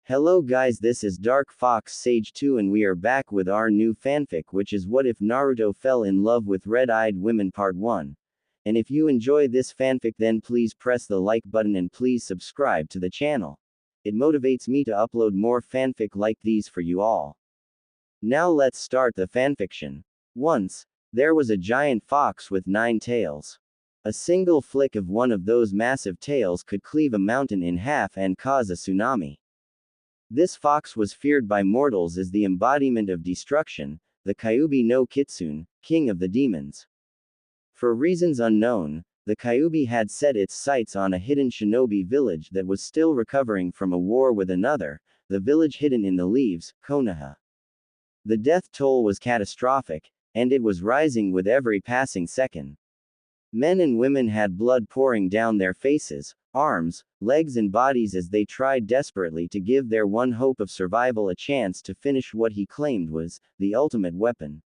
Hello guys, this is Dark Fox Sage 2 and we are back with our new fanfic, which is What If Naruto Fell in Love with Red-Eyed Women Part 1. And if you enjoy this fanfic, then please press the like button and please subscribe to the channel. It motivates me to upload more fanfic like these for you all. Now let's start the fanfiction. Once, there was a giant fox with 9 tails. A single flick of one of those massive tails could cleave a mountain in half and cause a tsunami. This fox was feared by mortals as the embodiment of destruction, the Kyuubi no Kitsune, king of the demons. For reasons unknown, the Kyuubi had set its sights on a hidden shinobi village that was still recovering from a war with another, the village hidden in the leaves, Konoha. The death toll was catastrophic, and it was rising with every passing second. Men and women had blood pouring down their faces, arms, legs and bodies as they tried desperately to give their one hope of survival a chance to finish what he claimed was the ultimate weapon.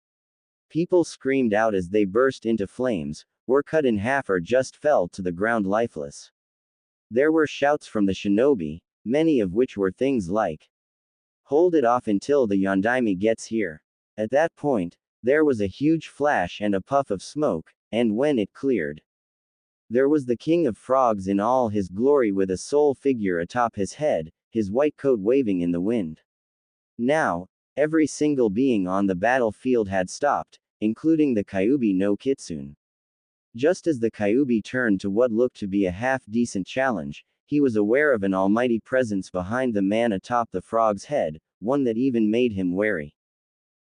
People screamed out as they burst into flames, were cut in half or just fell to the ground lifeless. There were shouts from the shinobi, many of which were things like, "Hold it off until the Yondaime gets here." At that point, there was a huge flash and a puff of smoke, and when it cleared, there was the King of Frogs in all his glory with a soul figure atop his head, his white coat waving in the wind. Now, every single being on the battlefield had stopped, including the Kyuubi no Kitsune. Just as the Kyuubi turned to what looked to be a half-decent challenge, he was aware of an almighty presence behind the man atop the frog's head, one that even made him wary.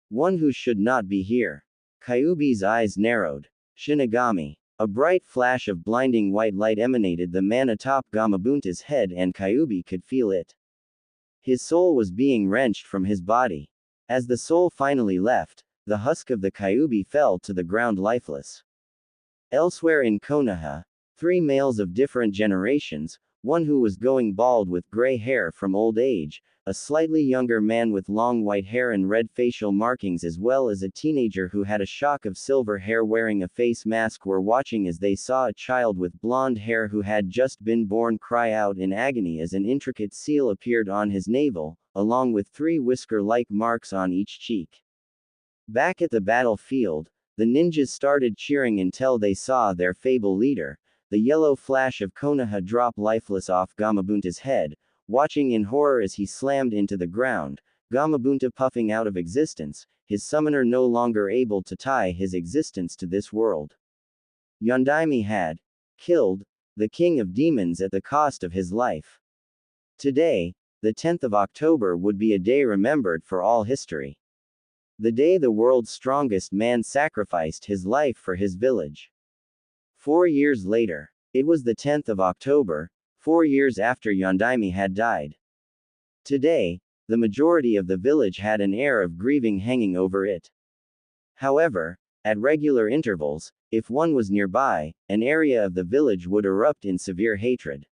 One who should not be here. Kyuubi's eyes narrowed. Shinigami. A bright flash of blinding white light emanated the man atop Gamabunta's head and Kyuubi could feel it. His soul was being wrenched from his body. As the soul finally left, the husk of the Kyuubi fell to the ground lifeless. Elsewhere in Konoha, 3 males of different generations, one who was going bald with gray hair from old age, a slightly younger man with long white hair and red facial markings, as well as a teenager who had a shock of silver hair wearing a face mask, were watching as they saw a child with blonde hair who had just been born cry out in agony as an intricate seal appeared on his navel, along with 3 whisker-like marks on each cheek. Back at the battlefield, the ninjas started cheering until they saw their fable leader, the yellow flash of Konoha, drop lifeless off Gamabunta's head, watching in horror as he slammed into the ground, Gamabunta puffing out of existence, his summoner no longer able to tie his existence to this world. Yondaime had killed the king of demons at the cost of his life. Today, the 10th of October, would be a day remembered for all history. The day the world's strongest man sacrificed his life for his village. 4 years later, it was the 10th of October, 4 years after Yondaime had died. Today, the majority of the village had an air of grieving hanging over it. However, at regular intervals, if one was nearby, an area of the village would erupt in severe hatred.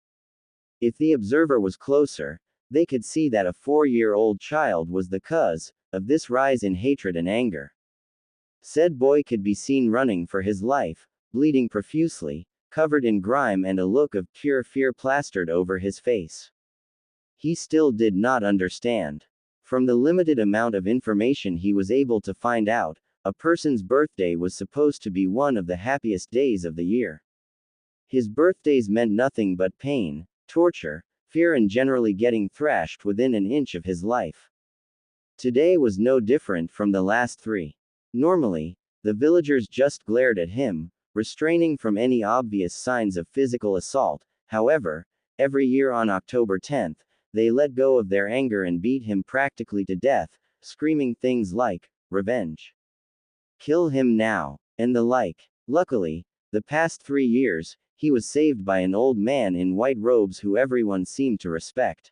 If the observer was closer, they could see that a 4-year-old child was the cause of this rise in hatred and anger. Said boy could be seen running for his life, bleeding profusely, covered in grime and a look of pure fear plastered over his face. He still did not understand. From the limited amount of information he was able to find out, a person's birthday was supposed to be one of the happiest days of the year. His birthdays meant nothing but pain, torture, fear and generally getting thrashed within an inch of his life. Today was no different from the last 3. Normally, the villagers just glared at him, restraining from any obvious signs of physical assault. However, every year on October 10th, they let go of their anger and beat him practically to death, screaming things like, "Revenge! Kill him now!" and the like. Luckily, the past 3 years, he was saved by an old man in white robes who everyone seemed to respect.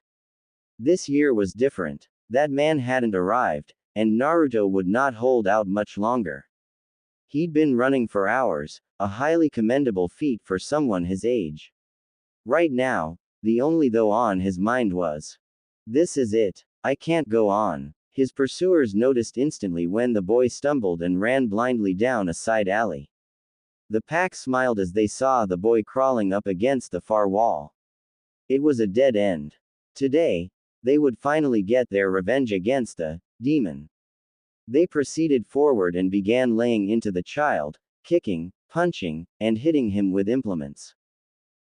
This year was different. That man hadn't arrived, and Naruto would not hold out much longer. He'd been running for hours, a highly commendable feat for someone his age. Right now, the only thought on his mind was, "This is it. I can't go on." His pursuers noticed instantly when the boy stumbled and ran blindly down a side alley. The pack smiled as they saw the boy crawling up against the far wall. It was a dead end. Today, they would finally get their revenge against the demon. They proceeded forward and began laying into the child, kicking, punching, and hitting him with implements.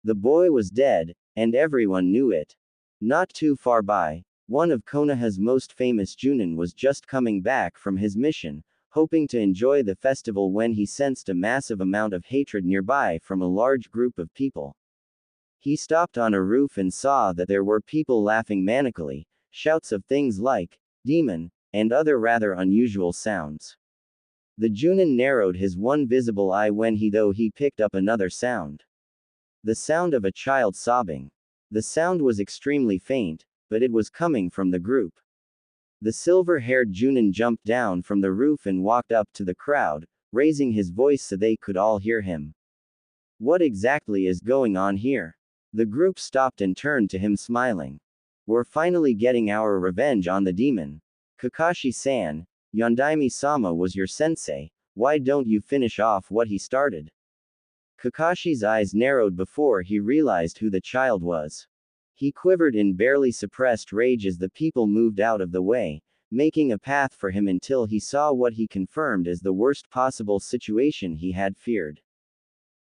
The boy was dead, and everyone knew it. Not too far by, one of Konoha's most famous Junin was just coming back from his mission, hoping to enjoy the festival when he sensed a massive amount of hatred nearby from a large group of people. He stopped on a roof and saw that there were people laughing manically, shouts of things like, demon, and other rather unusual sounds. The Junin narrowed his one visible eye when he picked up another sound. The sound of a child sobbing. The sound was extremely faint, but it was coming from the group. The silver-haired Junin jumped down from the roof and walked up to the crowd, raising his voice so they could all hear him. What exactly is going on here? The group stopped and turned to him smiling. We're finally getting our revenge on the demon. Kakashi-san, Yondaime-sama was your sensei, why don't you finish off what he started? Kakashi's eyes narrowed before he realized who the child was. He quivered in barely suppressed rage as the people moved out of the way, making a path for him until he saw what he confirmed as the worst possible situation he had feared.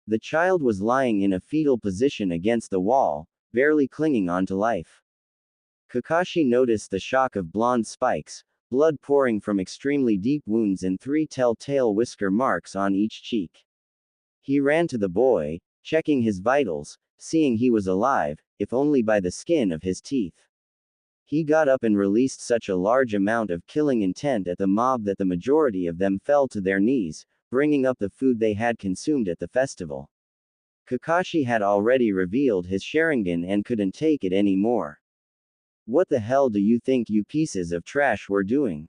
The child was lying in a fetal position against the wall, barely clinging on to life. Kakashi noticed the shock of blonde spikes, blood pouring from extremely deep wounds and 3 telltale whisker marks on each cheek. He ran to the boy, checking his vitals, seeing he was alive, if only by the skin of his teeth. He got up and released such a large amount of killing intent at the mob that the majority of them fell to their knees, bringing up the food they had consumed at the festival. Kakashi had already revealed his Sharingan and couldn't take it anymore. What the hell do you think you pieces of trash were doing?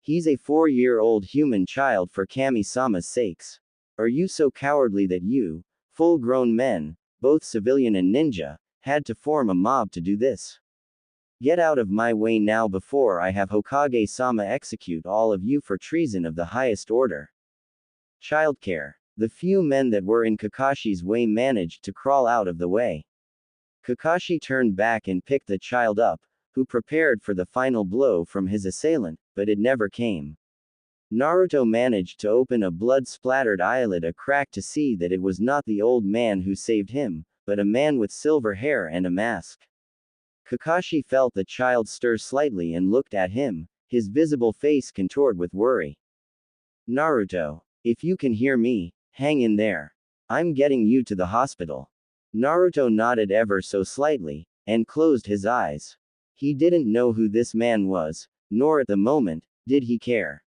He's a 4-year-old human child for Kami-sama's sakes. Are you so cowardly that you, full-grown men, both civilian and ninja, had to form a mob to do this? Get out of my way now before I have Hokage-sama execute all of you for treason of the highest order. Childcare. The few men that were in Kakashi's way managed to crawl out of the way. Kakashi turned back and picked the child up, who prepared for the final blow from his assailant, but it never came. Naruto managed to open a blood-splattered eyelid a crack to see that it was not the old man who saved him, but a man with silver hair and a mask. Kakashi felt the child stir slightly and looked at him, his visible face contorted with worry. Naruto, if you can hear me, hang in there. I'm getting you to the hospital. Naruto nodded ever so slightly, and closed his eyes. He didn't know who this man was, nor at the moment, did he care.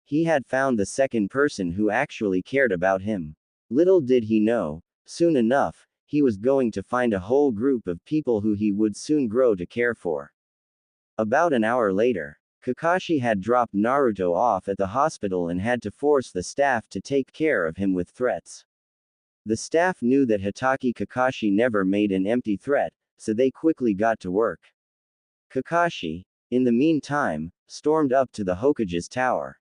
He had found the second person who actually cared about him. Little did he know, soon enough, he was going to find a whole group of people who he would soon grow to care for. About an hour later, Kakashi had dropped Naruto off at the hospital and had to force the staff to take care of him with threats. The staff knew that Hatake Kakashi never made an empty threat, so they quickly got to work. Kakashi, in the meantime, stormed up to the Hokage's tower.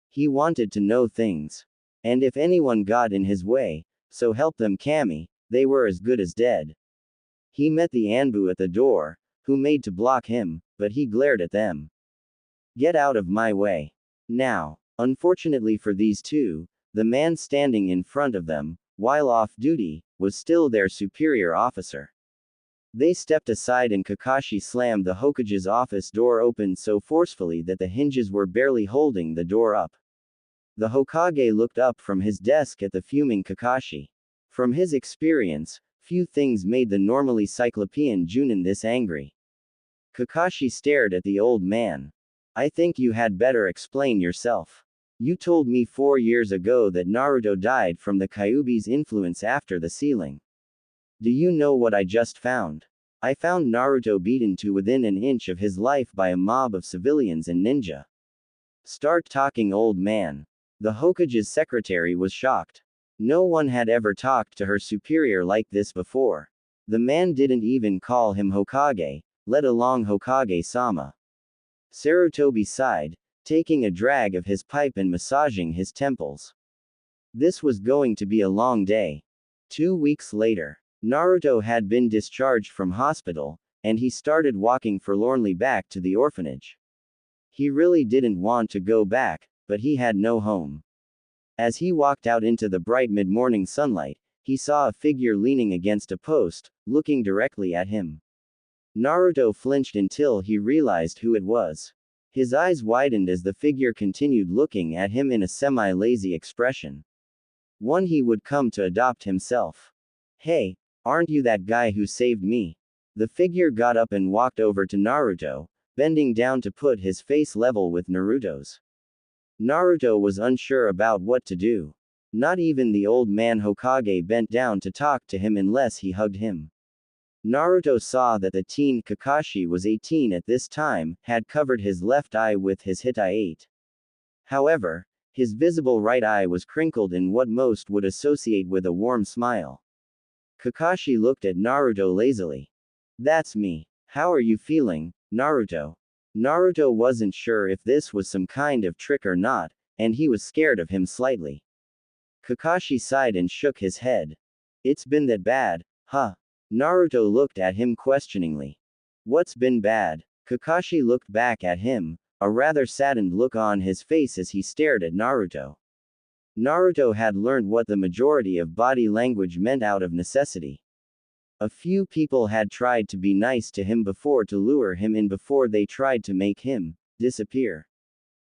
He wanted to know things. And if anyone got in his way, so help them Kami, they were as good as dead. He met the Anbu at the door, who made to block him, but he glared at them. Get out of my way. Now. Unfortunately for these two, the man standing in front of them, while off duty, was still their superior officer. They stepped aside and Kakashi slammed the Hokage's office door open so forcefully that the hinges were barely holding the door up. The Hokage looked up from his desk at the fuming Kakashi. From his experience, few things made the normally cyclopean Junin this angry. Kakashi stared at the old man. I think you had better explain yourself. You told me 4 years ago that Naruto died from the Kyuubi's influence after the sealing. Do you know what I just found? I found Naruto beaten to within an inch of his life by a mob of civilians and ninja. Start talking, old man. The Hokage's secretary was shocked. No one had ever talked to her superior like this before. The man didn't even call him Hokage, let alone Hokage-sama. Sarutobi sighed, taking a drag of his pipe and massaging his temples. This was going to be a long day. 2 weeks later, Naruto had been discharged from hospital, and he started walking forlornly back to the orphanage. He really didn't want to go back, but he had no home. As he walked out into the bright mid-morning sunlight, he saw a figure leaning against a post, looking directly at him. Naruto flinched until he realized who it was. His eyes widened as the figure continued looking at him in a semi-lazy expression. One he would come to adopt himself. Hey, aren't you that guy who saved me? The figure got up and walked over to Naruto, bending down to put his face level with Naruto's. Naruto was unsure about what to do. Not even the old man Hokage bent down to talk to him unless he hugged him. Naruto saw that the teen Kakashi was 18 at this time, had covered his left eye with his Hitai-8. However, his visible right eye was crinkled in what most would associate with a warm smile. Kakashi looked at Naruto lazily. That's me. How are you feeling, Naruto? Naruto wasn't sure if this was some kind of trick or not, and he was scared of him slightly. Kakashi sighed and shook his head. It's been that bad, huh? Naruto looked at him questioningly. What's been bad? Kakashi looked back at him, a rather saddened look on his face as he stared at Naruto. Naruto had learned what the majority of body language meant out of necessity. A few people had tried to be nice to him before to lure him in before they tried to make him disappear.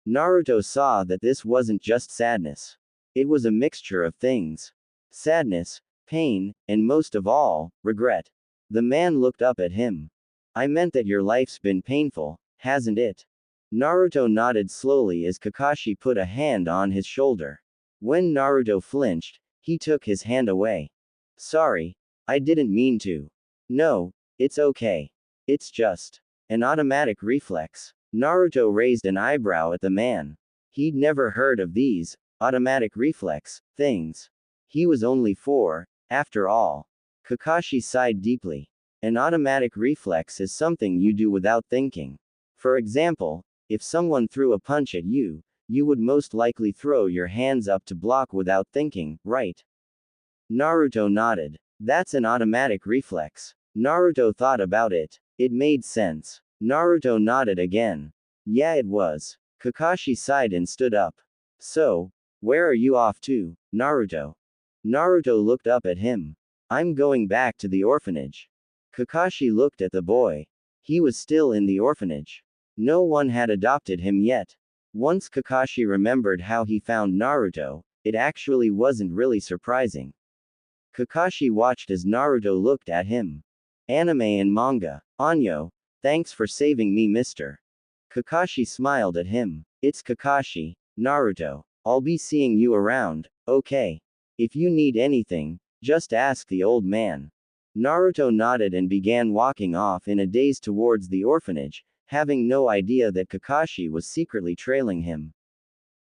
Naruto saw that this wasn't just sadness. It was a mixture of things. Sadness, pain, and most of all, regret. The man looked up at him. I meant that your life's been painful, hasn't it? Naruto nodded slowly as Kakashi put a hand on his shoulder. When Naruto flinched, he took his hand away. Sorry, I didn't mean to. No, it's okay. It's just an automatic reflex. Naruto raised an eyebrow at the man. He'd never heard of these automatic reflex things. He was only 4, after all. Kakashi sighed deeply. An automatic reflex is something you do without thinking. For example, if someone threw a punch at you, you would most likely throw your hands up to block without thinking, right? Naruto nodded. That's an automatic reflex. Naruto thought about it. It made sense. Naruto nodded again. Yeah, it was. Kakashi sighed and stood up. So, where are you off to, Naruto? Naruto looked up at him. I'm going back to the orphanage. Kakashi looked at the boy. He was still in the orphanage. No one had adopted him yet. Once Kakashi remembered how he found Naruto, it actually wasn't really surprising. Kakashi watched as Naruto looked at him. Anime and manga. Anyo, thanks for saving me, mister. Kakashi smiled at him. It's Kakashi, Naruto. I'll be seeing you around, okay? If you need anything, just ask the old man. Naruto nodded and began walking off in a daze towards the orphanage, having no idea that Kakashi was secretly trailing him.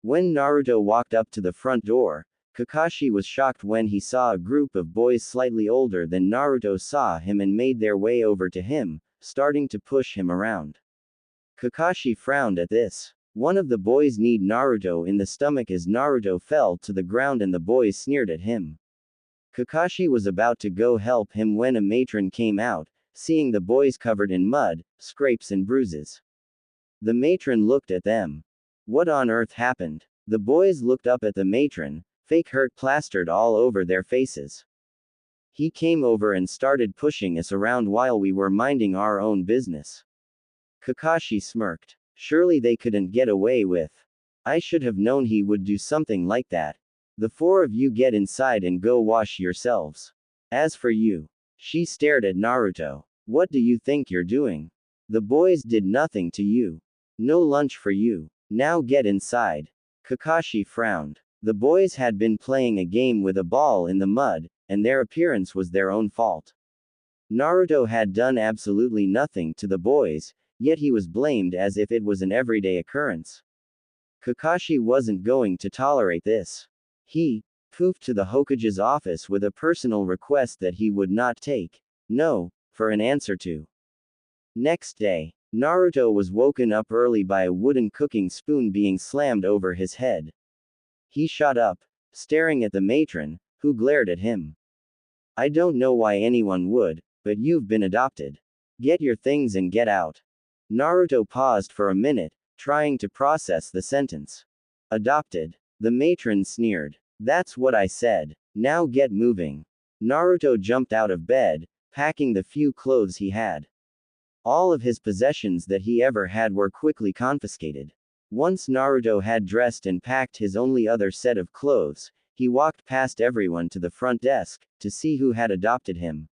When Naruto walked up to the front door, Kakashi was shocked when he saw a group of boys slightly older than Naruto saw him and made their way over to him, starting to push him around. Kakashi frowned at this. One of the boys kneed Naruto in the stomach as Naruto fell to the ground and the boys sneered at him. Kakashi was about to go help him when a matron came out, seeing the boys covered in mud, scrapes and bruises. The matron looked at them. What on earth happened? The boys looked up at the matron, fake hurt plastered all over their faces. He came over and started pushing us around while we were minding our own business. Kakashi smirked. Surely they couldn't get away with. I should have known he would do something like that. The 4 of you get inside and go wash yourselves. As for you. She stared at Naruto. What do you think you're doing? The boys did nothing to you. No lunch for you. Now get inside. Kakashi frowned. The boys had been playing a game with a ball in the mud, and their appearance was their own fault. Naruto had done absolutely nothing to the boys, yet he was blamed as if it was an everyday occurrence. Kakashi wasn't going to tolerate this. He poofed to the Hokage's office with a personal request that he would not take no for an answer to. Next day, Naruto was woken up early by a wooden cooking spoon being slammed over his head. He shot up, staring at the matron, who glared at him. I don't know why anyone would, but you've been adopted. Get your things and get out. Naruto paused for a minute, trying to process the sentence. Adopted. The matron sneered. That's what I said. Now get moving. Naruto jumped out of bed, packing the few clothes he had. All of his possessions that he ever had were quickly confiscated. Once Naruto had dressed and packed his only other set of clothes, he walked past everyone to the front desk, to see who had adopted him.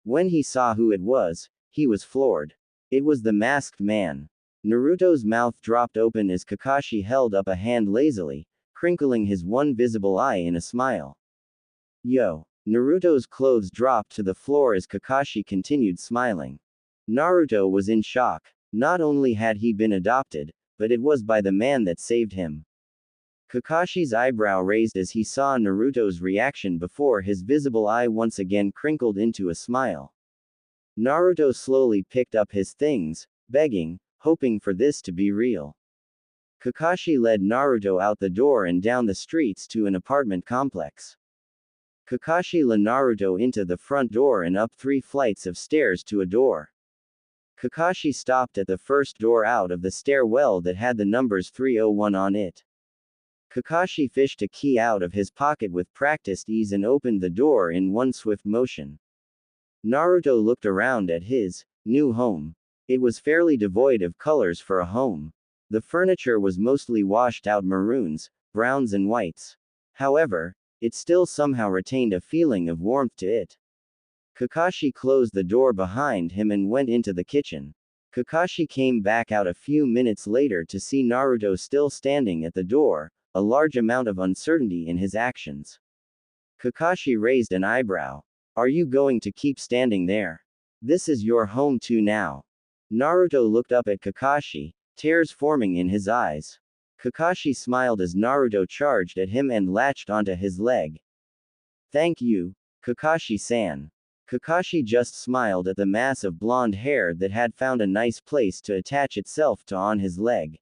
When he saw who it was, he was floored. It was the masked man. Naruto's mouth dropped open as Kakashi held up a hand lazily, crinkling his one visible eye in a smile. Yo! Naruto's clothes dropped to the floor as Kakashi continued smiling. Naruto was in shock. Not only had he been adopted, but it was by the man that saved him. Kakashi's eyebrow raised as he saw Naruto's reaction before his visible eye once again crinkled into a smile. Naruto slowly picked up his things, begging, hoping for this to be real. Kakashi led Naruto out the door and down the streets to an apartment complex. Kakashi led Naruto into the front door and up 3 flights of stairs to a door. Kakashi stopped at the first door out of the stairwell that had the numbers 301 on it. Kakashi fished a key out of his pocket with practiced ease and opened the door in one swift motion. Naruto looked around at his new home. It was fairly devoid of colors for a home. The furniture was mostly washed out maroons, browns and whites. However, it still somehow retained a feeling of warmth to it. Kakashi closed the door behind him and went into the kitchen. Kakashi came back out a few minutes later to see Naruto still standing at the door, a large amount of uncertainty in his actions. Kakashi raised an eyebrow. Are you going to keep standing there? This is your home too now. Naruto looked up at Kakashi, tears forming in his eyes. Kakashi smiled as Naruto charged at him and latched onto his leg. Thank you, Kakashi-san. Kakashi just smiled at the mass of blonde hair that had found a nice place to attach itself to on his leg.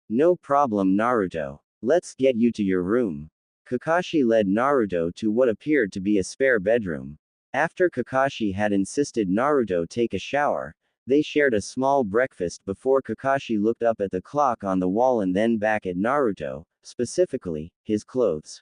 No problem, Naruto. Let's get you to your room. Kakashi led Naruto to what appeared to be a spare bedroom. After Kakashi had insisted Naruto take a shower, they shared a small breakfast before Kakashi looked up at the clock on the wall and then back at Naruto, specifically, his clothes.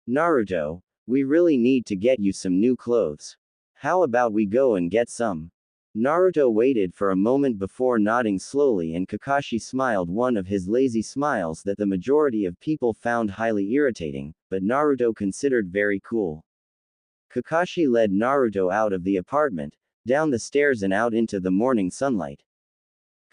Naruto, we really need to get you some new clothes. How about we go and get some? Naruto waited for a moment before nodding slowly and Kakashi smiled one of his lazy smiles that the majority of people found highly irritating, but Naruto considered very cool. Kakashi led Naruto out of the apartment, down the stairs and out into the morning sunlight.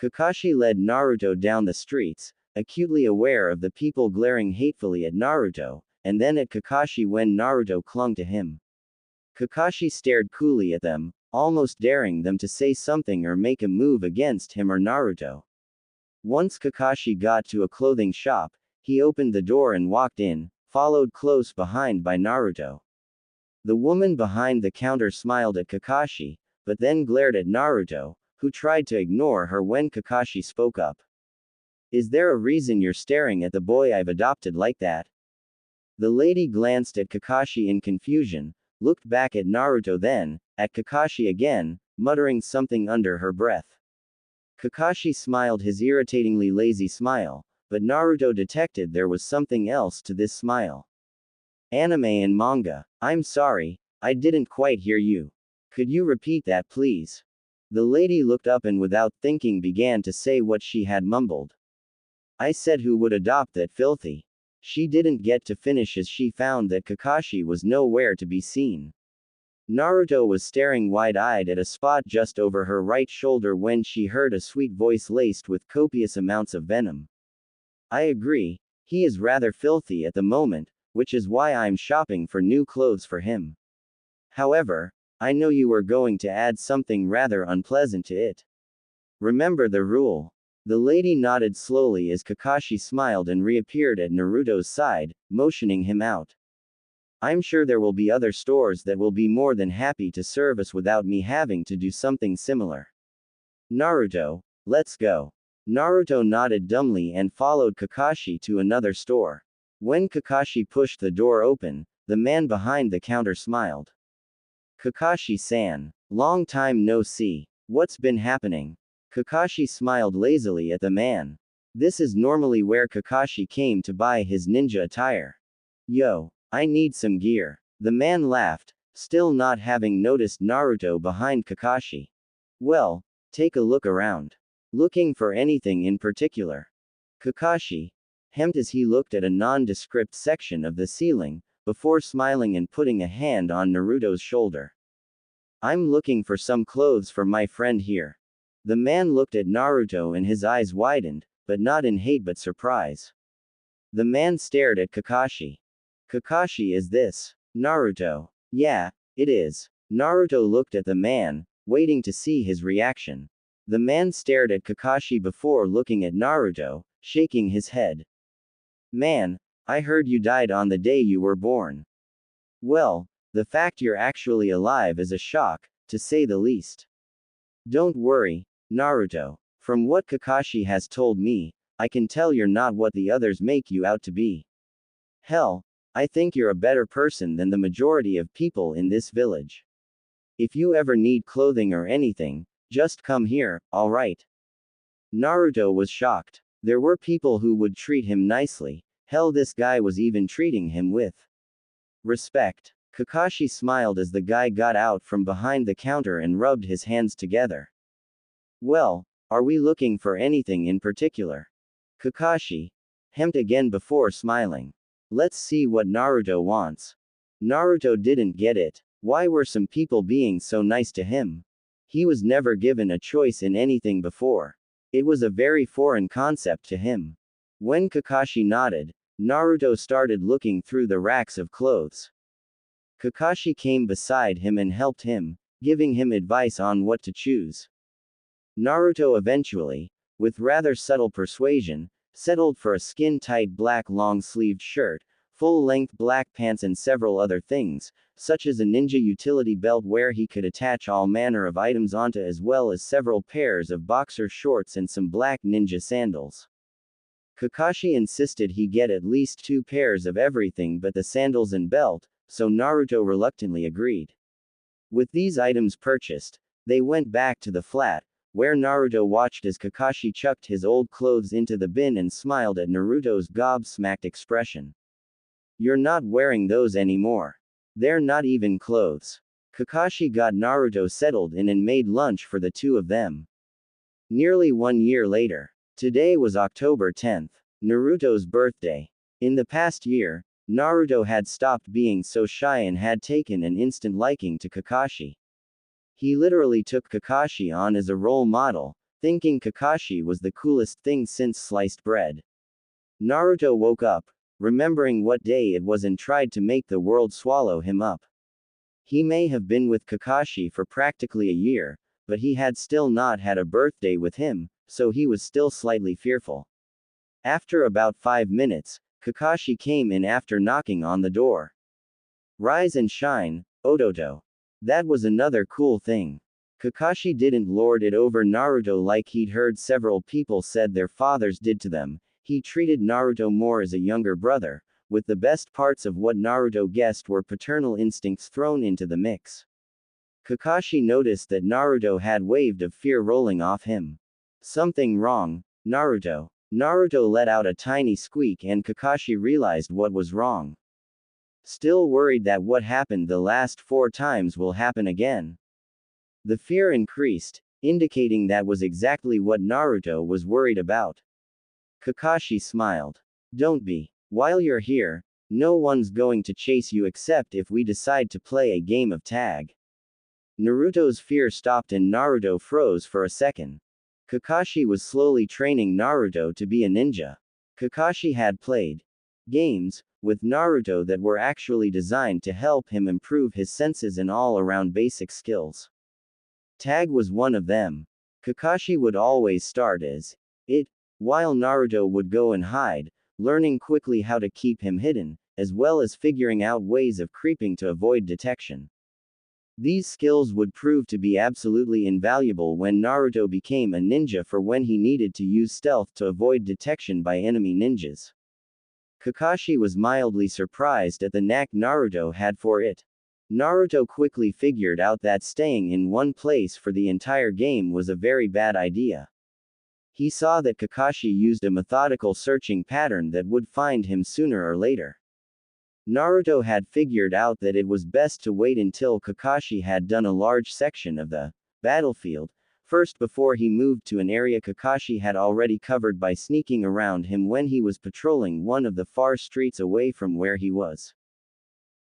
Kakashi led Naruto down the streets, acutely aware of the people glaring hatefully at Naruto, and then at Kakashi when Naruto clung to him. Kakashi stared coolly at them, almost daring them to say something or make a move against him or Naruto. Once Kakashi got to a clothing shop, he opened the door and walked in, followed close behind by Naruto. The woman behind the counter smiled at Kakashi, but then glared at Naruto, who tried to ignore her when Kakashi spoke up. Is there a reason you're staring at the boy I've adopted like that? The lady glanced at Kakashi in confusion, looked back at Naruto then, at Kakashi again, muttering something under her breath. Kakashi smiled his irritatingly lazy smile, but Naruto detected there was something else to this smile. Anime and manga. I'm sorry, I didn't quite hear you. Could you repeat that please? The lady looked up and without thinking began to say what she had mumbled. I said who would adopt that filthy. She didn't get to finish as she found that Kakashi was nowhere to be seen. Naruto was staring wide-eyed at a spot just over her right shoulder when she heard a sweet voice laced with copious amounts of venom. I agree, he is rather filthy at the moment, which is why I'm shopping for new clothes for him. However, I know you were going to add something rather unpleasant to it. Remember the rule. The lady nodded slowly as Kakashi smiled and reappeared at Naruto's side, motioning him out. I'm sure there will be other stores that will be more than happy to serve us without me having to do something similar. Naruto, let's go. Naruto nodded dumbly and followed Kakashi to another store. When Kakashi pushed the door open, the man behind the counter smiled. Kakashi-san, long time no see. What's been happening? Kakashi smiled lazily at the man. This is normally where Kakashi came to buy his ninja attire. Yo, I need some gear. The man laughed, still not having noticed Naruto behind Kakashi. Well, take a look around. Looking for anything in particular? Kakashi hemmed as he looked at a nondescript section of the ceiling, before smiling and putting a hand on Naruto's shoulder. I'm looking for some clothes for my friend here. The man looked at Naruto and his eyes widened, but not in hate but surprise. The man stared at Kakashi. Kakashi, is this Naruto? Yeah, it is. Naruto looked at the man, waiting to see his reaction. The man stared at Kakashi before looking at Naruto, shaking his head. Man, I heard you died on the day you were born. Well, the fact you're actually alive is a shock, to say the least. Don't worry, Naruto. From what Kakashi has told me, I can tell you're not what the others make you out to be. Hell, I think you're a better person than the majority of people in this village. If you ever need clothing or anything, just come here, alright? Naruto was shocked. There were people who would treat him nicely. Hell, this guy was even treating him with respect. Kakashi smiled as the guy got out from behind the counter and rubbed his hands together. Well, are we looking for anything in particular? Kakashi hemmed again before smiling. Let's see what Naruto wants. Naruto didn't get it. Why were some people being so nice to him? He was never given a choice in anything before. It was a very foreign concept to him. When Kakashi nodded, Naruto started looking through the racks of clothes. Kakashi came beside him and helped him, giving him advice on what to choose. Naruto eventually, with rather subtle persuasion, settled for a skin-tight black long-sleeved shirt, full-length black pants and several other things, such as a ninja utility belt where he could attach all manner of items onto, as well as several pairs of boxer shorts and some black ninja sandals. Kakashi insisted he get at least 2 pairs of everything but the sandals and belt, so Naruto reluctantly agreed. With these items purchased, they went back to the flat, where Naruto watched as Kakashi chucked his old clothes into the bin and smiled at Naruto's gobsmacked expression. You're not wearing those anymore. They're not even clothes. Kakashi got Naruto settled in and made lunch for the two of them. Nearly 1 year later. Today was October 10th, Naruto's birthday. In the past year, Naruto had stopped being so shy and had taken an instant liking to Kakashi. He literally took Kakashi on as a role model, thinking Kakashi was the coolest thing since sliced bread. Naruto woke up, remembering what day it was and tried to make the world swallow him up. He may have been with Kakashi for practically a year, but he had still not had a birthday with him, so he was still slightly fearful. After about 5 minutes, Kakashi came in after knocking on the door. Rise and shine, Ototo. That was another cool thing. Kakashi didn't lord it over Naruto like he'd heard several people said their fathers did to them. He treated Naruto more as a younger brother, with the best parts of what Naruto guessed were paternal instincts thrown into the mix. Kakashi noticed that Naruto had waved of fear rolling off him. Something wrong, Naruto. Naruto let out a tiny squeak and Kakashi realized what was wrong. Still worried that what happened the last 4 times will happen again. The fear increased, indicating that was exactly what Naruto was worried about. Kakashi smiled. Don't be. While you're here, no one's going to chase you except if we decide to play a game of tag. Naruto's fear stopped and Naruto froze for a second. Kakashi was slowly training Naruto to be a ninja. Kakashi had played games with Naruto that were actually designed to help him improve his senses and all-around basic skills. Tag was one of them. Kakashi would always start as it, while Naruto would go and hide, learning quickly how to keep him hidden, as well as figuring out ways of creeping to avoid detection. These skills would prove to be absolutely invaluable when Naruto became a ninja for when he needed to use stealth to avoid detection by enemy ninjas. Kakashi was mildly surprised at the knack Naruto had for it. Naruto quickly figured out that staying in one place for the entire game was a very bad idea. He saw that Kakashi used a methodical searching pattern that would find him sooner or later. Naruto had figured out that it was best to wait until Kakashi had done a large section of the battlefield first before he moved to an area Kakashi had already covered by sneaking around him when he was patrolling one of the far streets away from where he was.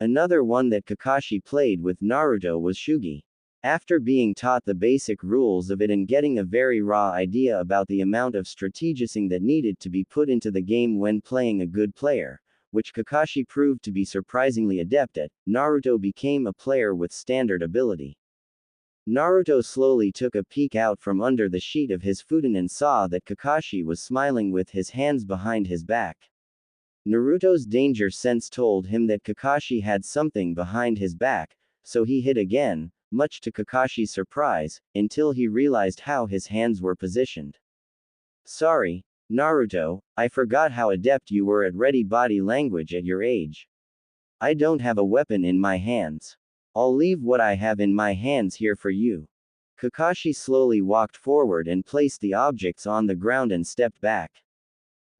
Another one that Kakashi played with Naruto was Shugi. After being taught the basic rules of it and getting a very raw idea about the amount of strategizing that needed to be put into the game when playing a good player, which Kakashi proved to be surprisingly adept at, Naruto became a player with standard ability. Naruto slowly took a peek out from under the sheet of his futon and saw that Kakashi was smiling with his hands behind his back. Naruto's danger sense told him that Kakashi had something behind his back, so he hid again, much to Kakashi's surprise, until he realized how his hands were positioned. Sorry, Naruto, I forgot how adept you were at ready body language at your age. I don't have a weapon in my hands. I'll leave what I have in my hands here for you. Kakashi slowly walked forward and placed the objects on the ground and stepped back.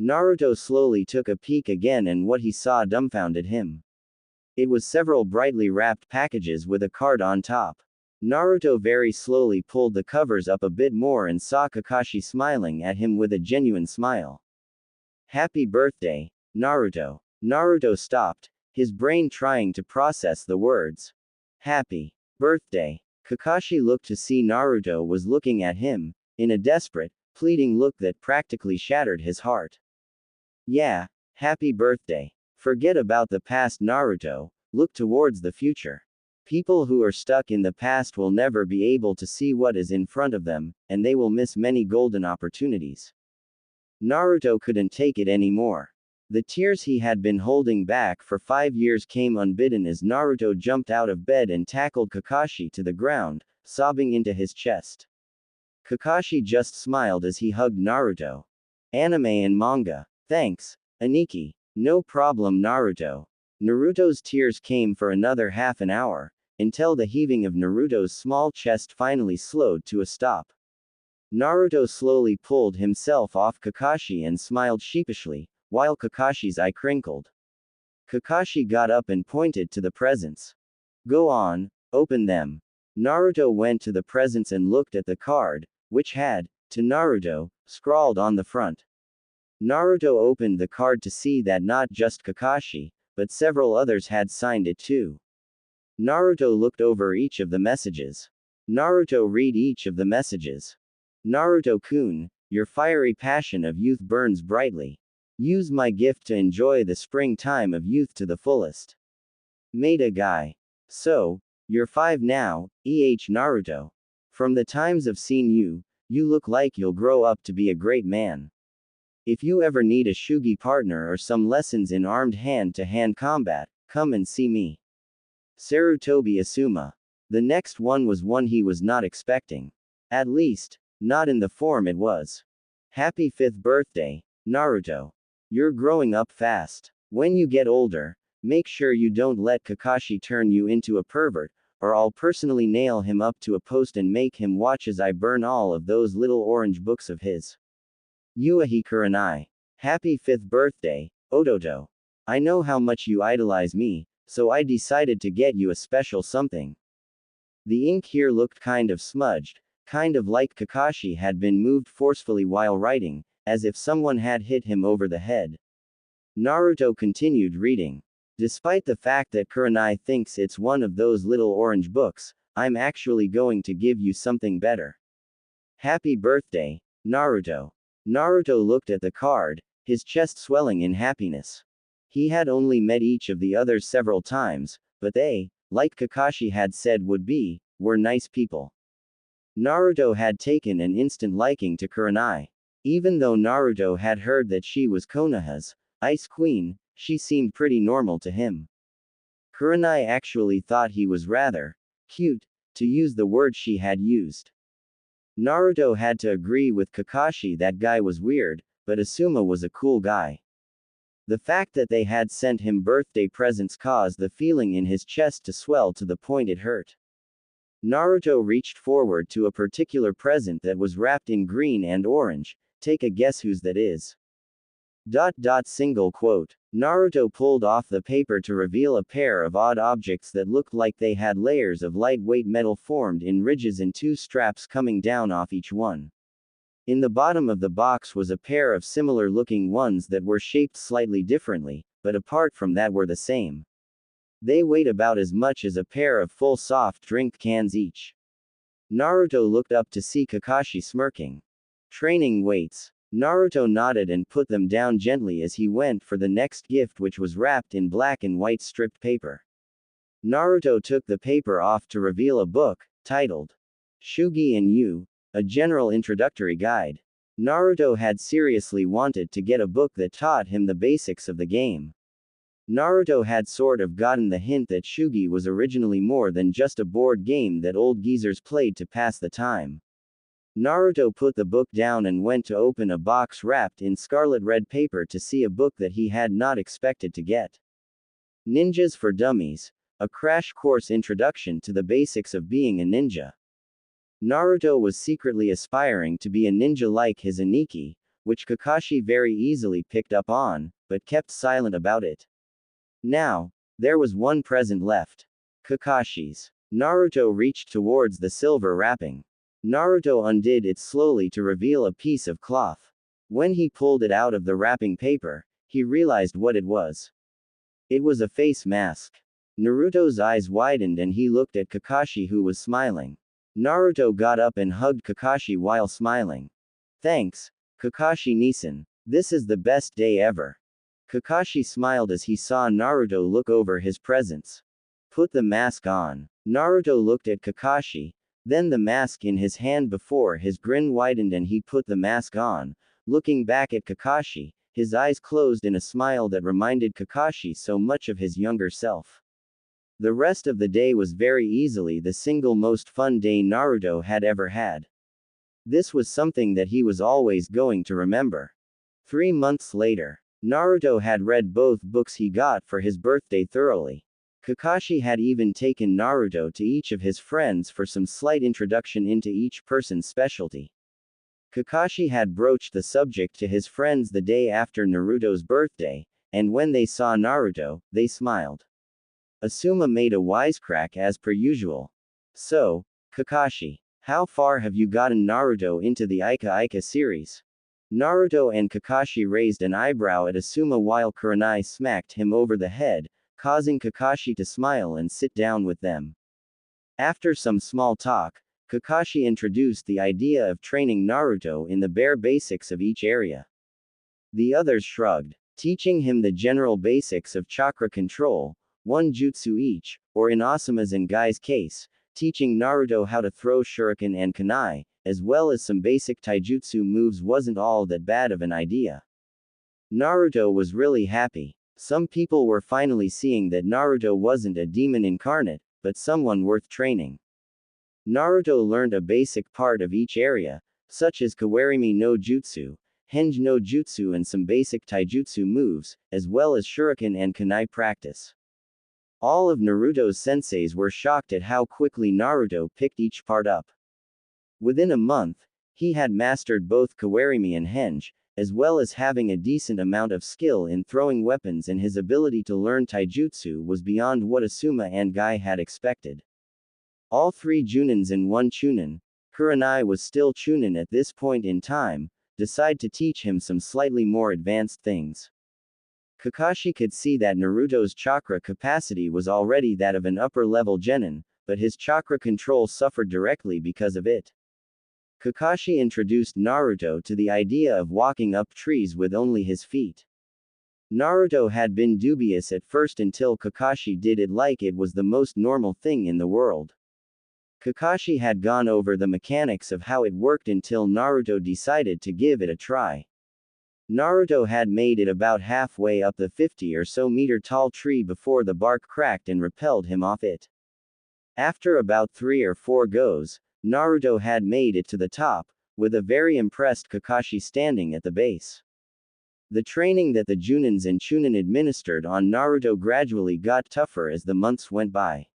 Naruto slowly took a peek again and what he saw dumbfounded him. It was several brightly wrapped packages with a card on top. Naruto very slowly pulled the covers up a bit more and saw Kakashi smiling at him with a genuine smile. Happy birthday, Naruto. Naruto stopped, his brain trying to process the words. Happy birthday. Kakashi looked to see Naruto was looking at him, in a desperate, pleading look that practically shattered his heart. Yeah, happy birthday. Forget about the past, Naruto, look towards the future. People who are stuck in the past will never be able to see what is in front of them, and they will miss many golden opportunities. Naruto couldn't take it anymore. The tears he had been holding back for 5 years came unbidden as Naruto jumped out of bed and tackled Kakashi to the ground, sobbing into his chest. Kakashi just smiled as he hugged Naruto. Anime and manga. Thanks, Aniki. No problem, Naruto. Naruto's tears came for another half an hour, until the heaving of Naruto's small chest finally slowed to a stop. Naruto slowly pulled himself off Kakashi and smiled sheepishly, while Kakashi's eye crinkled. Kakashi got up and pointed to the presents. Go on, open them. Naruto went to the presents and looked at the card, which had, to Naruto, scrawled on the front. Naruto opened the card to see that not just Kakashi, but several others had signed it too. Naruto looked over each of the messages. Naruto read each of the messages. Naruto-kun, your fiery passion of youth burns brightly. Use my gift to enjoy the springtime of youth to the fullest. Made a guy. So, you're 5 now, Naruto. From the times I've seen you, you look like you'll grow up to be a great man. If you ever need a Shugi partner or some lessons in armed hand-to-hand combat, come and see me. Sarutobi Asuma. The next one was one he was not expecting. At least, not in the form it was. Happy 5th birthday, Naruto. You're growing up fast. When you get older, make sure you don't let Kakashi turn you into a pervert, or I'll personally nail him up to a post and make him watch as I burn all of those little orange books of his. If Kurenai. Happy 5th birthday, Ototo. I know how much you idolize me, so I decided to get you a special something. The ink here looked kind of smudged, kind of like Kakashi had been moved forcefully while writing, as if someone had hit him over the head. Naruto continued reading. Despite the fact that Kurenai thinks it's one of those little orange books, I'm actually going to give you something better. Happy birthday, Naruto. Naruto looked at the card, his chest swelling in happiness. He had only met each of the others several times, but they, like Kakashi had said would be, were nice people. Naruto had taken an instant liking to Kurenai. Even though Naruto had heard that she was Konoha's Ice Queen, she seemed pretty normal to him. Kurenai actually thought he was rather cute, to use the word she had used. Naruto had to agree with Kakashi that guy was weird, but Asuma was a cool guy. The fact that they had sent him birthday presents caused the feeling in his chest to swell to the point it hurt. Naruto reached forward to a particular present that was wrapped in green and orange. Take a guess whose that is. Single quote. Naruto pulled off the paper to reveal a pair of odd objects that looked like they had layers of lightweight metal formed in ridges and two straps coming down off each one. In the bottom of the box was a pair of similar looking ones that were shaped slightly differently, but apart from that were the same. They weighed about as much as a pair of full soft drink cans each. Naruto looked up to see Kakashi smirking. Training weights. Naruto nodded and put them down gently as he went for the next gift, which was wrapped in black and white stripped paper. Naruto took the paper off to reveal a book, titled Shugi and Yu, a general introductory guide. Naruto had seriously wanted to get a book that taught him the basics of the game. Naruto had sort of gotten the hint that Shugi was originally more than just a board game that old geezers played to pass the time. Naruto put the book down and went to open a box wrapped in scarlet red paper to see a book that he had not expected to get. Ninjas for Dummies, a crash course introduction to the basics of being a ninja. Naruto was secretly aspiring to be a ninja like his Aniki, which Kakashi very easily picked up on, but kept silent about it. Now, there was one present left. Kakashi's. Naruto reached towards the silver wrapping. Naruto undid it slowly to reveal a piece of cloth. When he pulled it out of the wrapping paper, he realized what it was. It was a face mask. Naruto's eyes widened and he looked at Kakashi, who was smiling. Naruto got up and hugged Kakashi while smiling. Thanks, Kakashi-nisan. This is the best day ever. Kakashi smiled as he saw Naruto look over his presents. Put the mask on. Naruto looked at Kakashi, then the mask in his hand. Before his grin widened and he put the mask on, looking back at Kakashi, his eyes closed in a smile that reminded Kakashi so much of his younger self. The rest of the day was very easily the single most fun day Naruto had ever had. This was something that he was always going to remember. 3 months later, Naruto had read both books he got for his birthday thoroughly. Kakashi had even taken Naruto to each of his friends for some slight introduction into each person's specialty. Kakashi had broached the subject to his friends the day after Naruto's birthday, and when they saw Naruto, they smiled. Asuma made a wisecrack as per usual. So, Kakashi, how far have you gotten Naruto into the Ika Ika series? Naruto and Kakashi raised an eyebrow at Asuma while Kurenai smacked him over the head, causing Kakashi to smile and sit down with them. After some small talk, Kakashi introduced the idea of training Naruto in the bare basics of each area. The others shrugged, teaching him the general basics of chakra control, one jutsu each, or in Asuma's and Guy's case, teaching Naruto how to throw shuriken and kunai, as well as some basic taijutsu moves wasn't all that bad of an idea. Naruto was really happy. Some people were finally seeing that Naruto wasn't a demon incarnate, but someone worth training. Naruto learned a basic part of each area, such as Kawarimi no Jutsu, Henge no Jutsu and some basic taijutsu moves, as well as shuriken and kunai practice. All of Naruto's senseis were shocked at how quickly Naruto picked each part up. Within a month, he had mastered both Kawarimi and Henge, as well as having a decent amount of skill in throwing weapons, and his ability to learn taijutsu was beyond what Asuma and Guy had expected. All 3 Junins and 1 Chunin, Kurenai was still Chunin at this point in time, decide to teach him some slightly more advanced things. Kakashi could see that Naruto's chakra capacity was already that of an upper-level genin, but his chakra control suffered directly because of it. Kakashi introduced Naruto to the idea of walking up trees with only his feet. Naruto had been dubious at first until Kakashi did it like it was the most normal thing in the world. Kakashi had gone over the mechanics of how it worked until Naruto decided to give it a try. Naruto had made it about halfway up the 50 or so meter tall tree before the bark cracked and repelled him off it. After about 3 or 4 goes, Naruto had made it to the top, with a very impressed Kakashi standing at the base. The training that the Junins and Chunin administered on Naruto gradually got tougher as the months went by.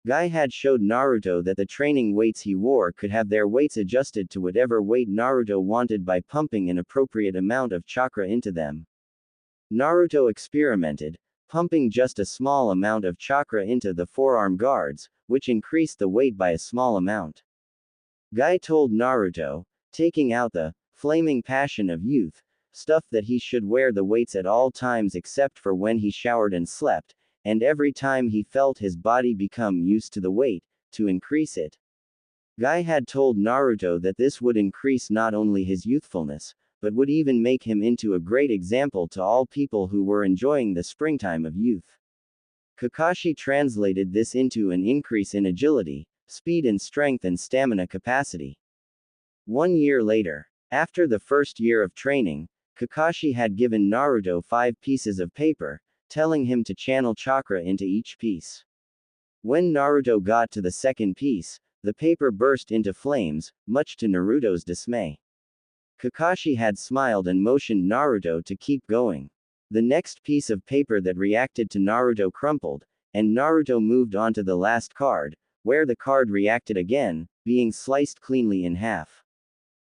Guy had showed Naruto that the training weights he wore could have their weights adjusted to whatever weight Naruto wanted by pumping an appropriate amount of chakra into them. Naruto experimented, pumping just a small amount of chakra into the forearm guards, which increased the weight by a small amount. Guy told Naruto, taking out the flaming passion of youth stuff, that he should wear the weights at all times except for when he showered and slept, and every time he felt his body become used to the weight, to increase it. Guy had told Naruto that this would increase not only his youthfulness, but would even make him into a great example to all people who were enjoying the springtime of youth. Kakashi translated this into an increase in agility, speed and strength and stamina capacity. 1 year later, after the first year of training, Kakashi had given Naruto 5 pieces of paper, telling him to channel chakra into each piece. When Naruto got to the second piece, the paper burst into flames, much to Naruto's dismay. Kakashi had smiled and motioned Naruto to keep going. The next piece of paper that reacted to Naruto crumpled, and Naruto moved on to the last card, where the card reacted again, being sliced cleanly in half.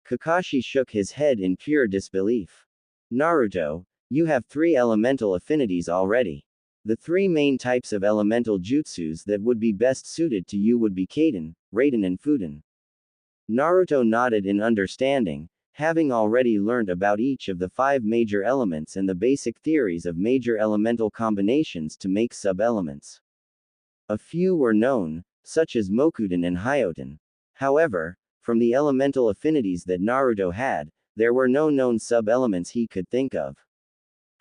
Kakashi shook his head in pure disbelief. Naruto, you have 3 elemental affinities already. The 3 main types of elemental jutsus that would be best suited to you would be Kaden, Raiden and Fuden. Naruto nodded in understanding, having already learned about each of the 5 major elements and the basic theories of major elemental combinations to make sub-elements. A few were known, such as Mokuden and Hyoten. However, from the elemental affinities that Naruto had, there were no known sub-elements he could think of.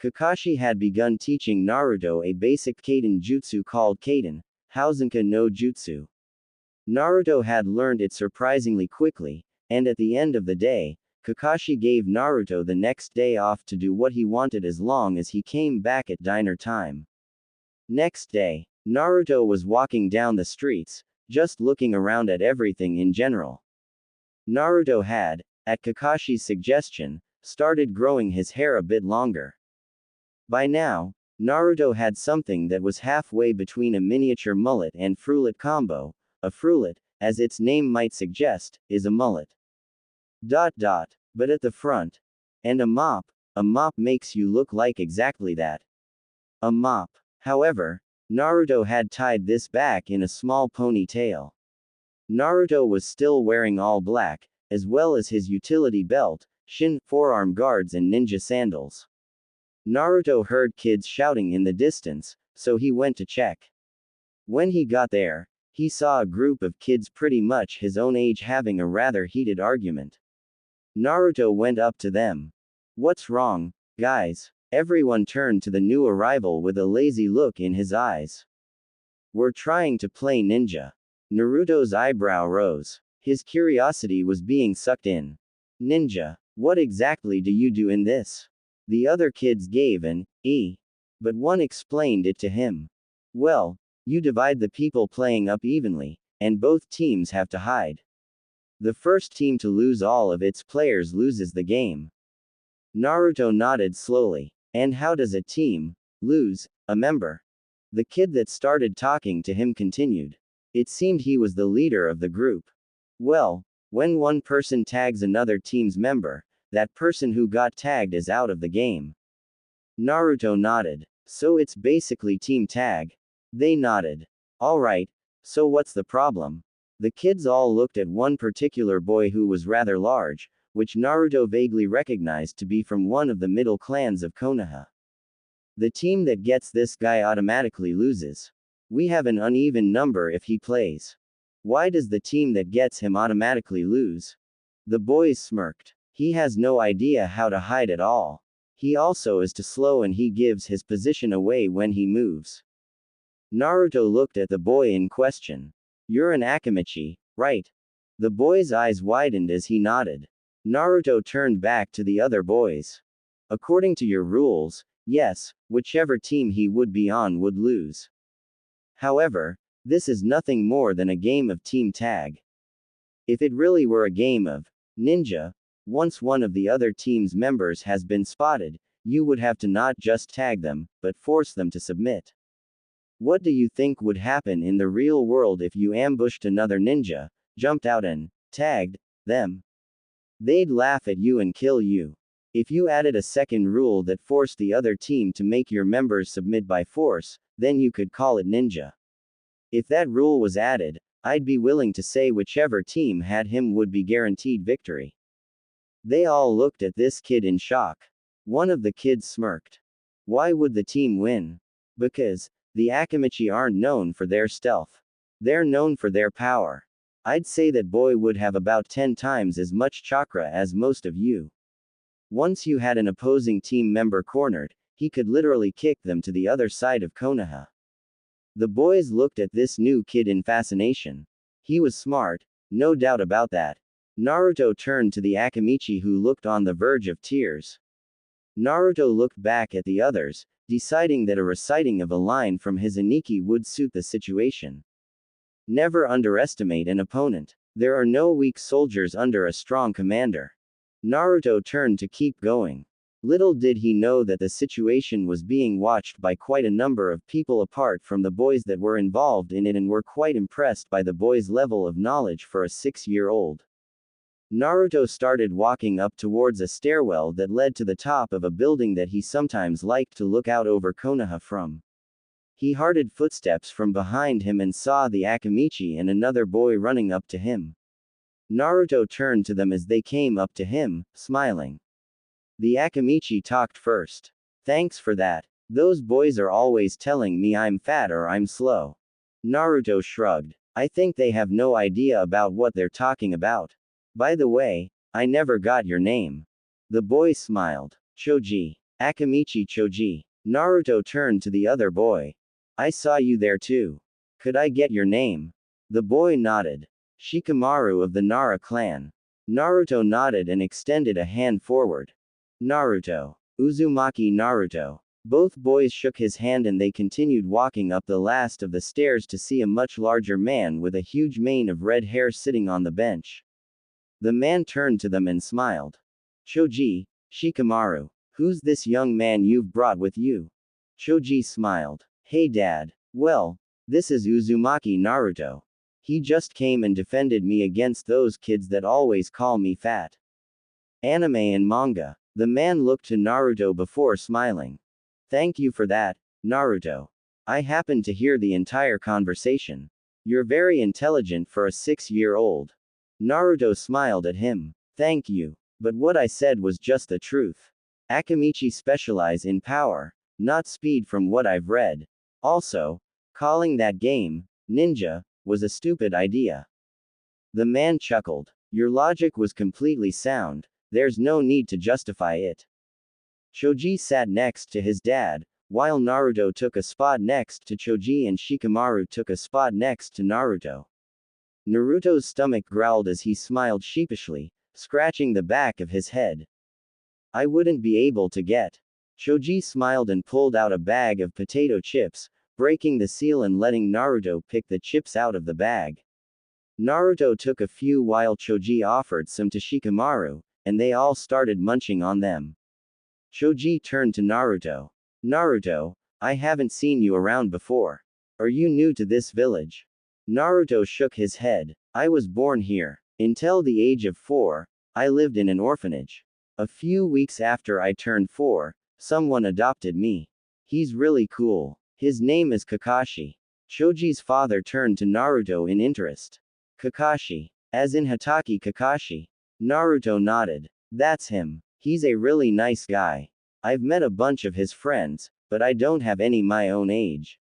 Kakashi had begun teaching Naruto a basic Kaden jutsu called Kaden, Hausenka no Jutsu. Naruto had learned it surprisingly quickly, and at the end of the day, Kakashi gave Naruto the next day off to do what he wanted as long as he came back at diner time. Next day, Naruto was walking down the streets, just looking around at everything in general. Naruto had, at Kakashi's suggestion, started growing his hair a bit longer. By now, Naruto had something that was halfway between a miniature mullet and frulet combo. A frulet, as its name might suggest, is a mullet. But at the front. And a mop makes you look like exactly that. A mop. However, Naruto had tied this back in a small ponytail. Naruto was still wearing all black, as well as his utility belt, shin, forearm guards and ninja sandals. Naruto heard kids shouting in the distance, so he went to check. When he got there, he saw a group of kids pretty much his own age having a rather heated argument. Naruto went up to them. "What's wrong, guys?" Everyone turned to the new arrival with a lazy look in his eyes. "We're trying to play ninja." Naruto's eyebrow rose. His curiosity was being sucked in. "Ninja? What exactly do you do in this?" The other kids gave an "eh," but one explained it to him. "Well, you divide the people playing up evenly, and both teams have to hide. The first team to lose all of its players loses the game." Naruto nodded slowly. "And how does a team lose a member?" The kid that started talking to him continued. It seemed he was the leader of the group. "Well, when one person tags another team's member, that person who got tagged is out of the game." Naruto nodded. "So it's basically team tag?" They nodded. "Alright, so what's the problem?" The kids all looked at one particular boy who was rather large, which Naruto vaguely recognized to be from one of the middle clans of Konoha. "The team that gets this guy automatically loses. We have an uneven number if he plays. Why does the team that gets him automatically lose?" The boys smirked. "He has no idea how to hide at all. He also is too slow and he gives his position away when he moves." Naruto looked at the boy in question. "You're an Akimichi, right?" The boy's eyes widened as he nodded. Naruto turned back to the other boys. "According to your rules, yes, whichever team he would be on would lose. However, this is nothing more than a game of team tag. If it really were a game of ninja, once one of the other team's members has been spotted, You would have to not just tag them, but force them to submit. What do you think would happen in the real world if you ambushed another ninja, jumped out and tagged them? They'd laugh at you and kill you. If you added a second rule that forced the other team to make your members submit by force, then you could call it ninja. If that rule was added, I'd be willing to say whichever team had him would be guaranteed victory. They all looked at this kid in shock. One of the kids smirked. Why would the team win? Because the Akamichi aren't known for their stealth. They're known for their power. I'd say that boy would have about 10 times as much chakra as most of you. Once you had an opposing team member cornered, he could literally kick them to the other side of Konoha. The boys looked at this new kid in fascination. He was smart, no doubt about that. Naruto turned to the Akamichi who looked on the verge of tears. Naruto looked back at the others, deciding that a reciting of a line from his Aniki would suit the situation. Never underestimate an opponent. There are no weak soldiers under a strong commander. Naruto turned to keep going. Little did he know that the situation was being watched by quite a number of people apart from the boys that were involved in it and were quite impressed by the boy's level of knowledge for a 6-year-old. Naruto started walking up towards a stairwell that led to the top of a building that he sometimes liked to look out over Konoha from. He heard footsteps from behind him and saw the Akamichi and another boy running up to him. Naruto turned to them as they came up to him, smiling. The Akamichi talked first. Thanks for that. Those boys are always telling me I'm fat or I'm slow. Naruto shrugged. I think they have no idea about what they're talking about. By the way, I never got your name. The boy smiled. Choji. Akamichi Choji. Naruto turned to the other boy. I saw you there too. Could I get your name? The boy nodded. Shikamaru of the Nara clan. Naruto nodded and extended a hand forward. Naruto. Uzumaki Naruto. Both boys shook his hand and they continued walking up the last of the stairs to see a much larger man with a huge mane of red hair sitting on the bench. The man turned to them and smiled. Choji, Shikamaru. Who's this young man you've brought with you? Choji smiled. Hey dad. Well, this is Uzumaki Naruto. He just came and defended me against those kids that always call me fat. Anime and manga. The man looked to Naruto before smiling. Thank you for that, Naruto. I happened to hear the entire conversation. You're very intelligent for a 6-year-old. Naruto smiled at him. Thank you. But what I said was just the truth. Akamichi specialize in power, not speed from what I've read. Also, calling that game, ninja, was a stupid idea. The man chuckled. Your logic was completely sound. There's no need to justify it. Choji sat next to his dad, while Naruto took a spot next to Choji and Shikamaru took a spot next to Naruto. Naruto's stomach growled as he smiled sheepishly, scratching the back of his head. I wouldn't be able to get. Choji smiled and pulled out a bag of potato chips, breaking the seal and letting Naruto pick the chips out of the bag. Naruto took a few while Choji offered some to Shikamaru, and they all started munching on them. Choji turned to Naruto. Naruto, I haven't seen you around before. Are you new to this village? Naruto shook his head. I was born here. Until the age of 4, I lived in an orphanage. A few weeks after I turned 4, someone adopted me. He's really cool. His name is Kakashi. Choji's father turned to Naruto in interest. Kakashi. As in Hatake Kakashi. Naruto nodded. That's him. He's a really nice guy. I've met a bunch of his friends, but I don't have any my own age.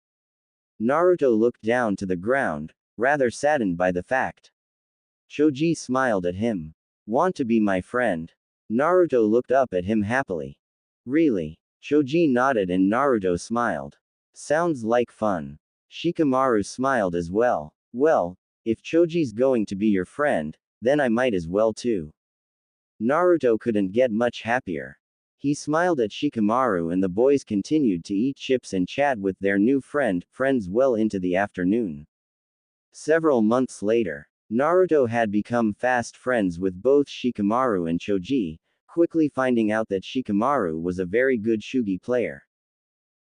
Naruto looked down to the ground, rather saddened by the fact. Choji smiled at him. Want to be my friend? Naruto looked up at him happily. Really? Choji nodded and Naruto smiled. Sounds like fun. Shikamaru smiled as well. Well, if Choji's going to be your friend, then I might as well too. Naruto couldn't get much happier. He smiled at Shikamaru and the boys continued to eat chips and chat with their new friends well into the afternoon. Several months later, Naruto had become fast friends with both Shikamaru and Choji, quickly finding out that Shikamaru was a very good Shugi player.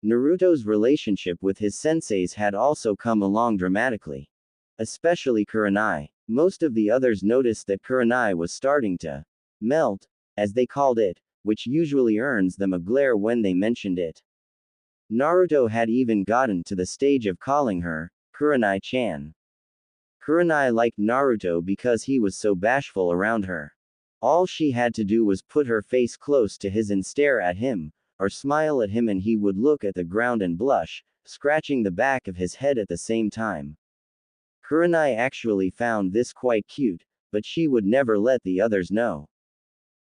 Naruto's relationship with his senseis had also come along dramatically. Especially Kurenai. Most of the others noticed that Kurenai was starting to melt, as they called it, which usually earns them a glare when they mentioned it. Naruto had even gotten to the stage of calling her Kurenai-chan. Kurenai liked Naruto because he was so bashful around her. All she had to do was put her face close to his and stare at him, or smile at him, and he would look at the ground and blush, scratching the back of his head at the same time. Kurenai actually found this quite cute, but she would never let the others know.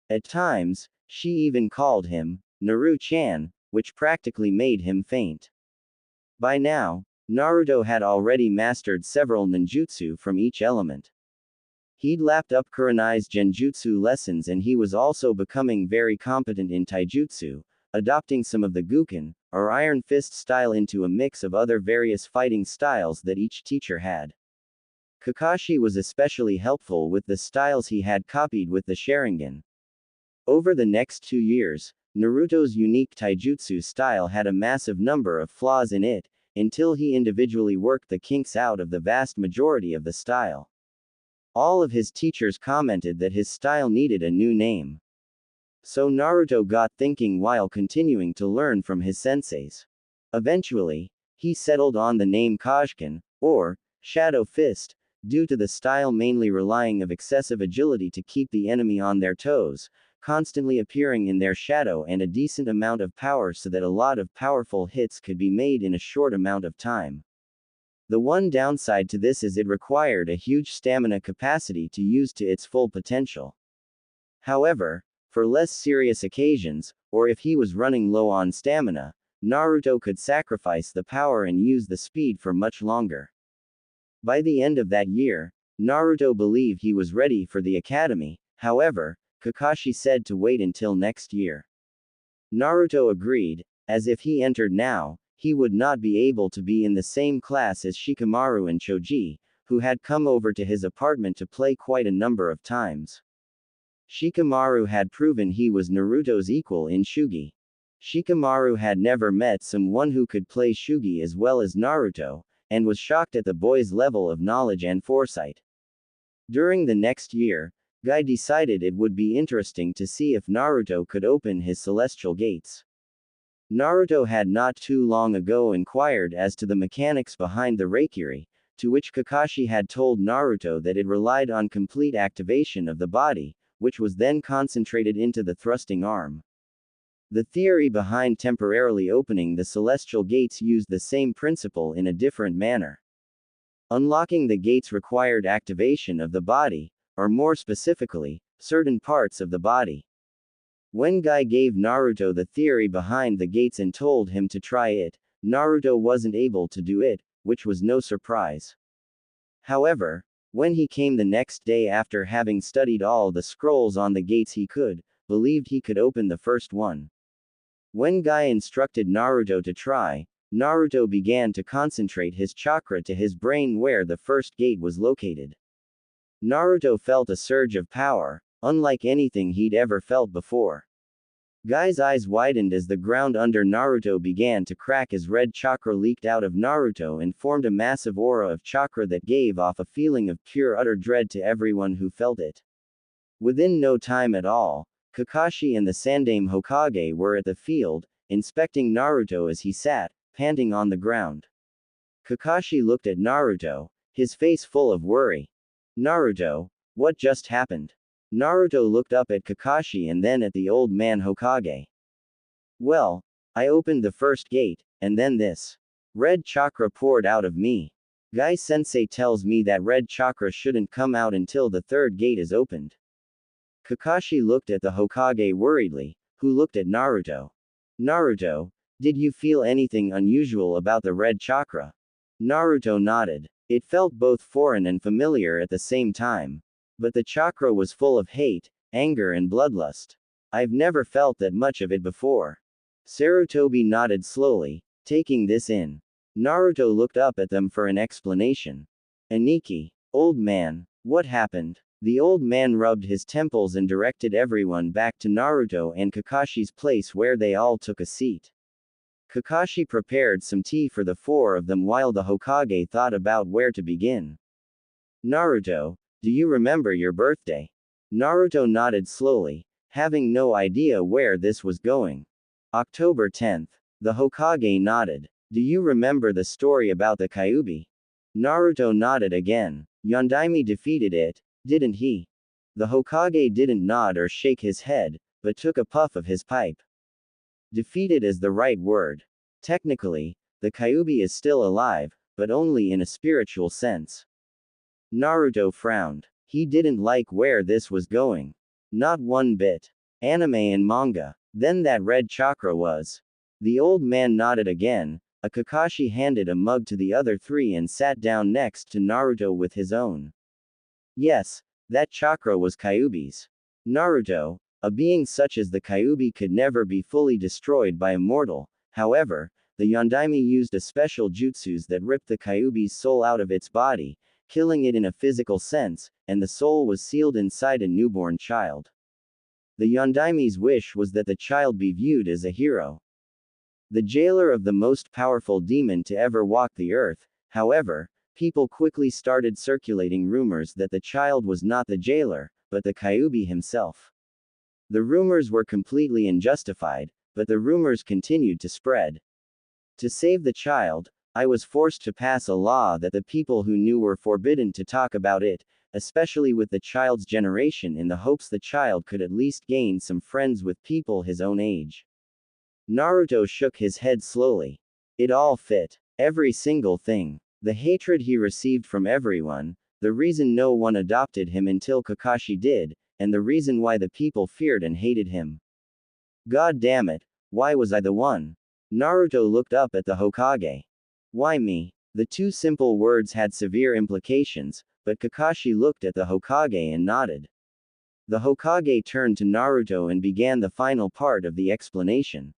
At times, she even called him Naru-chan, which practically made him faint. By now, Naruto had already mastered several ninjutsu from each element. He'd lapped up Kurenai's genjutsu lessons, and he was also becoming very competent in taijutsu, adopting some of the Guken, or Iron Fist style, into a mix of other various fighting styles that each teacher had. Kakashi was especially helpful with the styles he had copied with the Sharingan. Over the next 2 years, Naruto's unique taijutsu style had a massive number of flaws in it, until he individually worked the kinks out of the vast majority of the style. All of his teachers commented that his style needed a new name. So Naruto got thinking while continuing to learn from his senseis. Eventually, he settled on the name Kajkin, or Shadow Fist, due to the style mainly relying of excessive agility to keep the enemy on their toes, constantly appearing in their shadow, and a decent amount of power so that a lot of powerful hits could be made in a short amount of time. The one downside to this is it required a huge stamina capacity to use to its full potential. However, for less serious occasions, or if he was running low on stamina, Naruto could sacrifice the power and use the speed for much longer. By the end of that year, Naruto believed he was ready for the academy. However, Kakashi said to wait until next year. Naruto agreed, as if he entered now, he would not be able to be in the same class as Shikamaru and Choji, who had come over to his apartment to play quite a number of times. Shikamaru had proven he was Naruto's equal in Shugi. Shikamaru had never met someone who could play Shugi as well as Naruto, and was shocked at the boy's level of knowledge and foresight. During the next year, Guy decided it would be interesting to see if Naruto could open his celestial gates. Naruto had not too long ago inquired as to the mechanics behind the Reikiri, to which Kakashi had told Naruto that it relied on complete activation of the body, which was then concentrated into the thrusting arm. The theory behind temporarily opening the celestial gates used the same principle in a different manner. Unlocking the gates required activation of the body, or more specifically, certain parts of the body. When Guy gave Naruto the theory behind the gates and told him to try it, Naruto wasn't able to do it, which was no surprise. However, when he came the next day after having studied all the scrolls on the gates, he believed he could open the first one. When Guy instructed Naruto to try, Naruto began to concentrate his chakra to his brain where the first gate was located. Naruto felt a surge of power, unlike anything he'd ever felt before. Guy's eyes widened as the ground under Naruto began to crack as red chakra leaked out of Naruto and formed a massive aura of chakra that gave off a feeling of pure utter dread to everyone who felt it. Within no time at all, Kakashi and the Sandaime Hokage were at the field, inspecting Naruto as he sat, panting on the ground. Kakashi looked at Naruto, his face full of worry. Naruto, what just happened? Naruto looked up at Kakashi and then at the old man Hokage. Well, I opened the first gate, and then this red chakra poured out of me. Guy-sensei tells me that red chakra shouldn't come out until the third gate is opened. Kakashi looked at the Hokage worriedly, who looked at Naruto. Naruto, did you feel anything unusual about the red chakra? Naruto nodded. It felt both foreign and familiar at the same time. But the chakra was full of hate, anger and bloodlust. I've never felt that much of it before. Sarutobi nodded slowly, taking this in. Naruto looked up at them for an explanation. Aniki, old man, what happened? The old man rubbed his temples and directed everyone back to Naruto and Kakashi's place where they all took a seat. Kakashi prepared some tea for the four of them while the Hokage thought about where to begin. Naruto, do you remember your birthday? Naruto nodded slowly, having no idea where this was going. October 10th. The Hokage nodded. Do you remember the story about the Kyuubi? Naruto nodded again. Yondaime defeated it, didn't he? The Hokage didn't nod or shake his head, but took a puff of his pipe. Defeated is the right word. Technically, the Kyuubi is still alive, but only in a spiritual sense. Naruto frowned. He didn't like where this was going. Not one bit. Anime and manga. Then that red chakra was. The old man nodded again. A Kakashi handed a mug to the other three and sat down next to Naruto with his own. Yes, that chakra was Kyuubi's. Naruto, a being such as the Kyuubi could never be fully destroyed by a mortal. However, the Yondaime used a special jutsus that ripped the Kyuubi's soul out of its body, killing it in a physical sense, and the soul was sealed inside a newborn child. The Yondaime's wish was that the child be viewed as a hero. The jailer of the most powerful demon to ever walk the earth. However, people quickly started circulating rumors that the child was not the jailer, but the Kyuubi himself. The rumors were completely unjustified, but the rumors continued to spread. To save the child, I was forced to pass a law that the people who knew were forbidden to talk about it, especially with the child's generation, in the hopes the child could at least gain some friends with people his own age. Naruto shook his head slowly. It all fit. Every single thing. The hatred he received from everyone, the reason no one adopted him until Kakashi did, and the reason why the people feared and hated him. God damn it, why was I the one? Naruto looked up at the Hokage. Why me? The two simple words had severe implications, but Kakashi looked at the Hokage and nodded. The Hokage turned to Naruto and began the final part of the explanation.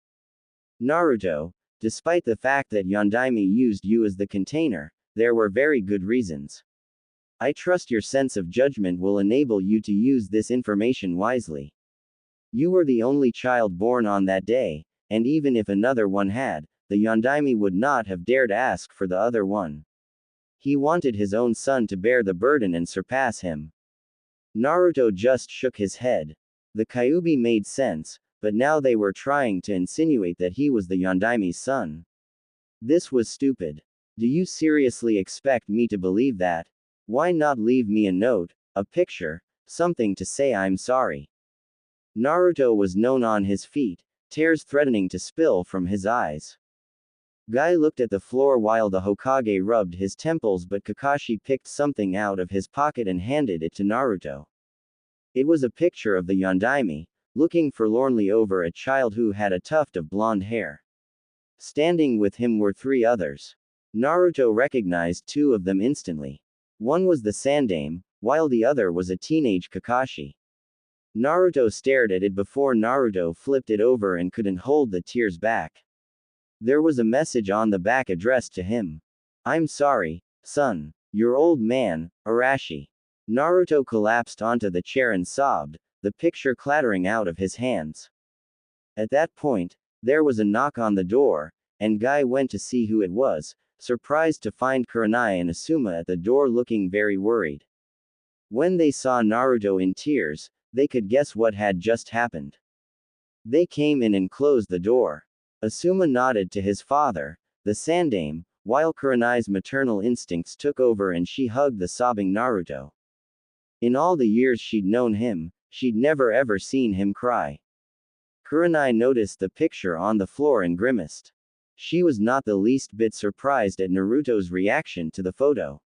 Naruto, despite the fact that Yondaime used you as the container, there were very good reasons. I trust your sense of judgment will enable you to use this information wisely. You were the only child born on that day, and even if another one had, the Yondaime would not have dared ask for the other one. He wanted his own son to bear the burden and surpass him. Naruto just shook his head. The Kyuubi made sense, but now they were trying to insinuate that he was the Yondaime's son. This was stupid. Do you seriously expect me to believe that? Why not leave me a note, a picture, something to say I'm sorry? Naruto was known on his feet, tears threatening to spill from his eyes. Guy looked at the floor while the Hokage rubbed his temples, but Kakashi picked something out of his pocket and handed it to Naruto. It was a picture of the Yondaime, looking forlornly over a child who had a tuft of blonde hair. Standing with him were three others. Naruto recognized two of them instantly. One was the Sandaime, while the other was a teenage Kakashi. Naruto stared at it before Naruto flipped it over and couldn't hold the tears back. There was a message on the back addressed to him. I'm sorry, son. Your old man, Arashi. Naruto collapsed onto the chair and sobbed, the picture clattering out of his hands. At that point, there was a knock on the door, and Guy went to see who it was, surprised to find Kurenai and Asuma at the door looking very worried. When they saw Naruto in tears, they could guess what had just happened. They came in and closed the door. Asuma nodded to his father, the Sandaime, while Kurenai's maternal instincts took over and she hugged the sobbing Naruto. In all the years she'd known him, she'd never ever seen him cry. Kurenai noticed the picture on the floor and grimaced. She was not the least bit surprised at Naruto's reaction to the photo.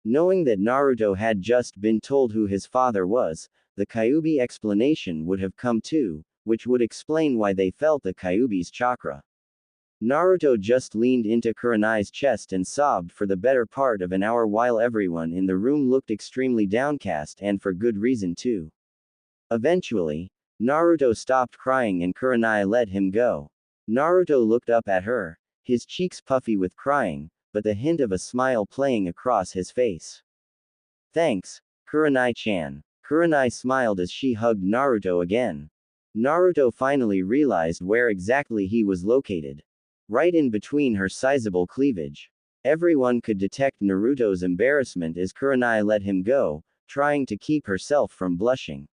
Knowing that Naruto had just been told who his father was, the Kyuubi explanation would have come too, which would explain why they felt the Kyuubi's chakra. Naruto just leaned into Kurenai's chest and sobbed for the better part of an hour while everyone in the room looked extremely downcast, and for good reason too. Eventually, Naruto stopped crying and Kurenai let him go. Naruto looked up at her, his cheeks puffy with crying, but the hint of a smile playing across his face. Thanks, Kurenai-chan. Kurenai smiled as she hugged Naruto again. Naruto finally realized where exactly he was located. Right in between her sizable cleavage. Everyone could detect Naruto's embarrassment as Kurenai let him go, trying to keep herself from blushing.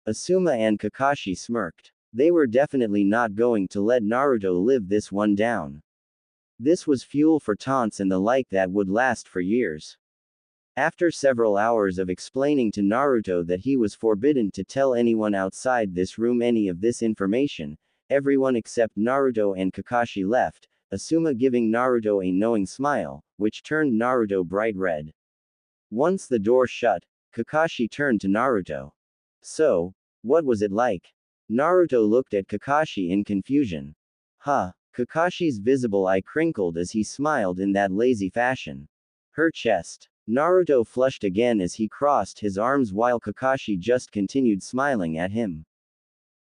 Asuma and Kakashi smirked. They were definitely not going to let Naruto live this one down. This was fuel for taunts and the like that would last for years. After several hours of explaining to Naruto that he was forbidden to tell anyone outside this room any of this information, everyone except Naruto and Kakashi left, Asuma giving Naruto a knowing smile, which turned Naruto bright red. Once the door shut, Kakashi turned to Naruto. So, what was it like? Naruto looked at Kakashi in confusion. Huh. Kakashi's visible eye crinkled as he smiled in that lazy fashion. Her chest. Naruto flushed again as he crossed his arms while Kakashi just continued smiling at him.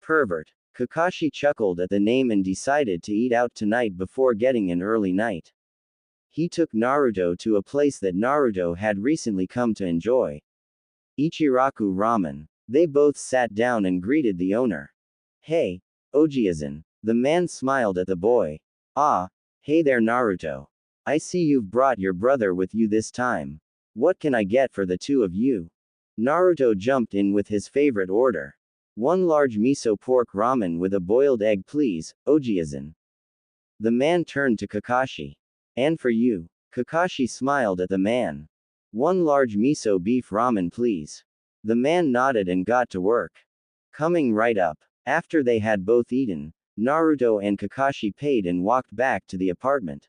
Pervert. Kakashi chuckled at the name and decided to eat out tonight before getting an early night. He took Naruto to a place that Naruto had recently come to enjoy. Ichiraku Ramen. They both sat down and greeted the owner. Hey, Ojiazan. The man smiled at the boy. Ah, hey there Naruto. I see you've brought your brother with you this time. What can I get for the two of you? Naruto jumped in with his favorite order. One large miso pork ramen with a boiled egg please, Ojiazan. The man turned to Kakashi. And for you. Kakashi smiled at the man. One large miso beef ramen please. The man nodded and got to work. Coming right up. After they had both eaten, Naruto and Kakashi paid and walked back to the apartment.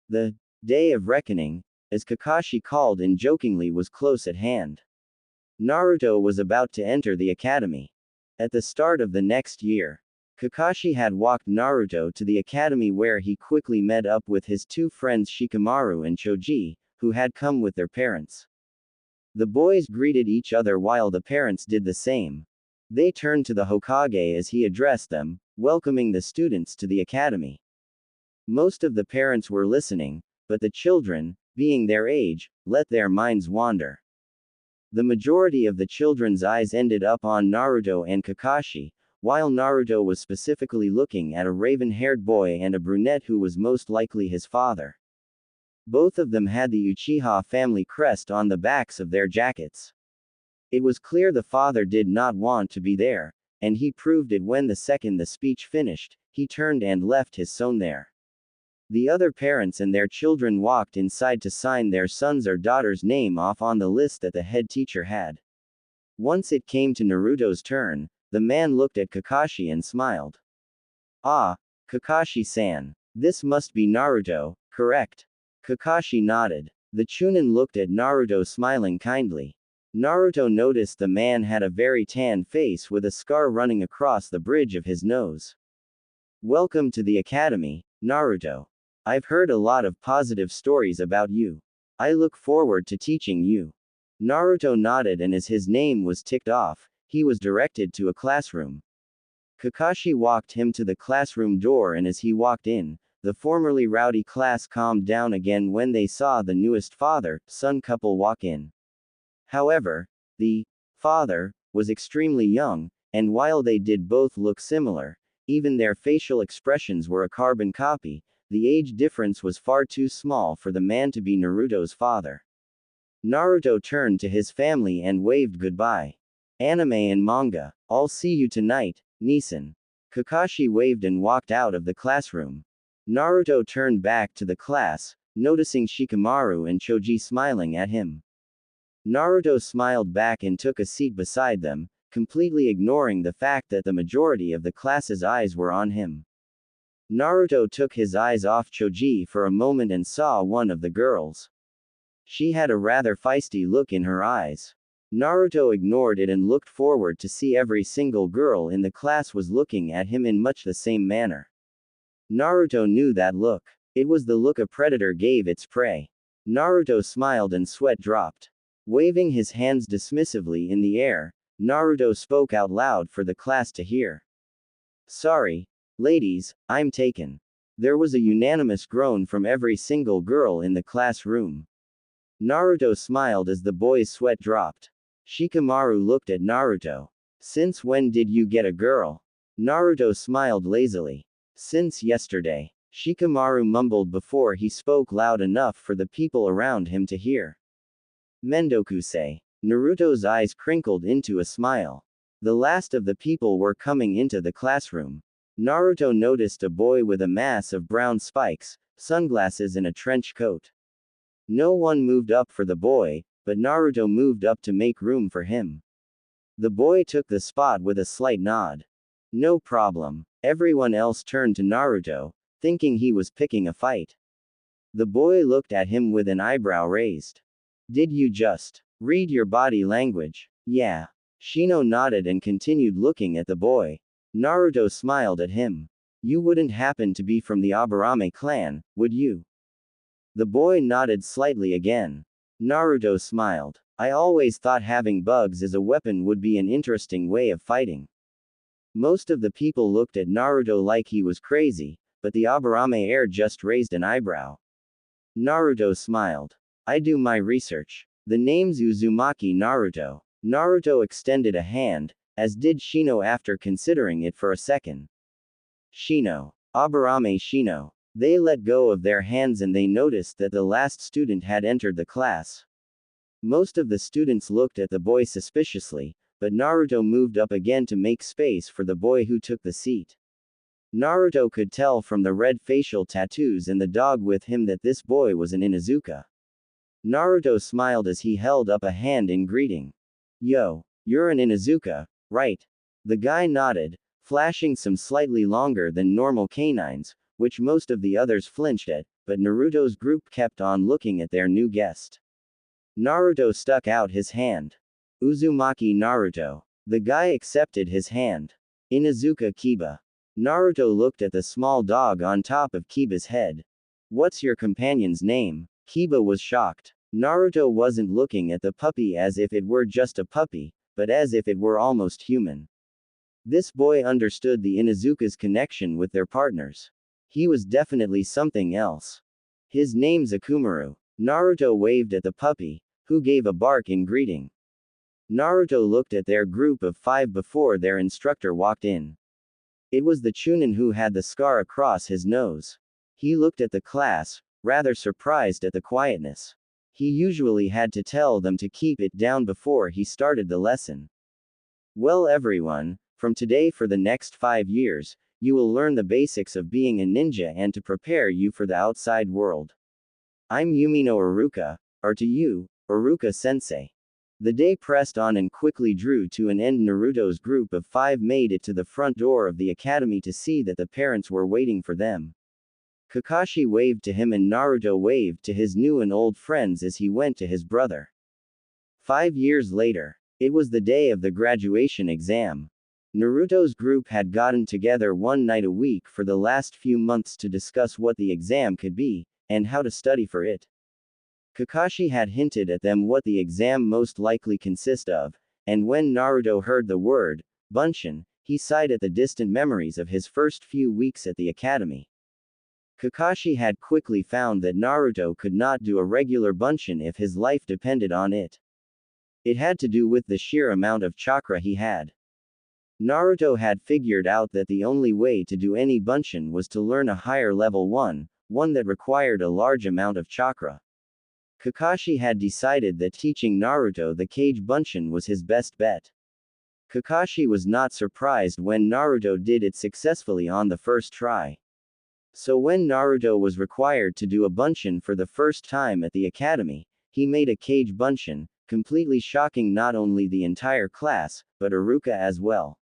The day of reckoning, as Kakashi called and jokingly, was close at hand. Naruto was about to enter the academy. At the start of the next year, Kakashi had walked Naruto to the academy where he quickly met up with his two friends Shikamaru and Choji, who had come with their parents. The boys greeted each other while the parents did the same. They turned to the Hokage as he addressed them, welcoming the students to the academy. Most of the parents were listening, but the children, being their age, let their minds wander. The majority of the children's eyes ended up on Naruto and Kakashi, while Naruto was specifically looking at a raven-haired boy and a brunette who was most likely his father. Both of them had the Uchiha family crest on the backs of their jackets. It was clear the father did not want to be there, and he proved it when the second the speech finished, he turned and left his son there. The other parents and their children walked inside to sign their son's or daughter's name off on the list that the head teacher had. Once it came to Naruto's turn, the man looked at Kakashi and smiled. Ah, Kakashi-san. This must be Naruto, correct? Kakashi nodded. The Chunin looked at Naruto smiling kindly. Naruto noticed the man had a very tan face with a scar running across the bridge of his nose. Welcome to the academy, Naruto. I've heard a lot of positive stories about you. I look forward to teaching you. Naruto nodded and as his name was ticked off, he was directed to a classroom. Kakashi walked him to the classroom door and as he walked in, the formerly rowdy class calmed down again when they saw the newest father-son couple walk in. However, the father was extremely young, and while they did both look similar, even their facial expressions were a carbon copy, the age difference was far too small for the man to be Naruto's father. Naruto turned to his family and waved goodbye. Anime and manga, I'll see you tonight, Nissan. Kakashi waved and walked out of the classroom. Naruto turned back to the class, noticing Shikamaru and Choji smiling at him. Naruto smiled back and took a seat beside them, completely ignoring the fact that the majority of the class's eyes were on him. Naruto took his eyes off Choji for a moment and saw one of the girls. She had a rather feisty look in her eyes. Naruto ignored it and looked forward to see every single girl in the class was looking at him in much the same manner. Naruto knew that look. It was the look a predator gave its prey. Naruto smiled and sweat dropped. Waving his hands dismissively in the air, Naruto spoke out loud for the class to hear. Sorry, ladies, I'm taken. There was a unanimous groan from every single girl in the classroom. Naruto smiled as the boy's sweat dropped. Shikamaru looked at Naruto. Since when did you get a girl? Naruto smiled lazily. Since yesterday. Shikamaru mumbled before he spoke loud enough for the people around him to hear. Mendokusei. Naruto's eyes crinkled into a smile. The last of the people were coming into the classroom. Naruto noticed a boy with a mass of brown spikes, sunglasses and a trench coat. No one moved up for the boy, but Naruto moved up to make room for him. The boy took the spot with a slight nod. No problem. Everyone else turned to Naruto, thinking he was picking a fight. The boy looked at him with an eyebrow raised. Did you just read your body language? Yeah. Shino nodded and continued looking at the boy. Naruto smiled at him. You wouldn't happen to be from the Aburame clan, would you? The boy nodded slightly again. Naruto smiled. I always thought having bugs as a weapon would be an interesting way of fighting. Most of the people looked at Naruto like he was crazy, but the Aburame heir just raised an eyebrow. Naruto smiled. I do my research. The name's Uzumaki Naruto. Naruto extended a hand, as did Shino after considering it for a second. Shino. Aburame Shino. They let go of their hands and they noticed that the last student had entered the class. Most of the students looked at the boy suspiciously, but Naruto moved up again to make space for the boy who took the seat. Naruto could tell from the red facial tattoos and the dog with him that this boy was an Inuzuka. Naruto smiled as he held up a hand in greeting. Yo, you're an Inuzuka, right? The guy nodded, flashing some slightly longer than normal canines, which most of the others flinched at, but Naruto's group kept on looking at their new guest. Naruto stuck out his hand. Uzumaki Naruto. The guy accepted his hand. Inuzuka Kiba. Naruto looked at the small dog on top of Kiba's head. What's your companion's name? Kiba was shocked. Naruto wasn't looking at the puppy as if it were just a puppy, but as if it were almost human. This boy understood the Inuzuka's connection with their partners. He was definitely something else. His name's Akumaru. Naruto waved at the puppy, who gave a bark in greeting. Naruto looked at their group of 5 before their instructor walked in. It was the Chunin who had the scar across his nose. He looked at the class, rather surprised at the quietness. He usually had to tell them to keep it down before he started the lesson. Well everyone, from today for the next 5 years, you will learn the basics of being a ninja and to prepare you for the outside world. I'm Yumino Iruka, or to you, Iruka-sensei. The day pressed on and quickly drew to an end. Naruto's group of 5 made it to the front door of the academy to see that the parents were waiting for them. Kakashi waved to him and Naruto waved to his new and old friends as he went to his brother. 5 years later. It was the day of the graduation exam. Naruto's group had gotten together one night a week for the last few months to discuss what the exam could be, and how to study for it. Kakashi had hinted at them what the exam most likely consist of, and when Naruto heard the word, Bunshin, he sighed at the distant memories of his first few weeks at the academy. Kakashi had quickly found that Naruto could not do a regular Bunshin if his life depended on it. It had to do with the sheer amount of chakra he had. Naruto had figured out that the only way to do any Bunshin was to learn a higher level one that required a large amount of chakra. Kakashi had decided that teaching Naruto the Kage Bunshin was his best bet. Kakashi was not surprised when Naruto did it successfully on the first try. So when Naruto was required to do a Bunshin for the first time at the academy, he made a Kage Bunshin, completely shocking not only the entire class, but Iruka as well.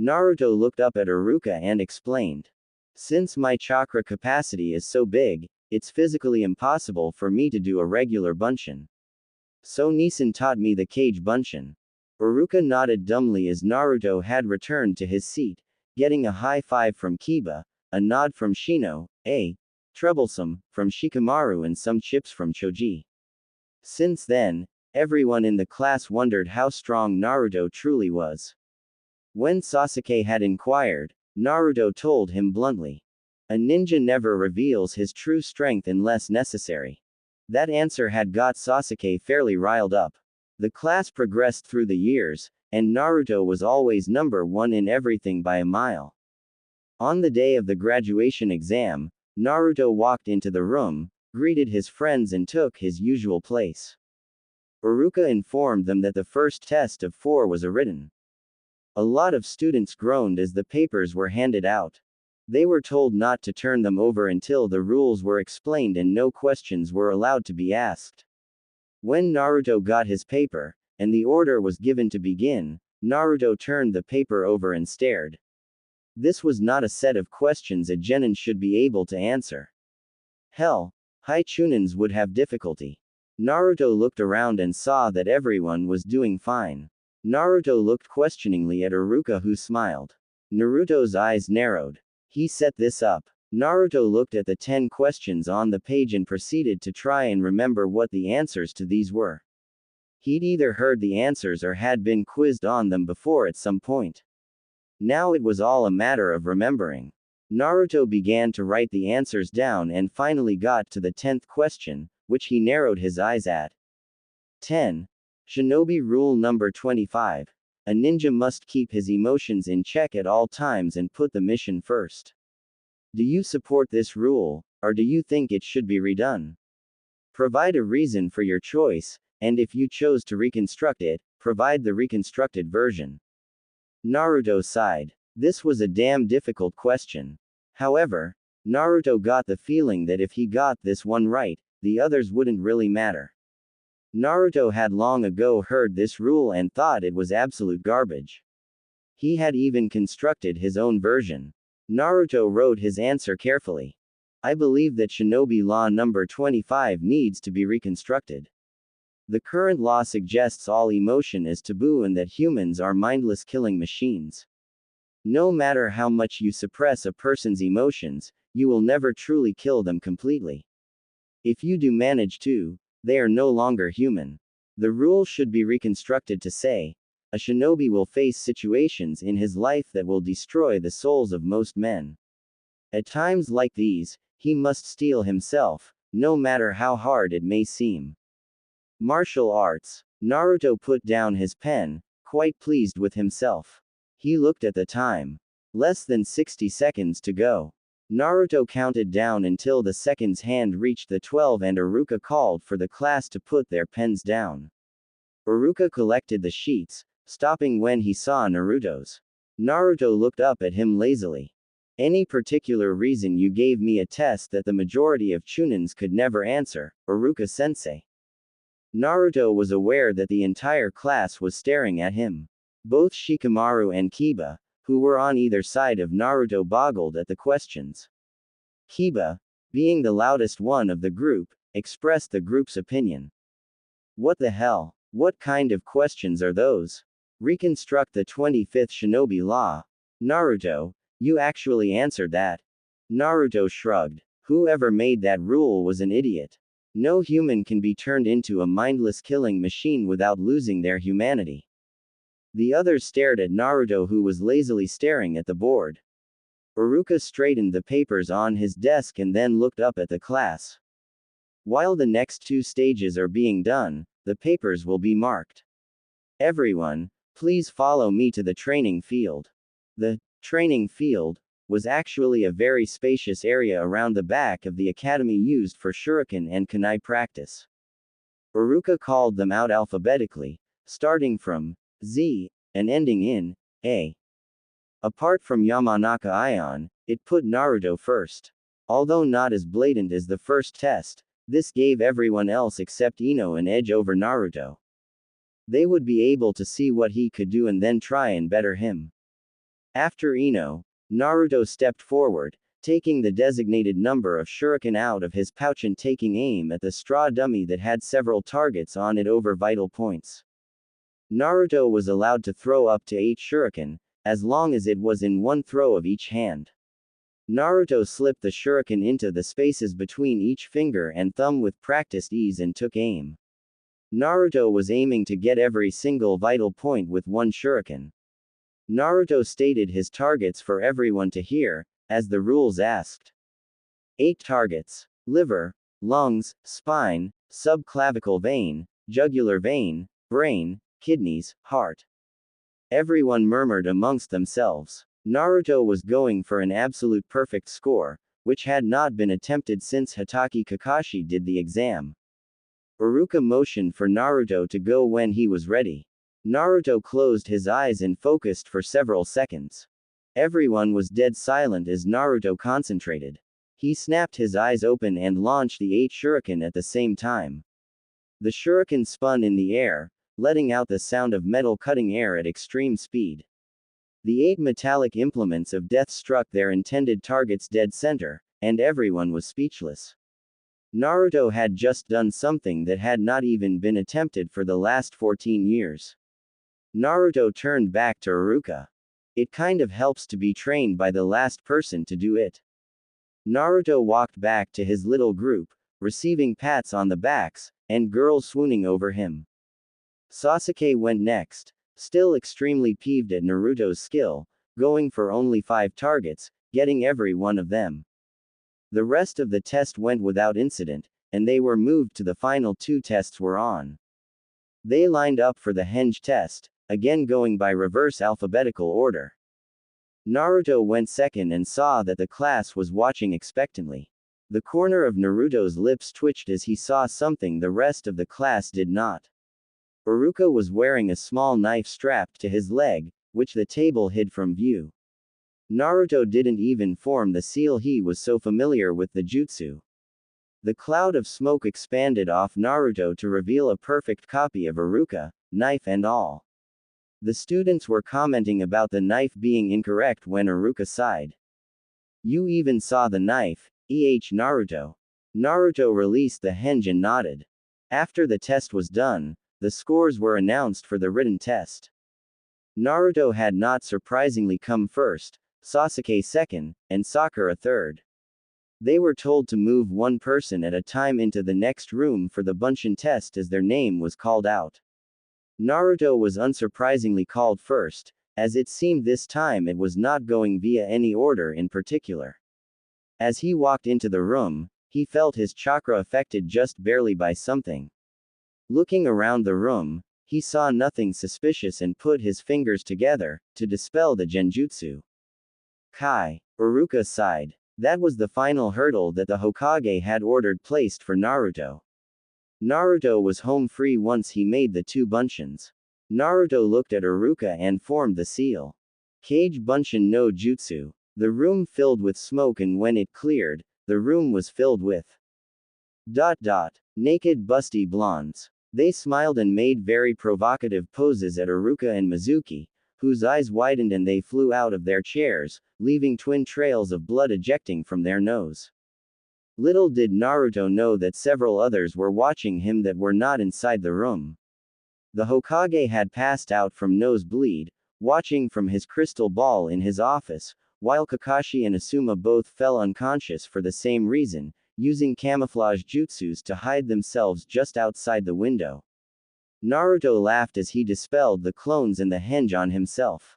Naruto looked up at Iruka and explained. Since my chakra capacity is so big, it's physically impossible for me to do a regular Bunshin. So Nisin taught me the Kage Bunshin. Iruka nodded dumbly as Naruto had returned to his seat, getting a high five from Kiba, a nod from Shino, a troublesome from Shikamaru and some chips from Choji. Since then, everyone in the class wondered how strong Naruto truly was. When Sasuke had inquired, Naruto told him bluntly. A ninja never reveals his true strength unless necessary. That answer had got Sasuke fairly riled up. The class progressed through the years, and Naruto was always number one in everything by a mile. On the day of the graduation exam, Naruto walked into the room, greeted his friends and took his usual place. Iruka informed them that the first test of 4 was written. A lot of students groaned as the papers were handed out. They were told not to turn them over until the rules were explained and no questions were allowed to be asked. When Naruto got his paper, and the order was given to begin, Naruto turned the paper over and stared. This was not a set of questions a genin should be able to answer. Hell, high chunins would have difficulty. Naruto looked around and saw that everyone was doing fine. Naruto looked questioningly at Iruka, who smiled. Naruto's eyes narrowed. He set this up. Naruto looked at the 10 questions on the page and proceeded to try and remember what the answers to these were. He'd either heard the answers or had been quizzed on them before at some point. Now it was all a matter of remembering. Naruto began to write the answers down and finally got to the 10th question, which he narrowed his eyes at. 10. Shinobi Rule number 25. A ninja must keep his emotions in check at all times and put the mission first. Do you support this rule, or do you think it should be redone? Provide a reason for your choice, and if you chose to reconstruct it, provide the reconstructed version. Naruto sighed. This was a damn difficult question. However, Naruto got the feeling that if he got this one right, the others wouldn't really matter. Naruto had long ago heard this rule and thought it was absolute garbage. He had even constructed his own version. Naruto wrote his answer carefully. I believe that Shinobi Law number 25 needs to be reconstructed. The current law suggests all emotion is taboo and that humans are mindless killing machines. No matter how much you suppress a person's emotions, you will never truly kill them completely. If you do manage to, they are no longer human. The rule should be reconstructed to say, a shinobi will face situations in his life that will destroy the souls of most men. At times like these, he must steel himself, no matter how hard it may seem. Martial arts. Naruto put down his pen, quite pleased with himself. He looked at the time. Less than 60 seconds to go. Naruto counted down until the seconds hand reached the 12 and Iruka called for the class to put their pens down. Iruka collected the sheets, stopping when he saw Naruto's. Naruto looked up at him lazily. Any particular reason you gave me a test that the majority of chunins could never answer, Iruka-sensei? Naruto was aware that the entire class was staring at him. Both Shikamaru and Kiba, who were on either side of Naruto, boggled at the questions. Kiba, being the loudest one of the group, expressed the group's opinion. What the hell? What kind of questions are those? Reconstruct the 25th Shinobi Law. Naruto, you actually answered that. Naruto shrugged. Whoever made that rule was an idiot. No human can be turned into a mindless killing machine without losing their humanity. The others stared at Naruto, who was lazily staring at the board. Iruka straightened the papers on his desk and then looked up at the class. While the next 2 stages are being done, the papers will be marked. Everyone, please follow me to the training field. The training field was actually a very spacious area around the back of the academy used for shuriken and kunai practice. Iruka called them out alphabetically, starting from Z, and ending in A. Apart from Yamanaka Ion, it put Naruto first. Although not as blatant as the first test, this gave everyone else except Ino an edge over Naruto. They would be able to see what he could do and then try and better him. After Ino, Naruto stepped forward, taking the designated number of shuriken out of his pouch and taking aim at the straw dummy that had several targets on it over vital points. Naruto was allowed to throw up to 8 shuriken, as long as it was in one throw of each hand. Naruto slipped the shuriken into the spaces between each finger and thumb with practiced ease and took aim. Naruto was aiming to get every single vital point with one shuriken. Naruto stated his targets for everyone to hear, as the rules asked. 8 targets: liver, lungs, spine, subclavicle vein, jugular vein, brain, kidneys, heart. Everyone murmured amongst themselves. Naruto was going for an absolute perfect score, which had not been attempted since Hatake Kakashi did the exam. Iruka motioned for Naruto to go when he was ready. Naruto closed his eyes and focused for several seconds. Everyone was dead silent as Naruto concentrated. He snapped his eyes open and launched the 8 shuriken at the same time. The shuriken spun in the air, letting out the sound of metal cutting air at extreme speed. The 8 metallic implements of death struck their intended target's dead center, and everyone was speechless. Naruto had just done something that had not even been attempted for the last 14 years. Naruto turned back to Iruka. It kind of helps to be trained by the last person to do it. Naruto walked back to his little group, receiving pats on the backs, and girls swooning over him. Sasuke went next, still extremely peeved at Naruto's skill, going for only 5 targets, getting every one of them. The rest of the test went without incident, and they were moved to the final 2 tests were on. They lined up for the henge test, again going by reverse alphabetical order. Naruto went second and saw that the class was watching expectantly. The corner of Naruto's lips twitched as he saw something the rest of the class did not. Iruka was wearing a small knife strapped to his leg, which the table hid from view. Naruto didn't even form the seal, he was so familiar with the jutsu. The cloud of smoke expanded off Naruto to reveal a perfect copy of Iruka, knife and all. The students were commenting about the knife being incorrect when Iruka sighed. "You even saw the knife, Naruto." Naruto released the henge and nodded. After the test was done, the scores were announced for the written test. Naruto had not surprisingly come first, Sasuke second, and Sakura third. They were told to move one person at a time into the next room for the Bunshin test as their name was called out. Naruto was unsurprisingly called first, as it seemed this time it was not going via any order in particular. As he walked into the room, he felt his chakra affected just barely by something. Looking around the room, he saw nothing suspicious and put his fingers together, to dispel the genjutsu. Kai. Iruka sighed. That was the final hurdle that the Hokage had ordered placed for Naruto. Naruto was home free once he made the 2 bunshins. Naruto looked at Iruka and formed the seal. Kage Bunshin no Jutsu. The room filled with smoke, and when it cleared, the room was filled with naked busty blondes. They smiled and made very provocative poses at Iruka and Mizuki, whose eyes widened and they flew out of their chairs, leaving twin trails of blood ejecting from their nose. Little did Naruto know that several others were watching him that were not inside the room. The Hokage had passed out from nosebleed, watching from his crystal ball in his office, while Kakashi and Asuma both fell unconscious for the same reason, using camouflage jutsus to hide themselves just outside the window. Naruto laughed as he dispelled the clones and the henge on himself.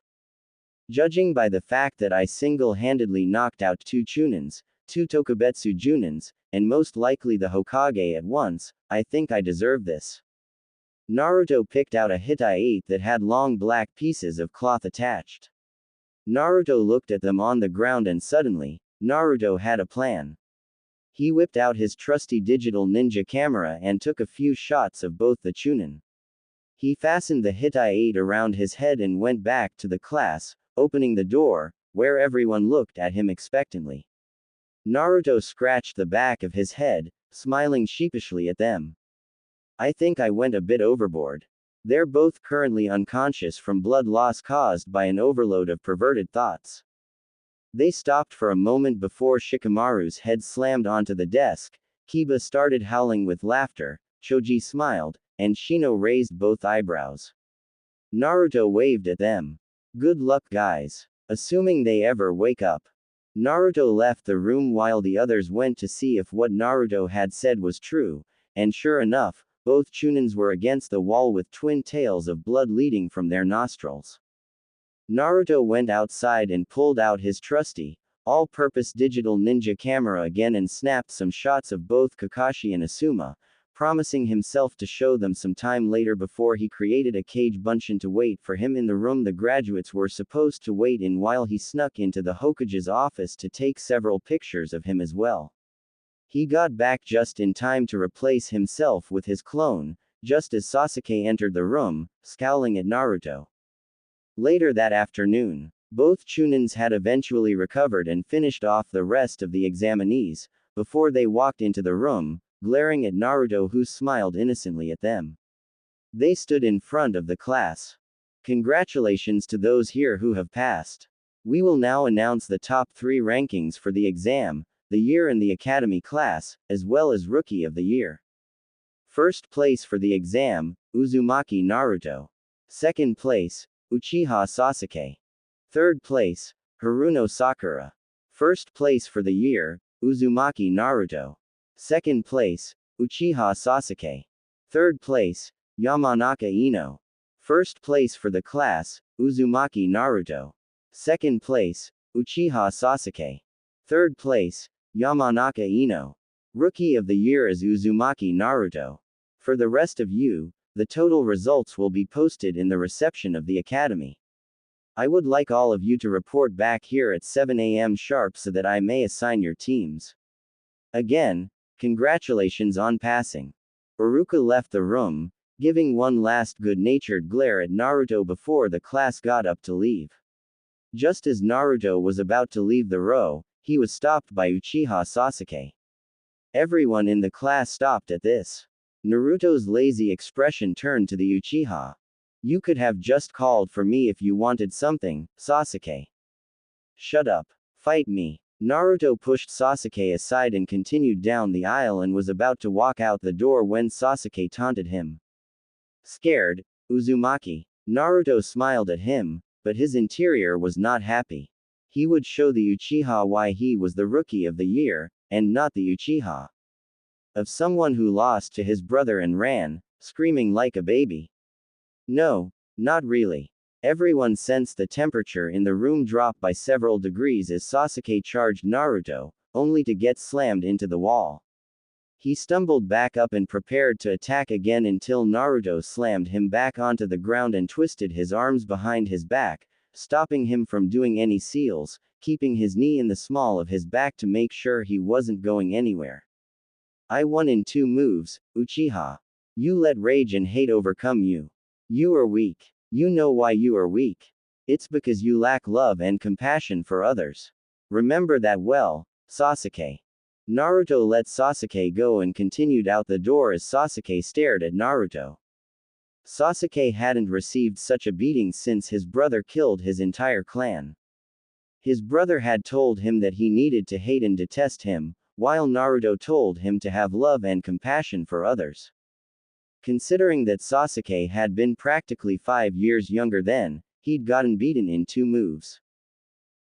Judging by the fact that I single-handedly knocked out 2 chunins, 2 Tokubetsu junins, and most likely the Hokage at once, I think I deserve this. Naruto picked out a hitai that had long black pieces of cloth attached. Naruto looked at them on the ground and suddenly, Naruto had a plan. He whipped out his trusty digital ninja camera and took a few shots of both the chunin. He fastened the hitai around his head and went back to the class, opening the door, where everyone looked at him expectantly. Naruto scratched the back of his head, smiling sheepishly at them. I think I went a bit overboard. They're both currently unconscious from blood loss caused by an overload of perverted thoughts. They stopped for a moment before Shikamaru's head slammed onto the desk. Kiba started howling with laughter, Choji smiled, and Shino raised both eyebrows. Naruto waved at them. Good luck, guys. Assuming they ever wake up. Naruto left the room while the others went to see if what Naruto had said was true, and sure enough, both chunins were against the wall with twin tails of blood leading from their nostrils. Naruto went outside and pulled out his trusty, all-purpose digital ninja camera again and snapped some shots of both Kakashi and Asuma, promising himself to show them some time later before he created a cage bunchen to wait for him in the room the graduates were supposed to wait in while he snuck into the Hokage's office to take several pictures of him as well. He got back just in time to replace himself with his clone, just as Sasuke entered the room, scowling at Naruto. Later that afternoon, both Chunins had eventually recovered and finished off the rest of the examinees, before they walked into the room, glaring at Naruto who smiled innocently at them. They stood in front of the class. Congratulations to those here who have passed. We will now announce the top 3 rankings for the exam, the year and the academy class, as well as Rookie of the Year. First place for the exam, Uzumaki Naruto. Second place, Uchiha Sasuke. Third place, Haruno Sakura. First place for the year, Uzumaki Naruto. Second place, Uchiha Sasuke. Third place, Yamanaka Ino. First place for the class, Uzumaki Naruto. Second place, Uchiha Sasuke. Third place, Yamanaka Ino. Rookie of the Year is Uzumaki Naruto. For the rest of you, the total results will be posted in the reception of the academy. I would like all of you to report back here at 7 a.m. sharp so that I may assign your teams. Again, congratulations on passing. Iruka left the room, giving one last good-natured glare at Naruto before the class got up to leave. Just as Naruto was about to leave the row, he was stopped by Uchiha Sasuke. Everyone in the class stopped at this. Naruto's lazy expression turned to the Uchiha. You could have just called for me if you wanted something, Sasuke. Shut up. Fight me. Naruto pushed Sasuke aside and continued down the aisle and was about to walk out the door when Sasuke taunted him. Scared, Uzumaki. Naruto smiled at him, but his interior was not happy. He would show the Uchiha why he was the Rookie of the Year, and not the Uchiha of someone who lost to his brother and ran, screaming like a baby. No, not really. Everyone sensed the temperature in the room drop by several degrees as Sasuke charged Naruto, only to get slammed into the wall. He stumbled back up and prepared to attack again until Naruto slammed him back onto the ground and twisted his arms behind his back, stopping him from doing any seals, keeping his knee in the small of his back to make sure he wasn't going anywhere. I won in 2 moves, Uchiha. You let rage and hate overcome you. You are weak. You know why you are weak. It's because you lack love and compassion for others. Remember that well, Sasuke. Naruto let Sasuke go and continued out the door as Sasuke stared at Naruto. Sasuke hadn't received such a beating since his brother killed his entire clan. His brother had told him that he needed to hate and detest him, while Naruto told him to have love and compassion for others. Considering that Sasuke had been practically 5 years younger then, he'd gotten beaten in 2 moves.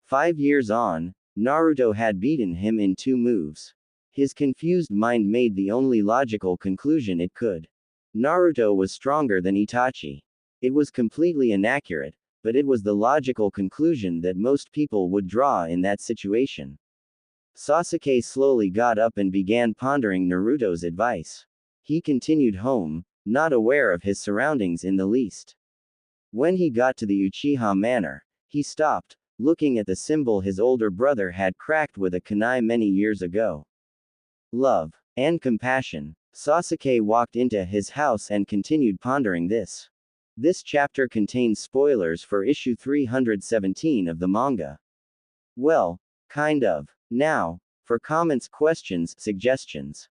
5 years on, Naruto had beaten him in 2 moves. His confused mind made the only logical conclusion it could. Naruto was stronger than Itachi. It was completely inaccurate, but it was the logical conclusion that most people would draw in that situation. Sasuke slowly got up and began pondering Naruto's advice. He continued home, not aware of his surroundings in the least. When he got to the Uchiha Manor, he stopped, looking at the symbol his older brother had cracked with a kunai many years ago. Love and compassion. Sasuke walked into his house and continued pondering this. This chapter contains spoilers for issue 317 of the manga. Well, kind of. Now, for comments, questions, suggestions.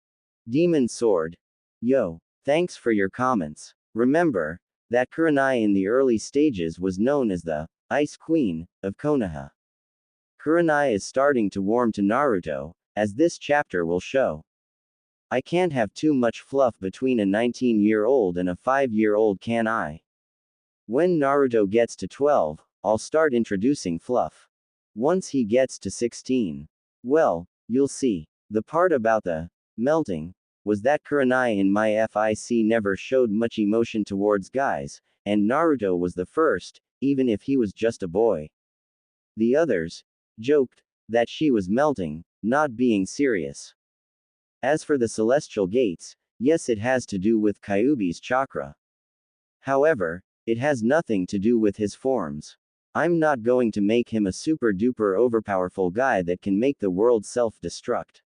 Demon Sword. Yo. Thanks for your comments. Remember that Kurenai in the early stages was known as the Ice Queen of Konoha. Kurenai is starting to warm to Naruto, as this chapter will show. I can't have too much fluff between a 19-year-old and a 5-year-old, can I? When Naruto gets to 12, I'll start introducing fluff. Once he gets to 16, well, you'll see. The part about the melting was that Kurenai in my FIC never showed much emotion towards guys, and Naruto was the first, even if he was just a boy. The others joked that she was melting, not being serious. As for the celestial gates, Yes, it has to do with Kyuubi's chakra. However, it has nothing to do with his forms. I'm not going to make him a super duper overpowerful guy that can make the world self-destruct.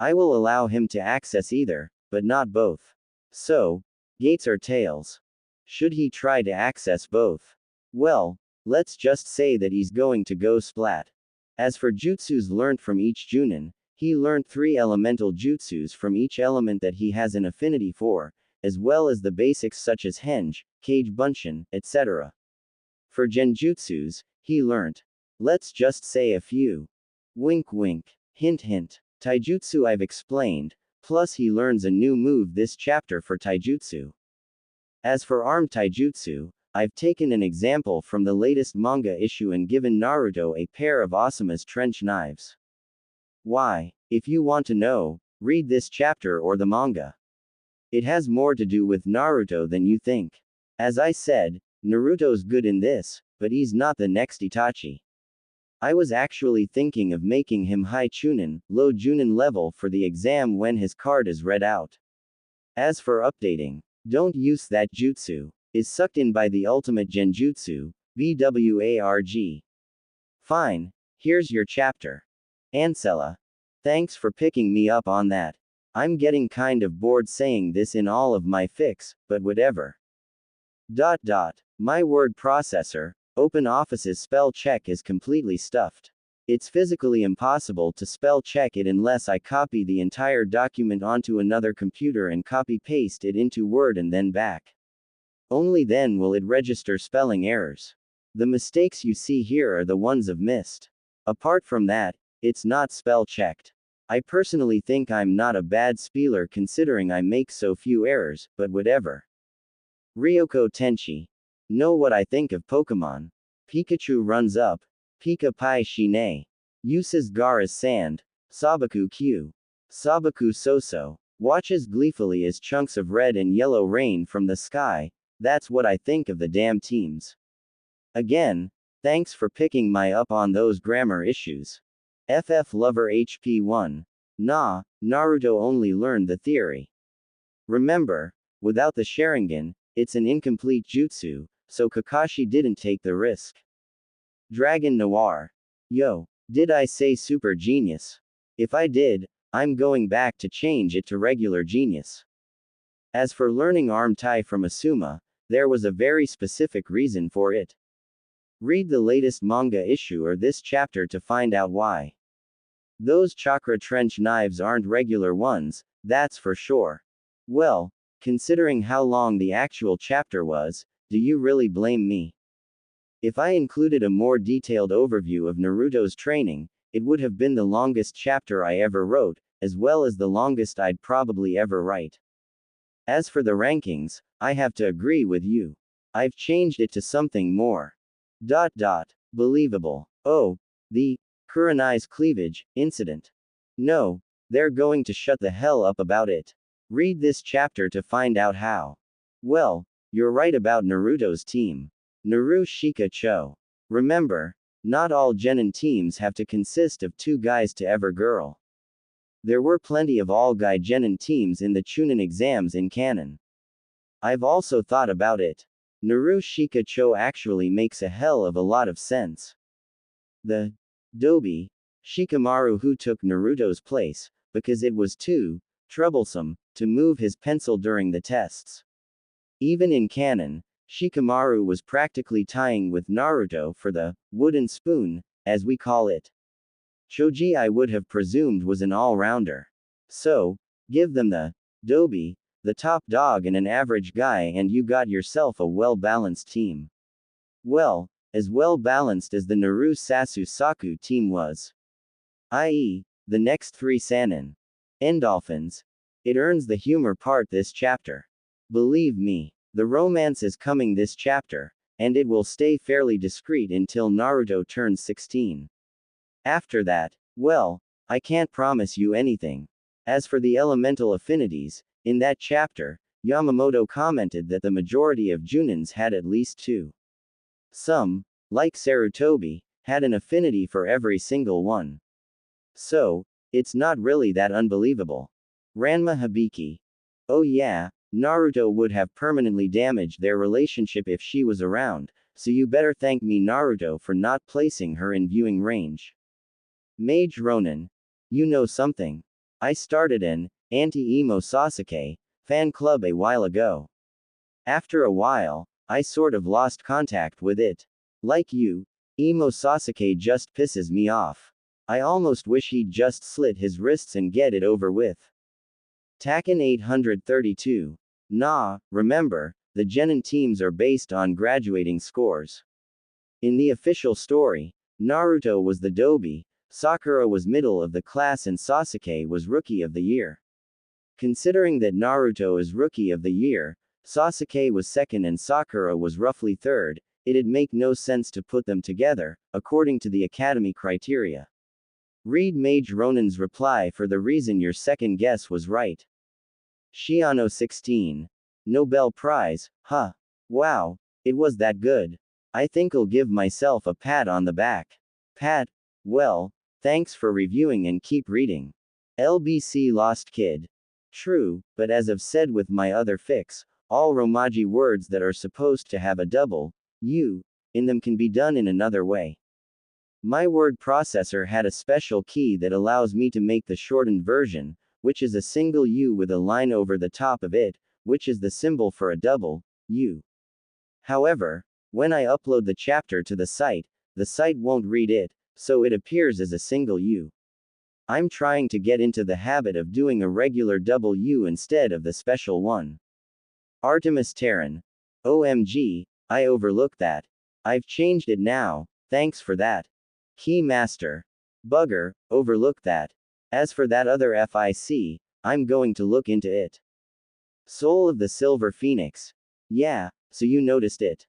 I will allow him to access either, but not both. So, gates or tails? Should he try to access both? Well, let's just say that he's going to go splat. As for jutsus learned from each Junin, he learned 3 elemental jutsus from each element that he has an affinity for, as well as the basics such as henge, kage bunshin, etc. For genjutsus, he learnt. Let's just say a few. Wink wink. Hint hint. Taijutsu I've explained, plus he learns a new move this chapter for taijutsu. As for armed taijutsu, I've taken an example from the latest manga issue and given Naruto a pair of Asuma's trench knives. Why? If you want to know, read this chapter or the manga. It has more to do with Naruto than you think. As I said, Naruto's good in this, but he's not the next Itachi. I was actually thinking of making him high chunin, low junin level for the exam when his card is read out. As for updating, don't use that jutsu, is sucked in by the ultimate genjutsu, BWARG. Fine, here's your chapter. Ancella. Thanks for picking me up on that. I'm getting kind of bored saying this in all of my fics, but whatever. My word processor, OpenOffice's spell check is completely stuffed. It's physically impossible to spell check it unless I copy the entire document onto another computer and copy-paste it into Word and then back. Only then will it register spelling errors. The mistakes you see here are the ones I've missed. Apart from that, it's not spell checked. I personally think I'm not a bad speller considering I make so few errors, but whatever. Ryoko Tenchi. Know what I think of Pokemon. Pikachu runs up. Pika Pai Shine. Uses Gara's sand. Sabaku Q. Sabaku Soso. Watches gleefully as chunks of red and yellow rain from the sky. That's what I think of the damn teams. Again, thanks for picking my up on those grammar issues. FF Lover HP1. Nah, Naruto only learned the theory. Remember, without the Sharingan, it's an incomplete jutsu, so Kakashi didn't take the risk. Dragon Noir. Yo, did I say super genius? If I did, I'm going back to change it to regular genius. As for learning arm tai from Asuma, there was a very specific reason for it. Read the latest manga issue or this chapter to find out why. Those chakra trench knives aren't regular ones, that's for sure. Well, considering how long the actual chapter was, do you really blame me? If I included a more detailed overview of Naruto's training, it would have been the longest chapter I ever wrote, as well as the longest I'd probably ever write. As for the rankings, I have to agree with you. I've changed it to something more. Believable. Oh, the Kurenai's cleavage incident. No, they're going to shut the hell up about it. Read this chapter to find out how. Well, you're right about Naruto's team. Naru Shika Cho. Remember, not all genin teams have to consist of 2 guys to every girl. There were plenty of all-guy genin teams in the Chunin exams in canon. I've also thought about it. Naru Shika Cho actually makes a hell of a lot of sense. The Dobi Shikamaru who took Naruto's place, because it was too troublesome to move his pencil during the tests. Even in canon, Shikamaru was practically tying with Naruto for the wooden spoon, as we call it. Choji I would have presumed was an all-rounder. So, give them the Dobi, the top dog and an average guy and you got yourself a well-balanced team. Well, as well-balanced as the Naru Sasu Saku team was. I.e., the next 3 Sannin. Endolphins. It earns the humor part this chapter. Believe me, the romance is coming this chapter, and it will stay fairly discreet until Naruto turns 16. After that, well, I can't promise you anything. As for the elemental affinities, in that chapter, Yamamoto commented that the majority of Junins had at least 2. Some, like Sarutobi, had an affinity for every single one. So, it's not really that unbelievable. Ranma Hibiki. Oh yeah, Naruto would have permanently damaged their relationship if she was around, so you better thank me Naruto for not placing her in viewing range. Mage Ronin. You know something. I started an anti-emo Sasuke fan club a while ago. After a while, I sort of lost contact with it. Like you, emo Sasuke just pisses me off. I almost wish he'd just slit his wrists and get it over with. Taken 832. Nah, remember, the Genin teams are based on graduating scores. In the official story, Naruto was the Dobi, Sakura was middle of the class and Sasuke was rookie of the year. Considering that Naruto is rookie of the year, Sasuke was second and Sakura was roughly third, it'd make no sense to put them together, according to the Academy criteria. Read Mage Ronin's reply for the reason your second guess was right. Shiano 16. Nobel Prize, huh? Wow, it was that good. I think I'll give myself a pat on the back. Pat? Well, thanks for reviewing and keep reading. LBC Lost Kid. True, but as I've said with my other fics, all Romaji words that are supposed to have a double U in them can be done in another way. My word processor had a special key that allows me to make the shortened version, which is a single U with a line over the top of it, which is the symbol for a double U. However, when I upload the chapter to the site won't read it, so it appears as a single U. I'm trying to get into the habit of doing a regular double U instead of the special one. Artemis Terran. OMG, I overlooked that. I've changed it now, thanks for that. Key Master. Bugger, overlooked that. As for that other FIC, I'm going to look into it. Soul of the Silver Phoenix. Yeah, so you noticed it.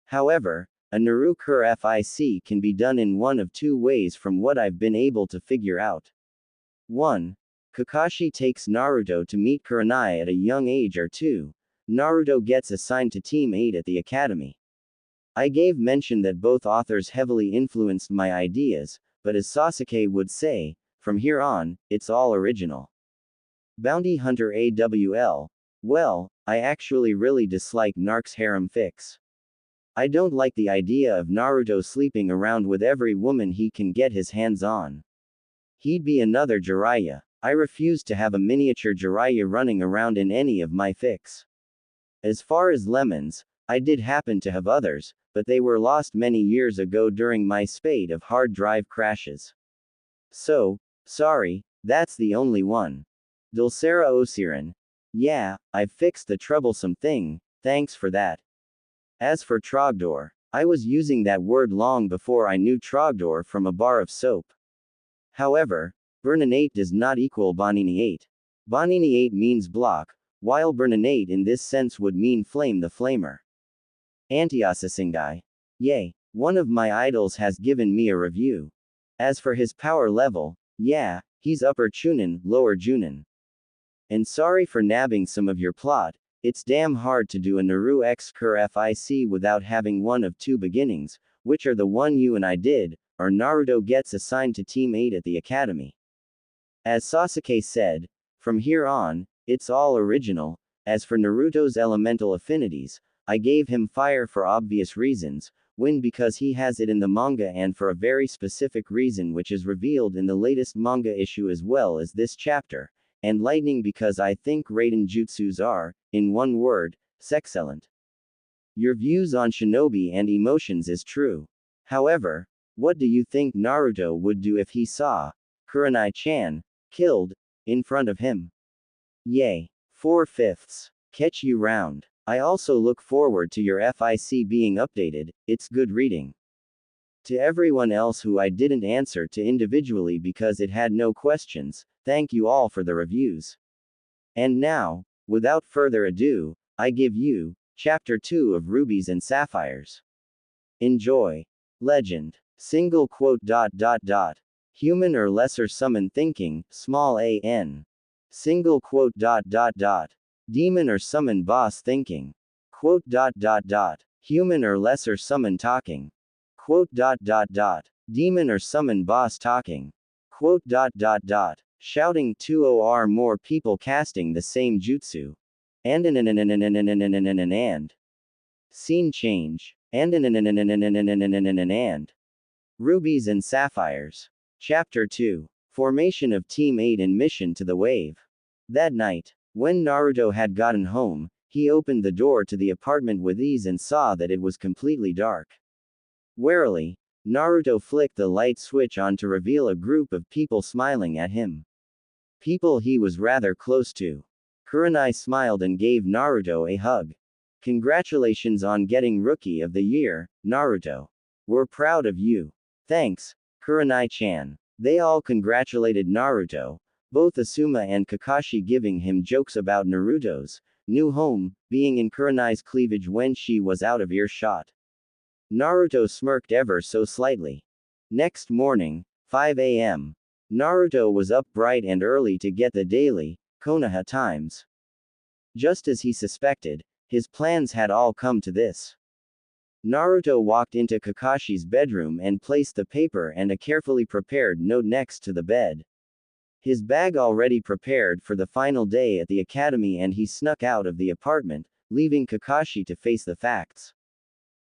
However, a Naruto FIC can be done in one of two ways from what I've been able to figure out. 1. Kakashi takes Naruto to meet Kurenai at a young age, or 2. Naruto gets assigned to Team 8 at the Academy. I gave mention that both authors heavily influenced my ideas, but as Sasuke would say, from here on, it's all original. Bounty Hunter AWL. Well, I actually really dislike Narc's harem fics. I don't like the idea of Naruto sleeping around with every woman he can get his hands on. He'd be another Jiraiya. I refuse to have a miniature Jiraiya running around in any of my fics. As far as lemons, I did happen to have others, but they were lost many years ago during my spate of hard drive crashes. So, sorry, that's the only one. Dulcera Osirin. Yeah, I've fixed the troublesome thing, thanks for that. As for Trogdor, I was using that word long before I knew Trogdor from a bar of soap. However, Burninate does not equal Boninate. Boninate means block, while Burninate in this sense would mean flame the flamer. Antiasasingai. Yay, one of my idols has given me a review. As for his power level, yeah, he's upper Chunin, lower Junin. And sorry for nabbing some of your plot, it's damn hard to do a Naruto X Kurenai FIC without having one of two beginnings, which are the one you and I did, or Naruto gets assigned to Team 8 at the Academy. As Sasuke said, from here on, it's all original. As for Naruto's elemental affinities, I gave him fire for obvious reasons, wind because he has it in the manga and for a very specific reason which is revealed in the latest manga issue as well as this chapter, and lightning because I think Raiden jutsus are, in one word, sexcellent. Your views on shinobi and emotions is true. However, what do you think Naruto would do if he saw Kurenai-chan killed in front of him? Yay. 4/5. Catch you round. I also look forward to your FIC being updated, it's good reading. To everyone else who I didn't answer to individually because it had no questions, thank you all for the reviews. And now, without further ado, I give you Chapter 2 of Rubies and Sapphires. Enjoy. Legend. Single quote. Human or lesser summon thinking, small a.n. Single quote. Demon or summon boss thinking. Quote. Human or lesser summon talking. Quote. Demon or summon boss talking. Quote. shouting 2 or more people casting the same jutsu. And scene change. And rubies and sapphires. Chapter 2. Formation of Team 8 and Mission to the Wave. That night, when Naruto had gotten home, he opened the door to the apartment with ease and saw that it was completely dark. Warily, Naruto flicked the light switch on to reveal a group of people smiling at him. People he was rather close to. Kurenai smiled and gave Naruto a hug. Congratulations on getting Rookie of the Year, Naruto. We're proud of you. Thanks, Kurenai-chan. They all congratulated Naruto, both Asuma and Kakashi giving him jokes about Naruto's new home being in Kurenai's cleavage when she was out of earshot. Naruto smirked ever so slightly. Next morning, 5 a.m. Naruto was up bright and early to get the daily Konoha Times. Just as he suspected, his plans had all come to this. Naruto walked into Kakashi's bedroom and placed the paper and a carefully prepared note next to the bed. His bag already prepared for the final day at the academy, and he snuck out of the apartment, leaving Kakashi to face the facts.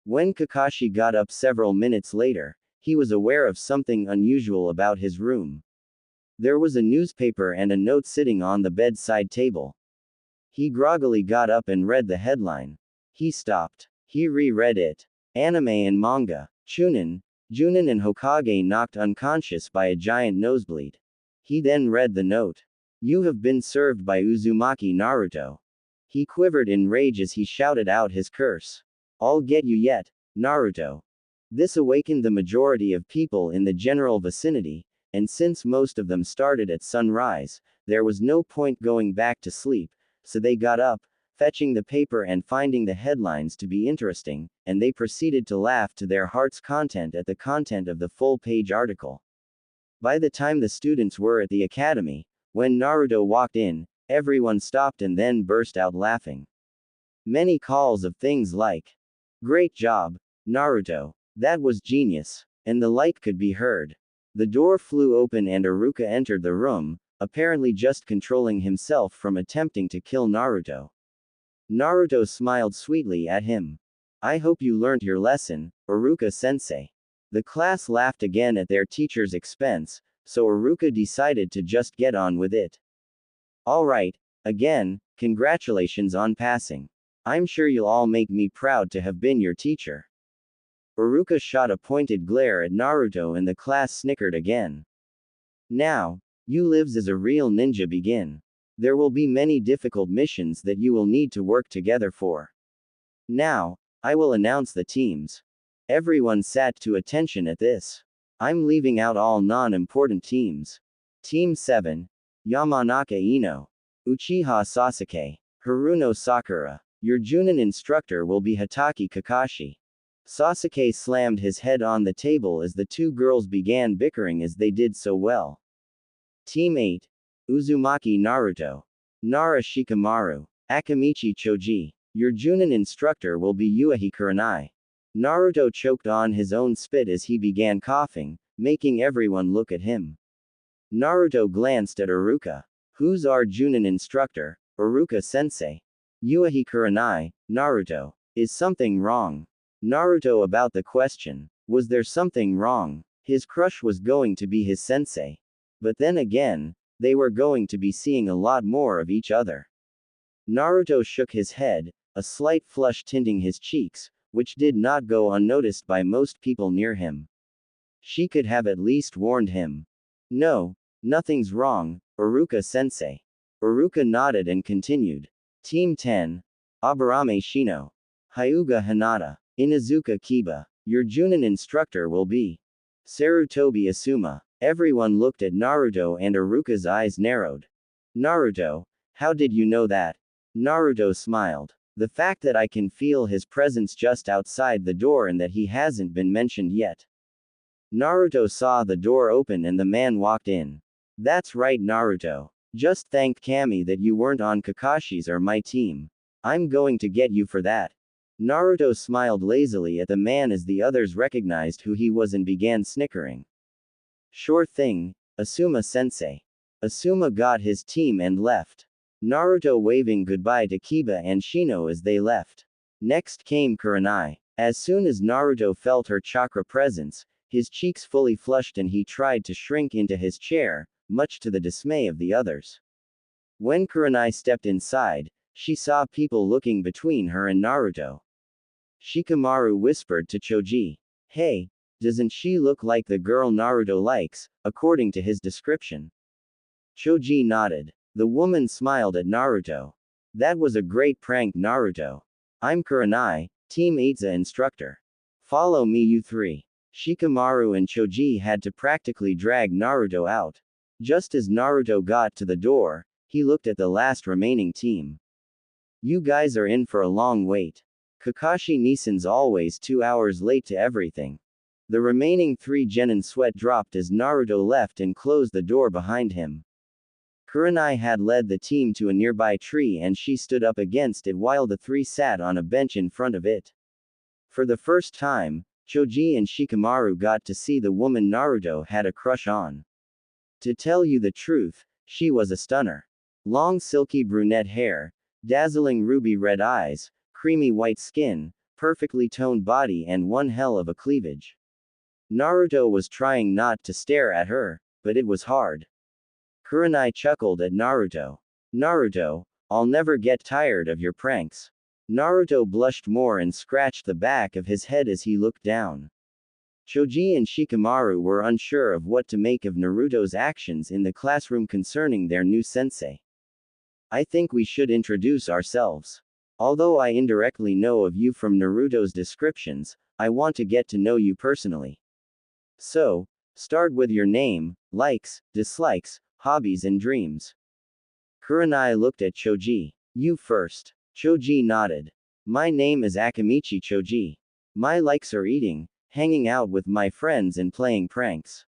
When Kakashi got up several minutes later, he was aware of something unusual about his room. There was a newspaper and a note sitting on the bedside table. He groggily got up and read the headline. He stopped. He reread it. Anime and manga. Junin and Hokage knocked unconscious by a giant nosebleed. He then read the note. You have been served by Uzumaki Naruto. He quivered in rage as he shouted out his curse. I'll get you yet, Naruto. This awakened the majority of people in the general vicinity, and since most of them started at sunrise, there was no point going back to sleep, so they got up, fetching the paper and finding the headlines to be interesting, and they proceeded to laugh to their heart's content at the content of the full-page article. By the time the students were at the academy, when Naruto walked in, everyone stopped and then burst out laughing. Many calls of things like, "Great job, Naruto. That was genius," and the like could be heard. The door flew open and Iruka entered the room, apparently just controlling himself from attempting to kill Naruto. Naruto smiled sweetly at him. I hope you learned your lesson, Iruka-sensei. The class laughed again at their teacher's expense, so Iruka decided to just get on with it. Alright, again, congratulations on passing. I'm sure you'll all make me proud to have been your teacher. Iruka shot a pointed glare at Naruto and the class snickered again. Now, you lives as a real ninja begin. There will be many difficult missions that you will need to work together for. Now, I will announce the teams. Everyone sat to attention at this. I'm leaving out all non-important teams. Team 7. Yamanaka Ino. Uchiha Sasuke. Haruno Sakura. Your Junin instructor will be Hatake Kakashi. Sasuke slammed his head on the table as the two girls began bickering as they did so well. Team 8. Uzumaki Naruto. Nara Shikamaru. Akamichi Choji. Your Junin instructor will be Yuichi Kurenai. Naruto choked on his own spit as he began coughing, making everyone look at him. Naruto glanced at Iruka. Who's our Junin instructor, Iruka-sensei? Yuichi Kurenai, Naruto. Is something wrong? Naruto about the question. Was there something wrong? His crush was going to be his sensei. But then again, they were going to be seeing a lot more of each other. Naruto shook his head, a slight flush tinting his cheeks, which did not go unnoticed by most people near him. She could have at least warned him. No, nothing's wrong, Iruka-sensei. Iruka nodded and continued. Team 10. Aburame Shino. Hyuga Hinata. Inazuka Kiba. Your Junin instructor will be Sarutobi Asuma. Everyone looked at Naruto and Iruka's eyes narrowed. Naruto, how did you know that? Naruto smiled. The fact that I can feel his presence just outside the door and that he hasn't been mentioned yet. Naruto saw the door open and the man walked in. That's right, Naruto. Just thanked Kami that you weren't on Kakashi's or my team. I'm going to get you for that. Naruto smiled lazily at the man as the others recognized who he was and began snickering. Sure thing, Asuma-sensei. Asuma got his team and left. Naruto waving goodbye to Kiba and Shino as they left. Next came Kurenai. As soon as Naruto felt her chakra presence, his cheeks fully flushed and he tried to shrink into his chair, much to the dismay of the others. When Kurenai stepped inside, she saw people looking between her and Naruto. Shikamaru whispered to Choji, "Hey, doesn't she look like the girl Naruto likes, according to his description?" Choji nodded. The woman smiled at Naruto. "That was a great prank, Naruto. I'm Kurenai, Team 8's instructor. Follow me, you three." Shikamaru and Choji had to practically drag Naruto out. Just as Naruto got to the door, he looked at the last remaining team. "You guys are in for a long wait. Kakashi Nissan's always 2 hours late to everything." The remaining 3 genin sweat dropped as Naruto left and closed the door behind him. Kurenai had led the team to a nearby tree and she stood up against it while the 3 sat on a bench in front of it. For the first time, Choji and Shikamaru got to see the woman Naruto had a crush on. To tell you the truth, she was a stunner. Long silky brunette hair, dazzling ruby red eyes, creamy white skin, perfectly toned body and one hell of a cleavage. Naruto was trying not to stare at her, but it was hard. Kurenai chuckled at Naruto. "Naruto, I'll never get tired of your pranks." Naruto blushed more and scratched the back of his head as he looked down. Choji and Shikamaru were unsure of what to make of Naruto's actions in the classroom concerning their new sensei. "I think we should introduce ourselves. Although I indirectly know of you from Naruto's descriptions, I want to get to know you personally. So, start with your name, likes, dislikes, hobbies and dreams." Kurenai looked at Choji. "You first." Choji nodded. "My name is Akamichi Choji. My likes are eating, hanging out with my friends and playing pranks.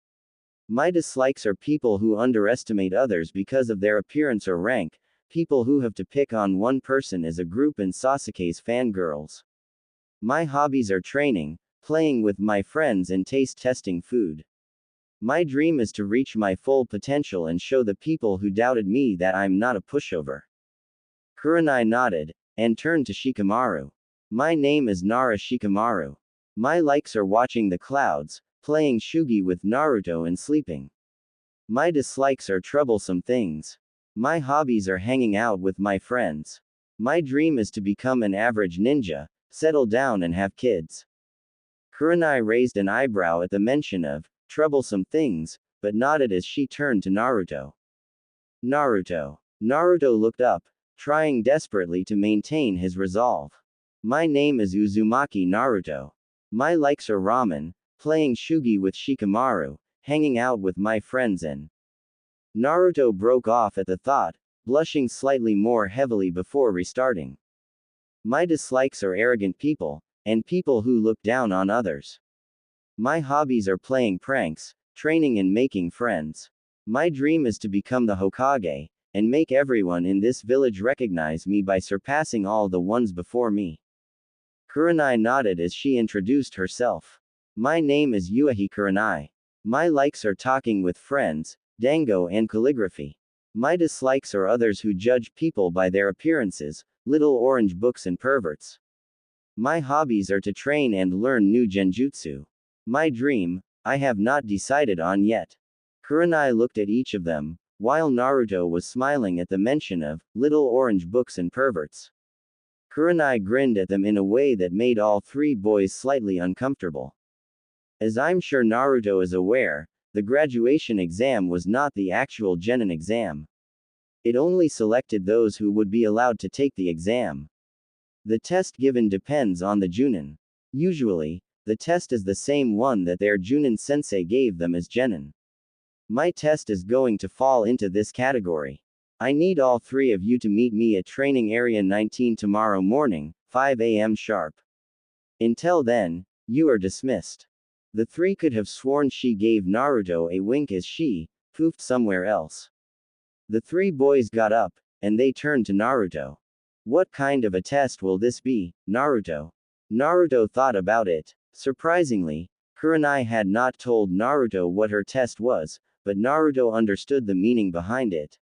My dislikes are people who underestimate others because of their appearance or rank, people who have to pick on one person as a group and Sasuke's fangirls. My hobbies are training, playing with my friends and taste testing food. My dream is to reach my full potential and show the people who doubted me that I'm not a pushover." Kurenai nodded, and turned to Shikamaru. "My name is Nara Shikamaru. My likes are watching the clouds, playing shugi with Naruto and sleeping. My dislikes are troublesome things. My hobbies are hanging out with my friends. My dream is to become an average ninja, settle down and have kids." Kurenai raised an eyebrow at the mention of troublesome things, but nodded as she turned to Naruto. "Naruto." Naruto looked up, trying desperately to maintain his resolve. "My name is Uzumaki Naruto. My likes are ramen, playing shugi with Shikamaru, hanging out with my friends and—" Naruto broke off at the thought, blushing slightly more heavily before restarting. "My dislikes are arrogant people, and people who look down on others. My hobbies are playing pranks, training and making friends. My dream is to become the Hokage, and make everyone in this village recognize me by surpassing all the ones before me." Kurenai nodded as she introduced herself. "My name is Yuahi Kurenai. My likes are talking with friends, dango and calligraphy. My dislikes are others who judge people by their appearances, little orange books and perverts. My hobbies are to train and learn new genjutsu. My dream, I have not decided on yet." Kurenai looked at each of them, while Naruto was smiling at the mention of little orange books and perverts. Kurenai grinned at them in a way that made all 3 boys slightly uncomfortable. As I'm sure Naruto is aware, the graduation exam was not the actual genin exam. It only selected those who would be allowed to take the exam. The test given depends on the Junin. Usually, the test is the same one that their Junin sensei gave them as genin. My test is going to fall into this category. I need all 3 of you to meet me at Training Area 19 tomorrow morning, 5 a.m. sharp. Until then, you are dismissed. The 3 could have sworn she gave Naruto a wink as she poofed somewhere else. The 3 boys got up, and they turned to Naruto. "What kind of a test will this be, Naruto?" Naruto thought about it. Surprisingly, Kurenai had not told Naruto what her test was, but Naruto understood the meaning behind it.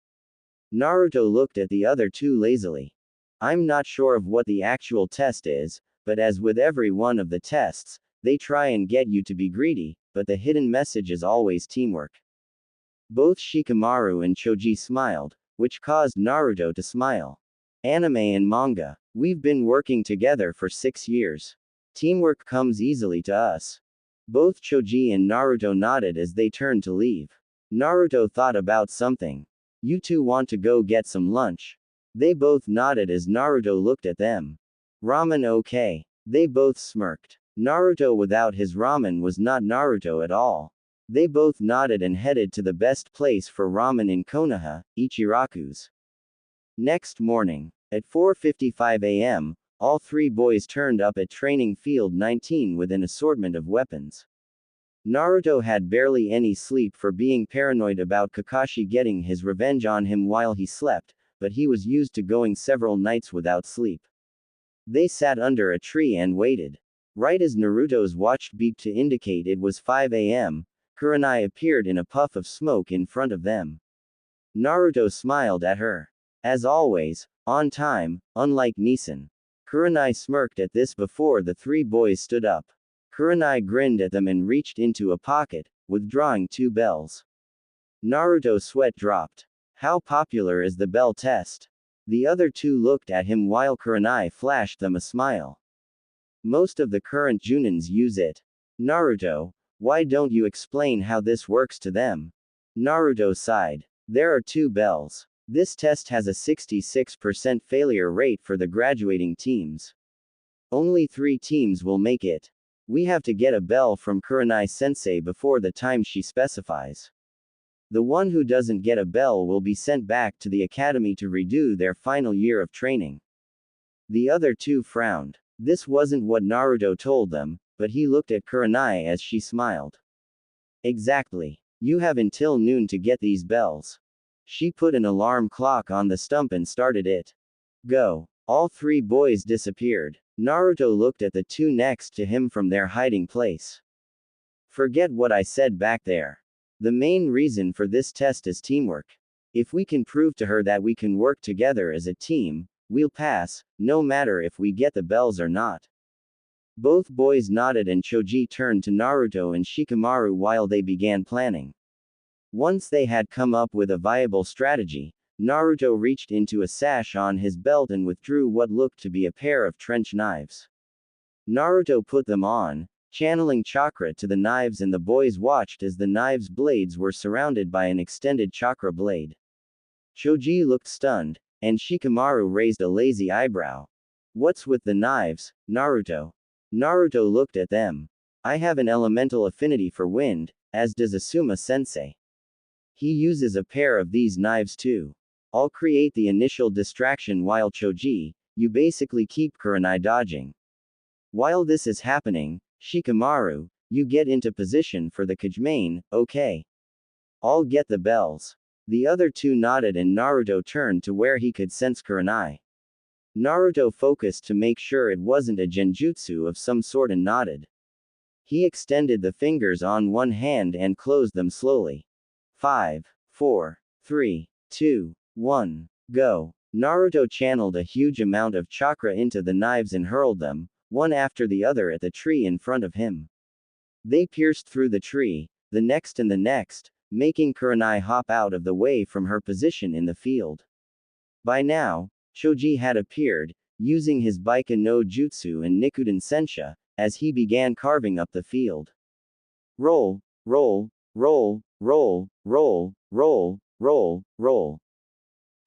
Naruto looked at the other two lazily. I'm not sure of what the actual test is, but as with every one of the tests, they try and get you to be greedy, but the hidden message is always teamwork. Both Shikamaru and Choji smiled, which caused Naruto to smile. Anime and manga. We've been working together for 6 years. Teamwork comes easily to us. Both Choji and Naruto nodded as they turned to leave. Naruto thought about something. You two want to go get some lunch? They both nodded as Naruto looked at them. Ramen okay. They both smirked. Naruto without his ramen was not Naruto at all. They both nodded and headed to the best place for ramen in Konoha, Ichiraku's. Next morning, at 4:55 a.m., all three boys turned up at Training Field 19 with an assortment of weapons. Naruto had barely any sleep for being paranoid about Kakashi getting his revenge on him while he slept, but he was used to going several nights without sleep. They sat under a tree and waited. Right as Naruto's watch beeped to indicate it was 5 a.m., Kurenai appeared in a puff of smoke in front of them. Naruto smiled at her. As always, on time, unlike Nissan. Kurenai smirked at this before the three boys stood up. Kurenai grinned at them and reached into a pocket, withdrawing 2 bells. Naruto's sweat dropped. How popular is the bell test? The other two looked at him while Kurenai flashed them a smile. Most of the current Junins use it. Naruto, why don't you explain how this works to them? Naruto sighed. There are 2 bells. This test has a 66% failure rate for the graduating teams. Only 3 teams will make it. We have to get a bell from Kurenai-sensei before the time she specifies. The one who doesn't get a bell will be sent back to the academy to redo their final year of training. The other two frowned. This wasn't what Naruto told them, but he looked at Kurenai as she smiled. Exactly. You have until noon to get these bells. She put an alarm clock on the stump and started it. Go. All 3 boys disappeared. Naruto looked at the 2 next to him from their hiding place. Forget what I said back there. The main reason for this test is teamwork. If we can prove to her that we can work together as a team, we'll pass, no matter if we get the bells or not. Both boys nodded and Choji turned to Naruto and Shikamaru while they began planning. Once they had come up with a viable strategy, Naruto reached into a sash on his belt and withdrew what looked to be a pair of trench knives. Naruto put them on, channeling chakra to the knives, and the boys watched as the knives' blades were surrounded by an extended chakra blade. Choji looked stunned, and Shikamaru raised a lazy eyebrow. What's with the knives, Naruto? Naruto looked at them. I have an elemental affinity for wind, as does Asuma-sensei. He uses a pair of these knives too. I'll create the initial distraction while Choji, you basically keep Kurenai dodging. While this is happening, Shikamaru, you get into position for the Kajimane, okay? I'll get the bells. The other two nodded and Naruto turned to where he could sense Kurenai. Naruto focused to make sure it wasn't a genjutsu of some sort and nodded. He extended the fingers on one hand and closed them slowly. 5, 4, 3, 2, 1, go. Naruto channeled a huge amount of chakra into the knives and hurled them, one after the other at the tree in front of him. They pierced through the tree, the next and the next, making Kurenai hop out of the way from her position in the field. By now, Choji had appeared, using his Baika no Jutsu and Nikuden Sensha, as he began carving up the field. Roll, roll, roll, roll, roll, roll, roll, roll.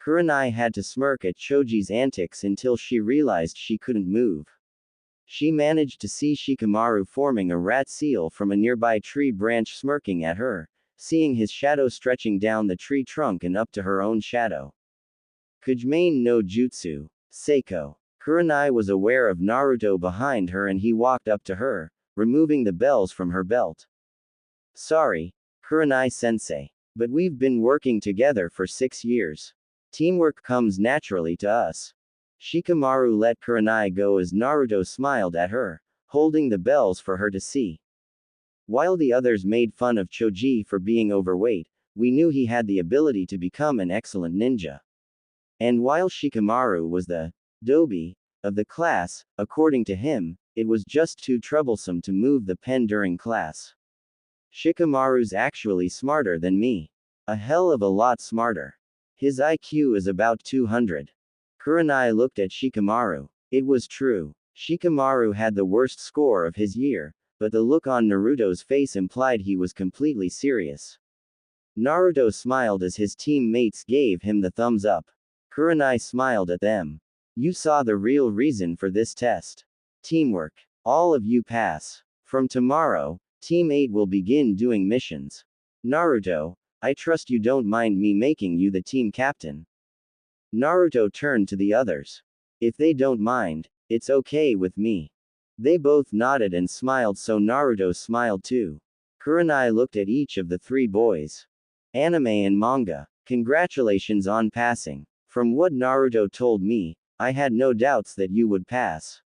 Kurenai had to smirk at Choji's antics until she realized she couldn't move. She managed to see Shikamaru forming a rat seal from a nearby tree branch, smirking at her, seeing his shadow stretching down the tree trunk and up to her own shadow. Kajimane no Jutsu, Seiko. Kurenai was aware of Naruto behind her and he walked up to her, removing the bells from her belt. Sorry, Kurenai-sensei. But we've been working together for 6 years. Teamwork comes naturally to us. Shikamaru let Kurenai go as Naruto smiled at her, holding the bells for her to see. While the others made fun of Choji for being overweight, we knew he had the ability to become an excellent ninja. And while Shikamaru was the dobi of the class, according to him, it was just too troublesome to move the pen during class. Shikamaru's actually smarter than me. A hell of a lot smarter. His IQ is about 200. Kurenai looked at Shikamaru. It was true. Shikamaru had the worst score of his year, but the look on Naruto's face implied he was completely serious. Naruto smiled as his teammates gave him the thumbs up. Kurenai smiled at them. You saw the real reason for this test. Teamwork. All of you pass. From tomorrow, Team 8 will begin doing missions. Naruto, I trust you don't mind me making you the team captain. Naruto turned to the others. If they don't mind, it's okay with me. They both nodded and smiled, so Naruto smiled too. Kurenai looked at each of the three boys. Anime and manga. Congratulations on passing. From what Naruto told me, I had no doubts that you would pass.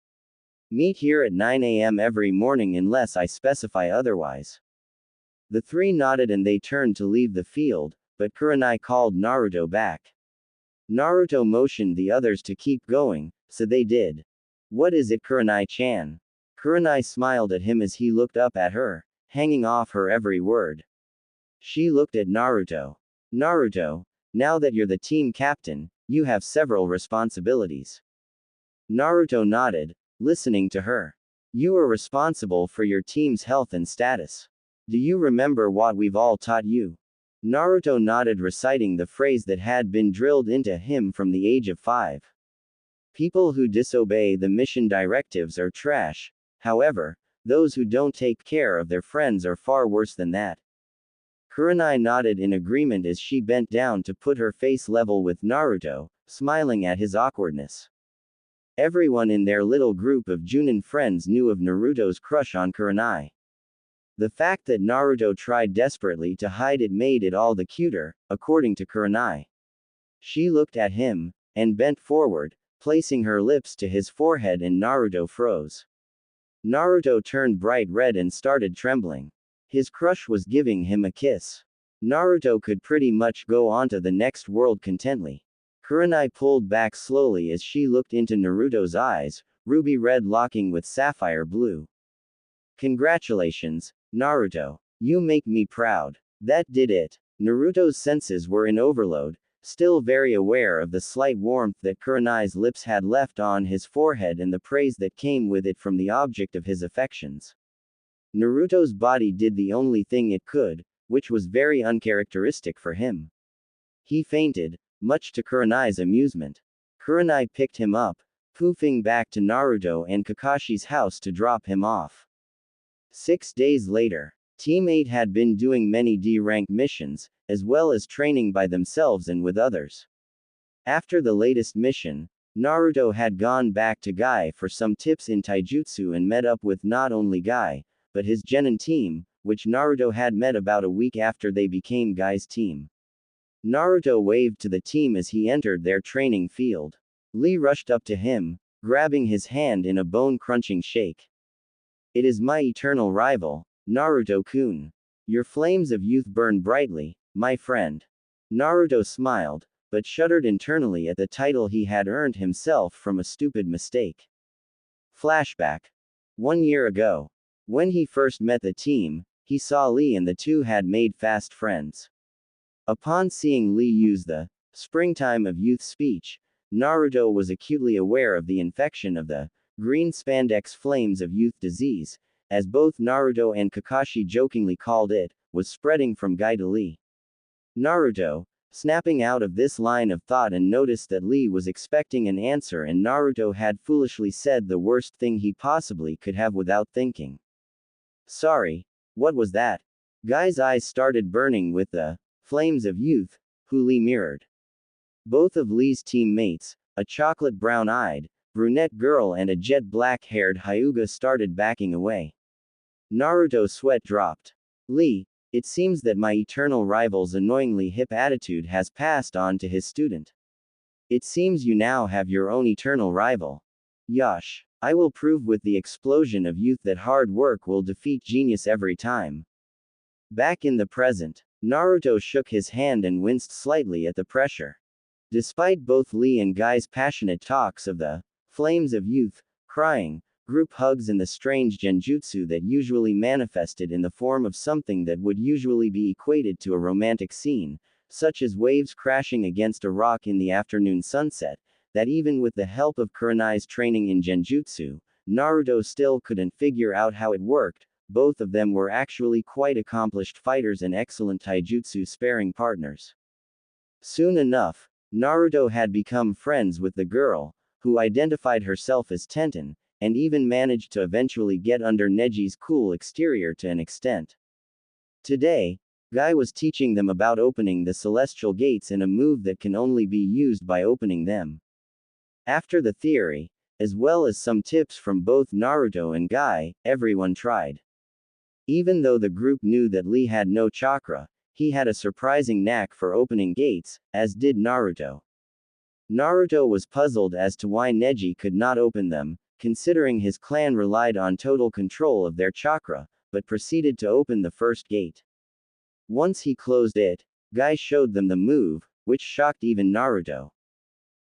Meet here at 9 a.m. every morning unless I specify otherwise. The three nodded and they turned to leave the field, but Kurenai called Naruto back. Naruto motioned the others to keep going, so they did. What is it, Kurenai-chan? Kurenai smiled at him as he looked up at her, hanging off her every word. She looked at Naruto. Naruto, now that you're the team captain, you have several responsibilities. Naruto nodded, listening to her. You are responsible for your team's health and status. Do you remember what we've all taught you? Naruto nodded, reciting the phrase that had been drilled into him from the age of 5. People who disobey the mission directives are trash. However, those who don't take care of their friends are far worse than that. Kurenai nodded in agreement as she bent down to put her face level with Naruto, smiling at his awkwardness. Everyone in their little group of Junin friends knew of Naruto's crush on Kurenai. The fact that Naruto tried desperately to hide it made it all the cuter, according to Kurenai. She looked at him, and bent forward, placing her lips to his forehead, and Naruto froze. Naruto turned bright red and started trembling. His crush was giving him a kiss. Naruto could pretty much go on to the next world contently. Kurenai pulled back slowly as she looked into Naruto's eyes, ruby red locking with sapphire blue. Congratulations, Naruto. You make me proud. That did it. Naruto's senses were in overload, still very aware of the slight warmth that Kurenai's lips had left on his forehead and the praise that came with it from the object of his affections. Naruto's body did the only thing it could, which was very uncharacteristic for him. He fainted, much to Kurenai's amusement. Kurenai picked him up, poofing back to Naruto and Kakashi's house to drop him off. 6 days later, Team 8 had been doing many D-rank missions, as well as training by themselves and with others. After the latest mission, Naruto had gone back to Guy for some tips in taijutsu and met up with not only Guy, but his genin team, which Naruto had met about a week after they became Guy's team. Naruto waved to the team as he entered their training field. Lee rushed up to him, grabbing his hand in a bone-crunching shake. It is my eternal rival, Naruto-kun. Your flames of youth burn brightly, my friend. Naruto smiled, but shuddered internally at the title he had earned himself from a stupid mistake. Flashback. 1 year ago. When he first met the team, he saw Lee and the two had made fast friends. Upon seeing Lee use the springtime of youth speech, Naruto was acutely aware of the infection of the green spandex flames of youth disease, as both Naruto and Kakashi jokingly called it, was spreading from Guy to Lee. Naruto, snapping out of this line of thought and noticed that Lee was expecting an answer and Naruto had foolishly said the worst thing he possibly could have without thinking. Sorry, what was that? Guy's eyes started burning with the flames of youth, who Lee mirrored. Both of Lee's teammates, a chocolate brown-eyed, brunette girl and a jet black-haired Hyuga started backing away. Naruto's sweat dropped. Lee, it seems that my eternal rival's annoyingly hip attitude has passed on to his student. It seems you now have your own eternal rival. Yosh, I will prove with the explosion of youth that hard work will defeat genius every time. Back in the present, Naruto shook his hand and winced slightly at the pressure. Despite both Lee and Guy's passionate talks of the flames of youth, crying, group hugs and the strange genjutsu that usually manifested in the form of something that would usually be equated to a romantic scene, such as waves crashing against a rock in the afternoon sunset, that even with the help of Kurenai's training in genjutsu, Naruto still couldn't figure out how it worked. Both of them were actually quite accomplished fighters and excellent taijutsu sparring partners. Soon enough, Naruto had become friends with the girl, who identified herself as Tenten, and even managed to eventually get under Neji's cool exterior to an extent. Today, Guy was teaching them about opening the celestial gates in a move that can only be used by opening them. After the theory, as well as some tips from both Naruto and Guy, everyone tried. Even though the group knew that Lee had no chakra, he had a surprising knack for opening gates, as did Naruto. Naruto was puzzled as to why Neji could not open them, considering his clan relied on total control of their chakra, but proceeded to open the first gate. Once he closed it, Guy showed them the move, which shocked even Naruto.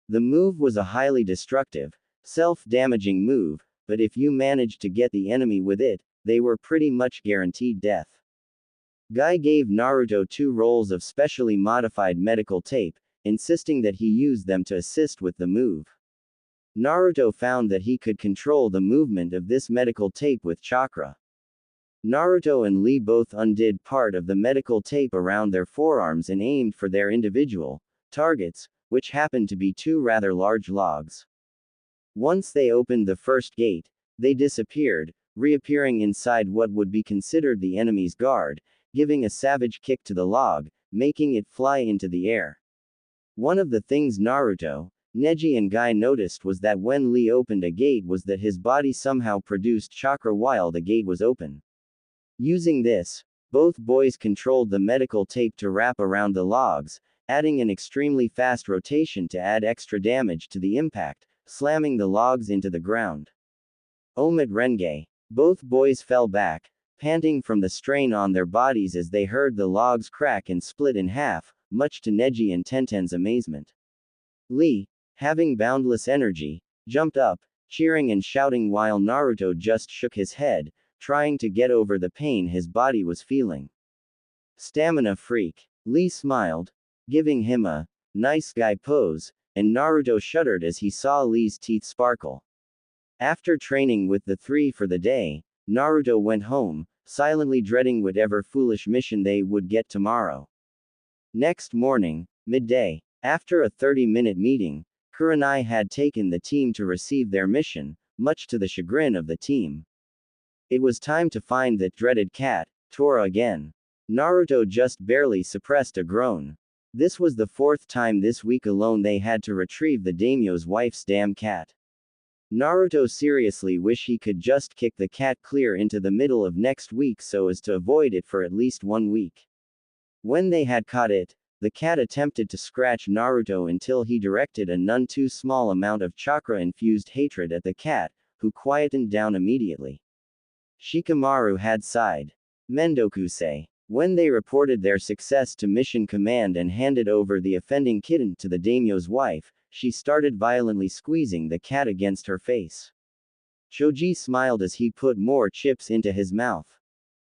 The move was a highly destructive, self-damaging move, but if you managed to get the enemy with it, they were pretty much guaranteed death. Guy gave Naruto 2 rolls of specially modified medical tape, insisting that he use them to assist with the move. Naruto found that he could control the movement of this medical tape with chakra. Naruto and Lee both undid part of the medical tape around their forearms and aimed for their individual targets, which happened to be 2 rather large logs. Once they opened the first gate, they disappeared, reappearing inside what would be considered the enemy's guard, giving a savage kick to the log, making it fly into the air. One of the things Naruto, Neji and Guy noticed was that when Lee opened a gate was that his body somehow produced chakra while the gate was open. Using this, both boys controlled the medical tape to wrap around the logs, adding an extremely fast rotation to add extra damage to the impact, slamming the logs into the ground. Omid Renge. Both boys fell back, panting from the strain on their bodies as they heard the logs crack and split in half, much to Neji and Tenten's amazement. Lee, having boundless energy, jumped up, cheering and shouting while Naruto just shook his head, trying to get over the pain his body was feeling. Stamina freak. Lee smiled, giving him a nice guy pose, and Naruto shuddered as he saw Lee's teeth sparkle. After training with the 3 for the day, Naruto went home, silently dreading whatever foolish mission they would get tomorrow. Next morning, midday, after a 30-minute meeting, Kurenai had taken the team to receive their mission, much to the chagrin of the team. It was time to find that dreaded cat, Tora again. Naruto just barely suppressed a groan. This was the 4th time this week alone they had to retrieve the daimyo's wife's damn cat. Naruto seriously wished he could just kick the cat clear into the middle of next week so as to avoid it for at least 1 week. When they had caught it, the cat attempted to scratch Naruto until he directed a none too small amount of chakra-infused hatred at the cat, who quietened down immediately. Shikamaru had sighed. Mendokusei. When they reported their success to Mission Command and handed over the offending kitten to the daimyo's wife, she started violently squeezing the cat against her face. Choji smiled as he put more chips into his mouth.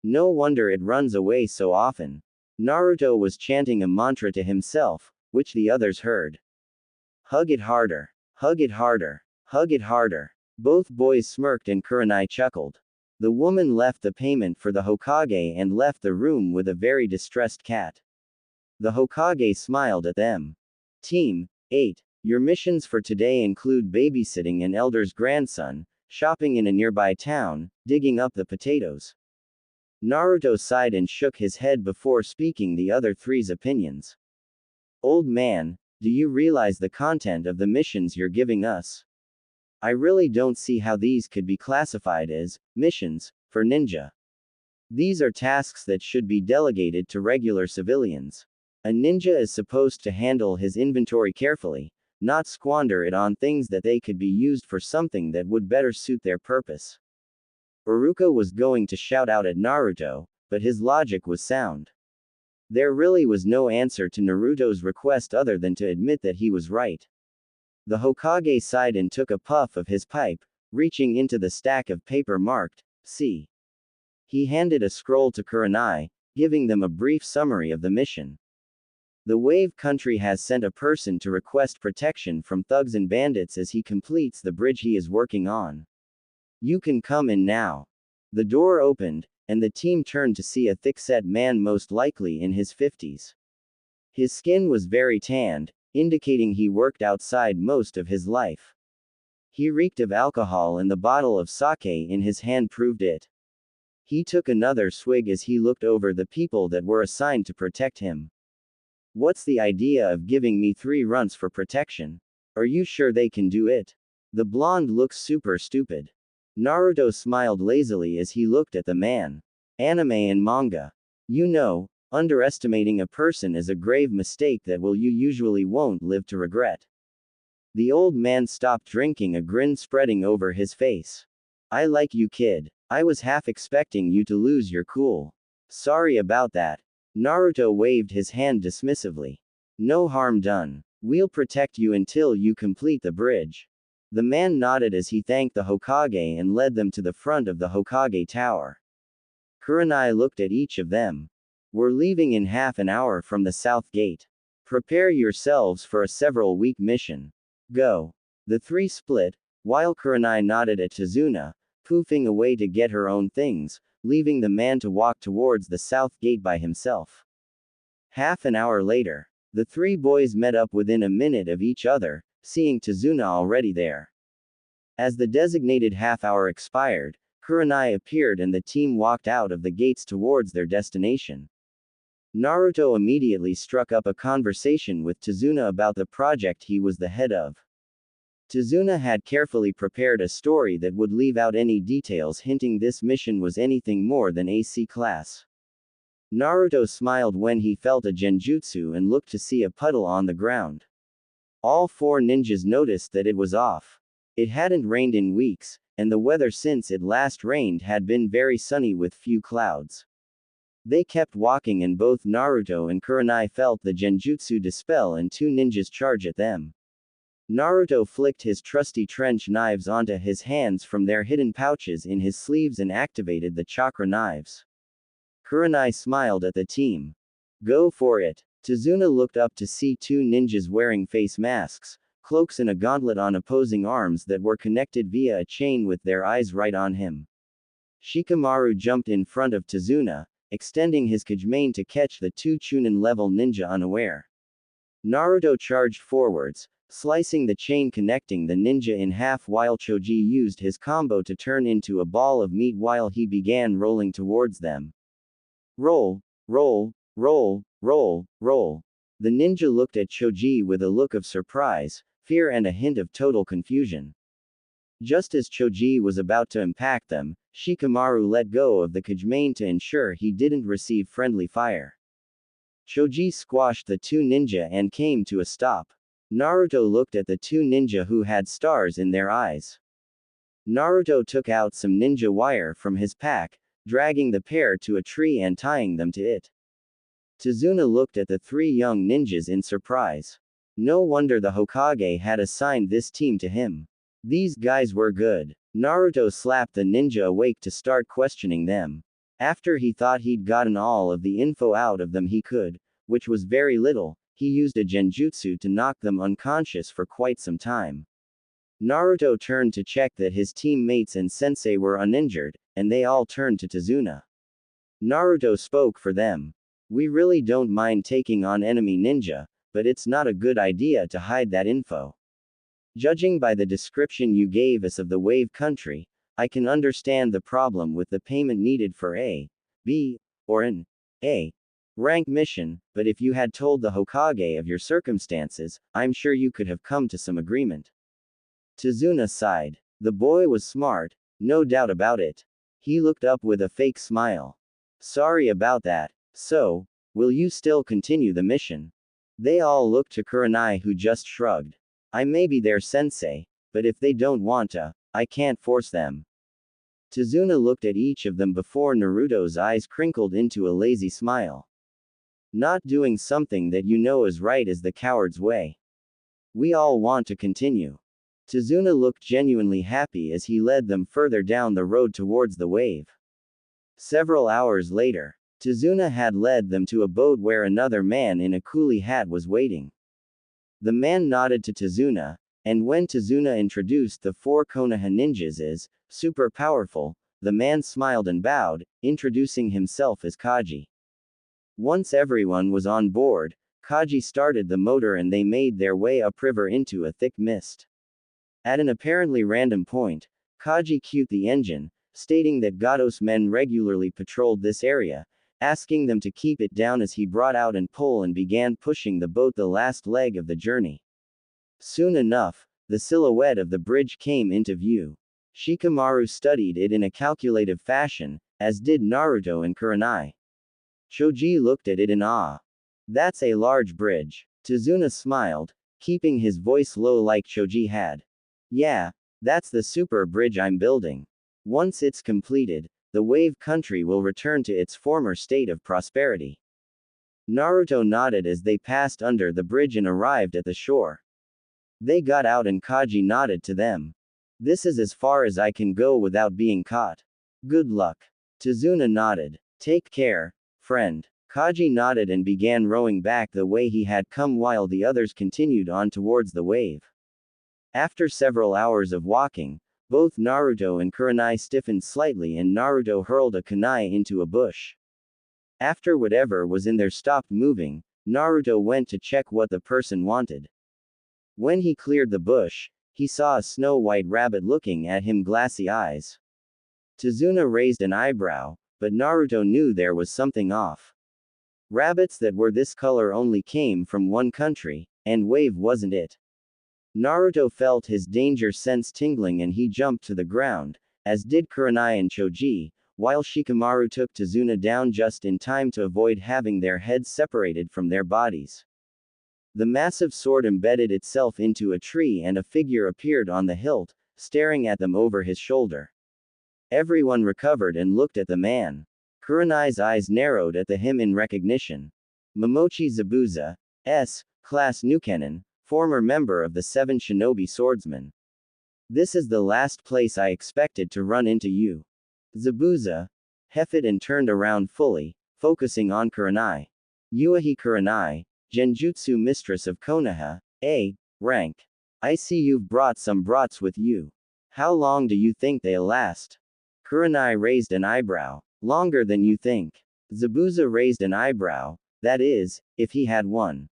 No wonder it runs away so often. Naruto was chanting a mantra to himself, which the others heard. Hug it harder. Hug it harder. Hug it harder. Both boys smirked and Kurenai chuckled. The woman left the payment for the Hokage and left the room with a very distressed cat. The Hokage smiled at them. Team 8. Your missions for today include babysitting an elder's grandson, shopping in a nearby town, digging up the potatoes. Naruto sighed and shook his head before speaking the other 3's opinions. Old man, do you realize the content of the missions you're giving us? I really don't see how these could be classified as missions for ninja. These are tasks that should be delegated to regular civilians. A ninja is supposed to handle his inventory carefully, not squander it on things that they could be used for something that would better suit their purpose. Iruka was going to shout out at Naruto, but his logic was sound. There really was no answer to Naruto's request other than to admit that he was right. The Hokage sighed and took a puff of his pipe, reaching into the stack of paper marked, "C." He handed a scroll to Kurenai, giving them a brief summary of the mission. The Wave Country has sent a person to request protection from thugs and bandits as he completes the bridge he is working on. You can come in now. The door opened, and the team turned to see a thick-set man most likely in his 50s. His skin was very tanned, indicating he worked outside most of his life. He reeked of alcohol and the bottle of sake in his hand proved it. He took another swig as he looked over the people that were assigned to protect him. What's the idea of giving me 3 runs for protection? Are you sure they can do it? The blonde looks super stupid. Naruto smiled lazily as he looked at the man. Anime and manga. You know, underestimating a person is a grave mistake that you usually won't live to regret. The old man stopped drinking, a grin spreading over his face. I like you, kid. I was half expecting you to lose your cool. Sorry about that. Naruto waved his hand dismissively. No harm done. We'll protect you until you complete the bridge. The man nodded as he thanked the Hokage and led them to the front of the Hokage Tower. Kurenai looked at each of them. We're leaving in half an hour from the south gate. Prepare yourselves for a several-week mission. Go. The 3 split, while Kurenai nodded at Tazuna, poofing away to get her own things, leaving the man to walk towards the south gate by himself. Half an hour later, the 3 boys met up within a minute of each other, seeing Tazuna already there. As the designated half-hour expired, Kurenai appeared and the team walked out of the gates towards their destination. Naruto immediately struck up a conversation with Tazuna about the project he was the head of. Tazuna had carefully prepared a story that would leave out any details hinting this mission was anything more than a C class. Naruto smiled when he felt a genjutsu and looked to see a puddle on the ground. All 4 ninjas noticed that it was off. It hadn't rained in weeks, and the weather since it last rained had been very sunny with few clouds. They kept walking and both Naruto and Kurenai felt the genjutsu dispel and 2 ninjas charge at them. Naruto flicked his trusty trench knives onto his hands from their hidden pouches in his sleeves and activated the chakra knives. Kurenai smiled at the team. Go for it. Tazuna looked up to see 2 ninjas wearing face masks, cloaks and a gauntlet on opposing arms that were connected via a chain with their eyes right on him. Shikamaru jumped in front of Tazuna, extending his Kajimane to catch the 2 Chunin-level ninja unaware. Naruto charged forwards, slicing the chain connecting the ninja in half while Choji used his combo to turn into a ball of meat while he began rolling towards them. Roll, roll, roll, roll, roll. The ninja looked at Choji with a look of surprise, fear and a hint of total confusion. Just as Choji was about to impact them, Shikamaru let go of the Kajimane to ensure he didn't receive friendly fire. Choji squashed the 2 ninja and came to a stop. Naruto looked at the 2 ninja who had stars in their eyes. Naruto took out some ninja wire from his pack, dragging the pair to a tree and tying them to it. Tazuna looked at the 3 young ninjas in surprise. No wonder the Hokage had assigned this team to him. These guys were good. Naruto slapped the ninja awake to start questioning them. After he thought he'd gotten all of the info out of them he could, which was very little, he used a genjutsu to knock them unconscious for quite some time. Naruto turned to check that his teammates and sensei were uninjured, and they all turned to Tazuna. Naruto spoke for them. We really don't mind taking on enemy ninja, but it's not a good idea to hide that info. Judging by the description you gave us of the Wave Country, I can understand the problem with the payment needed for a, B, or an A rank mission, but if you had told the Hokage of your circumstances, I'm sure you could have come to some agreement. Tazuna sighed. The boy was smart, no doubt about it. He looked up with a fake smile. Sorry about that. So, will you still continue the mission? They all looked to Kurenai who just shrugged. I may be their sensei, but if they don't want to, I can't force them. Tazuna looked at each of them before Naruto's eyes crinkled into a lazy smile. Not doing something that you know is right is the coward's way. We all want to continue. Tazuna looked genuinely happy as he led them further down the road towards the wave. Several hours later, Tazuna had led them to a boat where another man in a coolie hat was waiting. The man nodded to Tazuna, and when Tazuna introduced the 4 Konoha ninjas as super powerful, the man smiled and bowed, introducing himself as Kaji. Once everyone was on board, Kaji started the motor and they made their way upriver into a thick mist. At an apparently random point, Kaji cued the engine, stating that Gatos men regularly patrolled this area, asking them to keep it down as he brought out an pole and began pushing the boat the last leg of the journey. Soon enough, the silhouette of the bridge came into view. Shikamaru studied it in a calculative fashion, as did Naruto and Kurenai. Choji looked at it in awe. That's a large bridge. Tazuna smiled, keeping his voice low like Choji had. Yeah, that's the super bridge I'm building. Once it's completed, the wave country will return to its former state of prosperity. Naruto nodded as they passed under the bridge and arrived at the shore. They got out and Kaji nodded to them. This is as far as I can go without being caught. Good luck. Tazuna nodded. Take care, friend. Kaji nodded and began rowing back the way he had come while the others continued on towards the wave. After several hours of walking, both Naruto and Kurenai stiffened slightly and Naruto hurled a kunai into a bush. After whatever was in there stopped moving, Naruto went to check what the person wanted. When he cleared the bush, he saw a snow-white rabbit looking at him glassy eyes. Tazuna raised an eyebrow, but Naruto knew there was something off. Rabbits that were this color only came from one country, and wave wasn't it. Naruto felt his danger sense tingling and he jumped to the ground, as did Kurenai and Choji, while Shikamaru took Tazuna down just in time to avoid having their heads separated from their bodies. The massive sword embedded itself into a tree and a figure appeared on the hilt, staring at them over his shoulder. Everyone recovered and looked at the man. Kurenai's eyes narrowed at him in recognition. Momochi Zabuza, S. Class Nukenin, former member of the 7 Shinobi Swordsmen. This is the last place I expected to run into you. Zabuza heffed and turned around fully, focusing on Kurenai. Yuahi Kurenai, Genjutsu Mistress of Konoha, A. Rank. I see you've brought some brats with you. How long do you think they'll last? Kurenai raised an eyebrow. Longer than you think. Zabuza raised an eyebrow, that is, if he had one.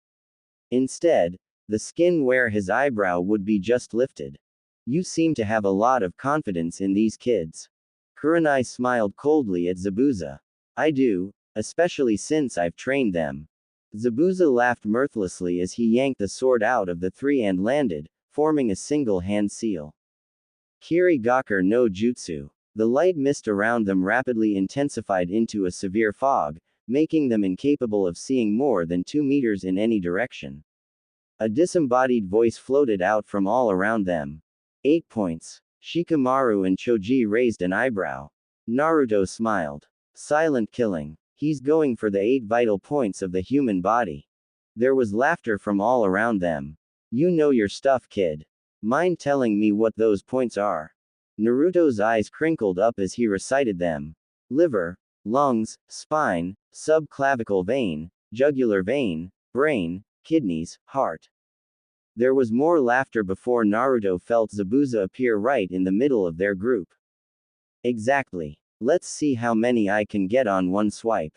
Instead, the skin where his eyebrow would be just lifted. You seem to have a lot of confidence in these kids. Kurenai smiled coldly at Zabuza. I do, especially since I've trained them. Zabuza laughed mirthlessly as he yanked the sword out of the three and landed, forming a single hand seal. Kirigakur no Jutsu. The light mist around them rapidly intensified into a severe fog, making them incapable of seeing more than 2 meters in any direction. A disembodied voice floated out from all around them. 8 points. Shikamaru and Choji raised an eyebrow. Naruto smiled. Silent killing. He's going for the 8 vital points of the human body. There was laughter from all around them. You know your stuff, kid. Mind telling me what those points are? Naruto's eyes crinkled up as he recited them. Liver, lungs, spine, subclavicle vein, jugular vein, brain, kidneys, heart. There was more laughter before Naruto felt Zabuza appear right in the middle of their group. Exactly. Let's see how many I can get on one swipe.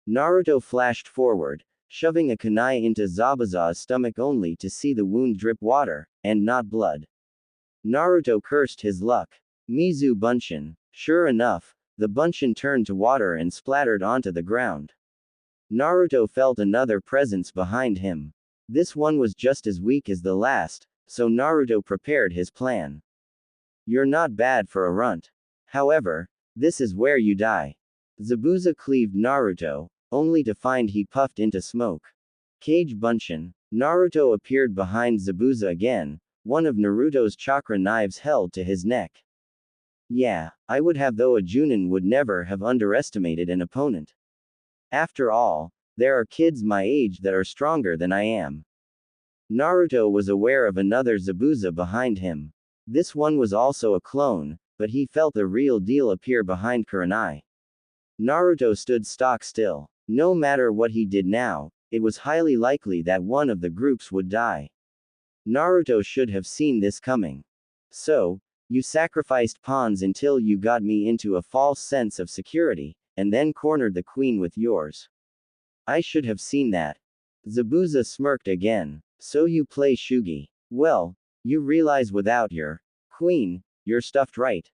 Naruto flashed forward, shoving a kunai into Zabuza's stomach only to see the wound drip water, and not blood. Naruto cursed his luck. Mizu Bunshin. Sure enough, the Bunshin turned to water and splattered onto the ground. Naruto felt another presence behind him. This one was just as weak as the last, so Naruto prepared his plan. You're not bad for a runt. However, this is where you die. Zabuza cleaved Naruto, only to find he puffed into smoke. Cage Bunshin. Naruto appeared behind Zabuza again, one of Naruto's chakra knives held to his neck. Yeah, I would have, though a Junin would never have underestimated an opponent. After all, There are kids my age that are stronger than I am. Naruto was aware of another Zabuza behind him. This one was also a clone, but he felt the real deal appear behind Kurenai. Naruto stood stock still. No matter what he did now, it was highly likely that one of the groups would die. Naruto should have seen this coming. So, you sacrificed pawns until you got me into a false sense of security, and then cornered the queen with yours. I should have seen that. Zabuza smirked again. So you play Shugi. Well, you realize without your queen, you're stuffed right.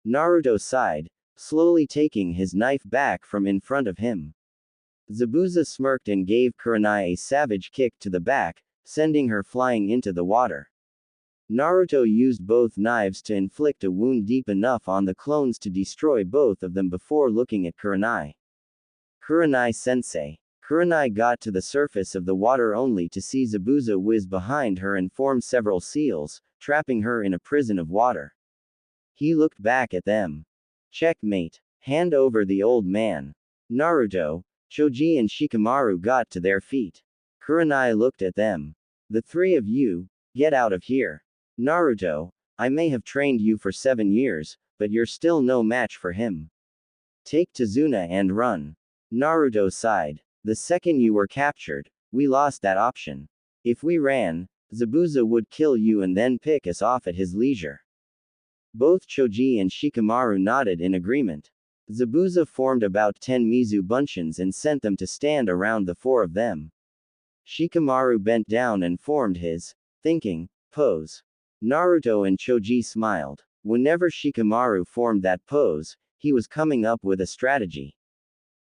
Naruto sighed, slowly taking his knife back from in front of him. Zabuza smirked and gave Kurenai a savage kick to the back, sending her flying into the water. Naruto used both knives to inflict a wound deep enough on the clones to destroy both of them before looking at Kurenai. Kurenai-sensei. Kurenai got to the surface of the water only to see Zabuza whiz behind her and form several seals, trapping her in a prison of water. He looked back at them. Checkmate. Hand over the old man. Naruto, Choji and Shikamaru got to their feet. Kurenai looked at them. The three of you, get out of here. Naruto, I may have trained you for 7 years, but you're still no match for him. Take Tazuna and run. Naruto sighed. The second you were captured, we lost that option. If we ran, Zabuza would kill you and then pick us off at his leisure. Both Choji and Shikamaru nodded in agreement. Zabuza formed about 10 Mizu buncheons and sent them to stand around the 4 of them. Shikamaru bent down and formed his thinking pose. Naruto and Choji smiled. Whenever Shikamaru formed that pose, he was coming up with a strategy.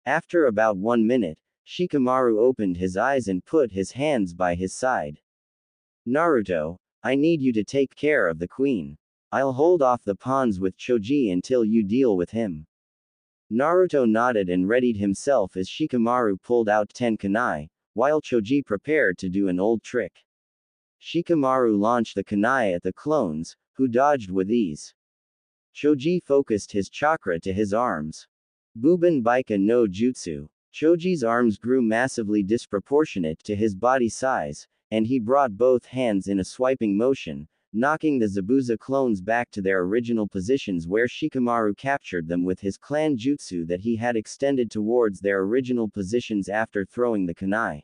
After about 1 minute, Shikamaru opened his eyes and put his hands by his side. Naruto, I need you to take care of the queen. I'll hold off the pawns with Choji until you deal with him. Naruto nodded and readied himself as Shikamaru pulled out 10 kunai, while Choji prepared to do an old trick. Shikamaru launched the kunai at the clones, who dodged with ease. Choji focused his chakra to his arms. Buban Baika no Jutsu. Choji's arms grew massively disproportionate to his body size, and he brought both hands in a swiping motion, knocking the Zabuza clones back to their original positions where Shikamaru captured them with his clan jutsu that he had extended towards their original positions after throwing the kunai.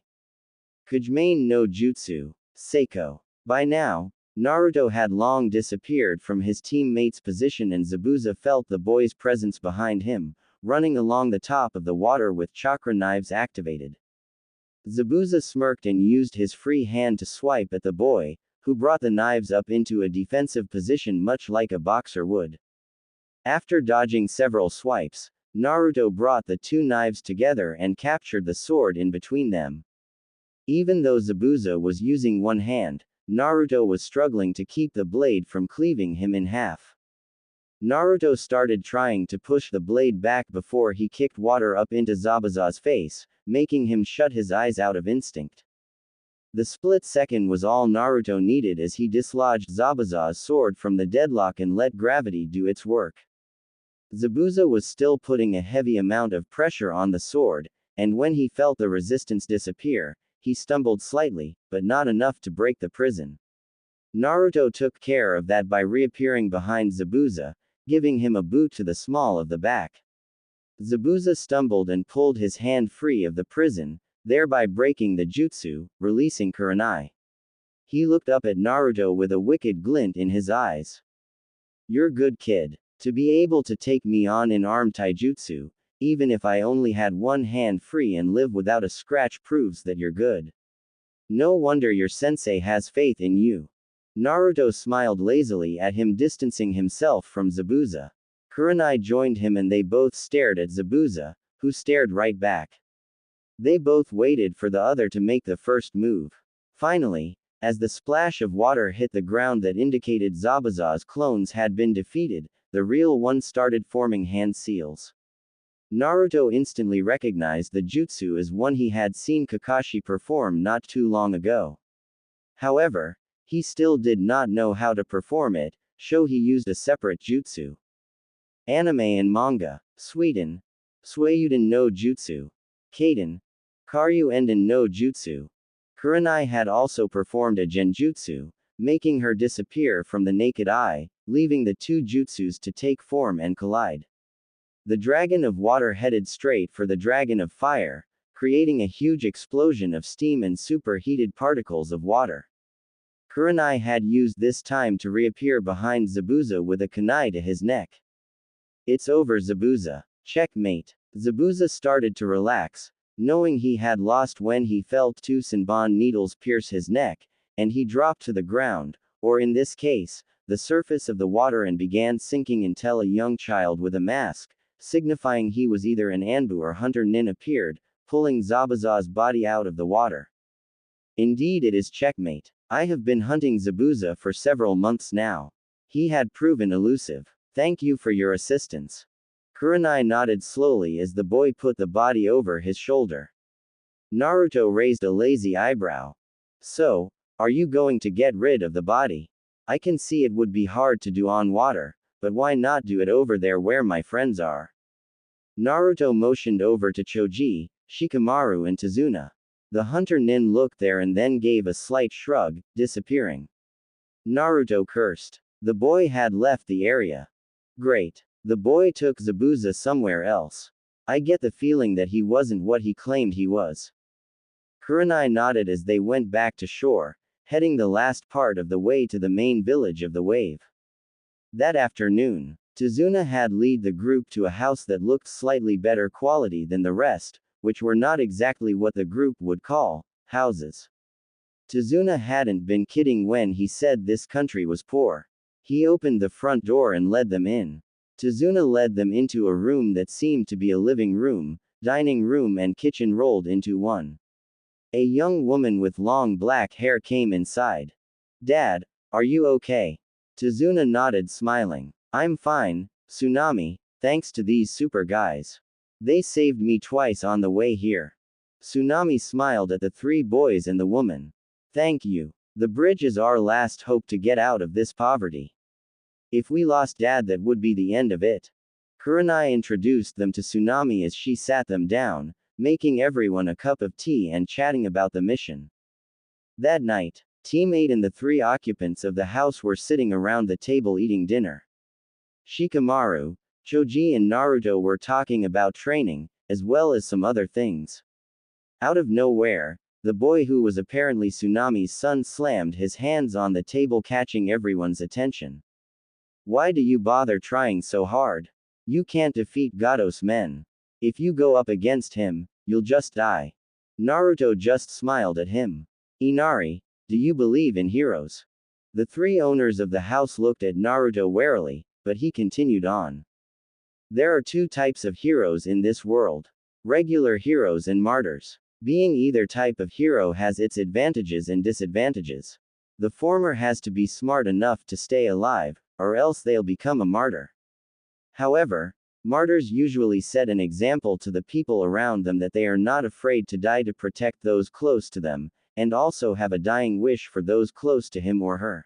Kujimane no Jutsu. Seiko. By now, Naruto had long disappeared from his teammate's position and Zabuza felt the boy's presence behind him, running along the top of the water with chakra knives activated. Zabuza smirked and used his free hand to swipe at the boy, who brought the knives up into a defensive position much like a boxer would. After dodging several swipes, Naruto brought the 2 knives together and captured the sword in between them. Even though Zabuza was using one hand, Naruto was struggling to keep the blade from cleaving him in half. Naruto started trying to push the blade back before he kicked water up into Zabuza's face, making him shut his eyes out of instinct. The split second was all Naruto needed as he dislodged Zabuza's sword from the deadlock and let gravity do its work. Zabuza was still putting a heavy amount of pressure on the sword, and when he felt the resistance disappear, he stumbled slightly, but not enough to break the prison. Naruto took care of that by reappearing behind Zabuza, giving him a boot to the small of the back. Zabuza stumbled and pulled his hand free of the prison, thereby breaking the jutsu, releasing Kurenai. He looked up at Naruto with a wicked glint in his eyes. You're good kid. To be able to take me on in arm taijutsu, even if I only had one hand free and live without a scratch proves that you're good. No wonder your sensei has faith in you. Naruto smiled lazily at him, distancing himself from Zabuza. Kurenai joined him and they both stared at Zabuza, who stared right back. They both waited for the other to make the first move. Finally, as the splash of water hit the ground that indicated Zabuza's clones had been defeated, the real one started forming hand seals. Naruto instantly recognized the jutsu as one he had seen Kakashi perform not too long ago. However, he still did not know how to perform it, so he used a separate jutsu. Anime and manga. Sweden. Suiuden no Jutsu. Kaden. Karyu Enden no Jutsu. Kurenai had also performed a genjutsu, making her disappear from the naked eye, leaving the two jutsus to take form and collide. The dragon of water headed straight for the dragon of fire, creating a huge explosion of steam and superheated particles of water. Kurenai had used this time to reappear behind Zabuza with a kunai to his neck. It's over, Zabuza. Checkmate. Zabuza started to relax, knowing he had lost when he felt two Senbon needles pierce his neck, and he dropped to the ground, or in this case, the surface of the water, and began sinking until a young child with a mask, signifying he was either an Anbu or hunter nin, appeared, pulling Zabuza's body out of the water. Indeed, it is checkmate. I have been hunting Zabuza for several months now. He had proven elusive. Thank you for your assistance. Kurenai nodded slowly as the boy put the body over his shoulder. Naruto raised a lazy eyebrow. So, are you going to get rid of the body? I can see it would be hard to do on water, but why not do it over there where my friends are? Naruto motioned over to Choji, Shikamaru and Tazuna. The hunter nin looked there and then gave a slight shrug, disappearing. Naruto cursed. The boy had left the area. Great. The boy took Zabuza somewhere else. I get the feeling that he wasn't what he claimed he was. Kurenai nodded as they went back to shore, heading the last part of the way to the main village of the wave. That afternoon, Tazuna had led the group to a house that looked slightly better quality than the rest, which were not exactly what the group would call houses. Tazuna hadn't been kidding when he said this country was poor. He opened the front door and led them in. Tazuna led them into a room that seemed to be a living room, dining room and kitchen rolled into one. A young woman with long black hair came inside. Dad, are you okay? Tazuna nodded, smiling. I'm fine, Tsunami, thanks to these super guys. They saved me twice on the way here. Tsunami smiled at the three boys and the woman. Thank you. The bridge is our last hope to get out of this poverty. If we lost Dad, that would be the end of it. Kurenai introduced them to Tsunami as she sat them down, making everyone a cup of tea and chatting about the mission. That night, Teammate and the three occupants of the house were sitting around the table eating dinner. Shikamaru, Choji and Naruto were talking about training, as well as some other things. Out of nowhere, the boy who was apparently Tsunami's son slammed his hands on the table, catching everyone's attention. Why do you bother trying so hard? You can't defeat Gatos men. If you go up against him, you'll just die. Naruto just smiled at him. Inari, do you believe in heroes? The three owners of the house looked at Naruto warily, but he continued on. There are two types of heroes in this world. Regular heroes and martyrs. Being either type of hero has its advantages and disadvantages. The former has to be smart enough to stay alive, or else they'll become a martyr. However, martyrs usually set an example to the people around them that they are not afraid to die to protect those close to them, and also have a dying wish for those close to him or her.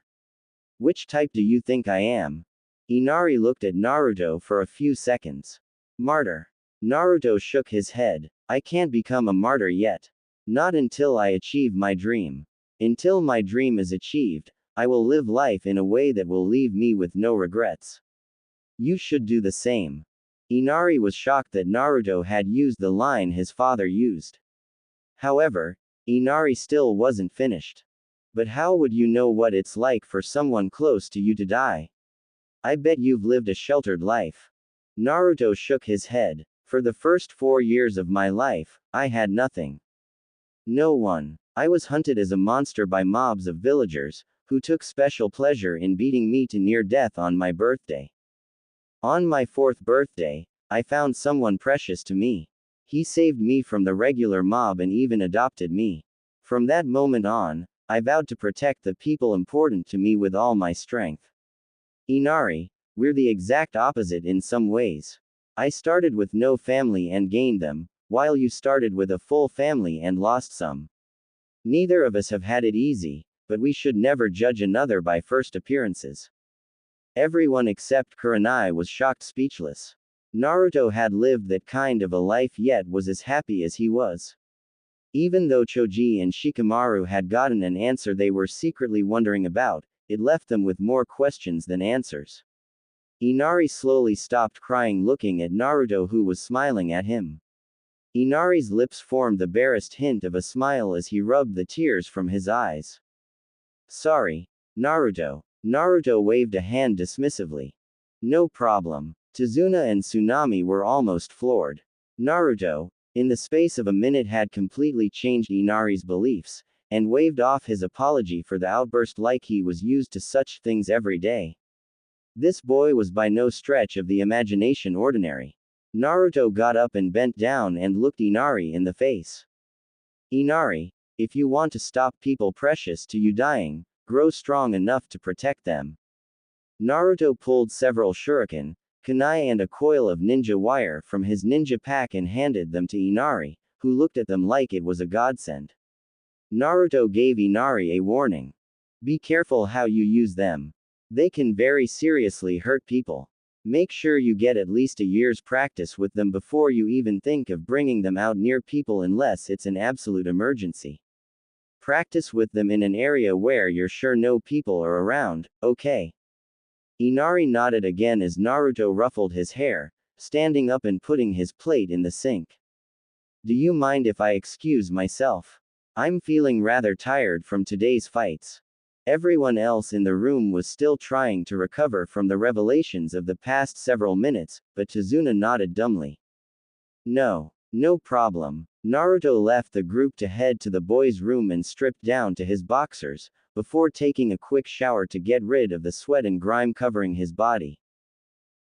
Which type do you think I am? Inari looked at Naruto for a few seconds. Martyr. Naruto shook his head. I can't become a martyr yet. Not until I achieve my dream. Until my dream is achieved, I will live life in a way that will leave me with no regrets. You should do the same. Inari was shocked that Naruto had used the line his father used. However, Inari still wasn't finished. But how would you know what it's like for someone close to you to die? I bet you've lived a sheltered life. Naruto shook his head. For the first 4 years of my life, I had nothing. No one. I was hunted as a monster by mobs of villagers, who took special pleasure in beating me to near death on my birthday. On my 4th birthday, I found someone precious to me. He saved me from the regular mob and even adopted me. From that moment on, I vowed to protect the people important to me with all my strength. Inari, we're the exact opposite in some ways. I started with no family and gained them, while you started with a full family and lost some. Neither of us have had it easy, but we should never judge another by first appearances. Everyone except Kurenai was shocked, speechless. Naruto had lived that kind of a life yet was as happy as he was. Even though Choji and Shikamaru had gotten an answer they were secretly wondering about, it left them with more questions than answers. Inari slowly stopped crying, looking at Naruto, who was smiling at him. Inari's lips formed the barest hint of a smile as he rubbed the tears from his eyes. Sorry, Naruto. Naruto waved a hand dismissively. No problem. Tazuna and Tsunami were almost floored. Naruto, in the space of a minute, had completely changed Inari's beliefs, and waved off his apology for the outburst like he was used to such things every day. This boy was by no stretch of the imagination ordinary. Naruto got up and bent down and looked Inari in the face. Inari, if you want to stop people precious to you dying, grow strong enough to protect them. Naruto pulled several shuriken, kunai and a coil of ninja wire from his ninja pack and handed them to Inari, who looked at them like it was a godsend. Naruto gave Inari a warning. Be careful how you use them. They can very seriously hurt people. Make sure you get at least a year's practice with them before you even think of bringing them out near people unless it's an absolute emergency. Practice with them in an area where you're sure no people are around, okay? Inari nodded again as Naruto ruffled his hair, standing up and putting his plate in the sink. Do you mind if I excuse myself? I'm feeling rather tired from today's fights. Everyone else in the room was still trying to recover from the revelations of the past several minutes, but Tazuna nodded dumbly. No problem. Naruto left the group to head to the boys' room and stripped down to his boxers, before taking a quick shower to get rid of the sweat and grime covering his body.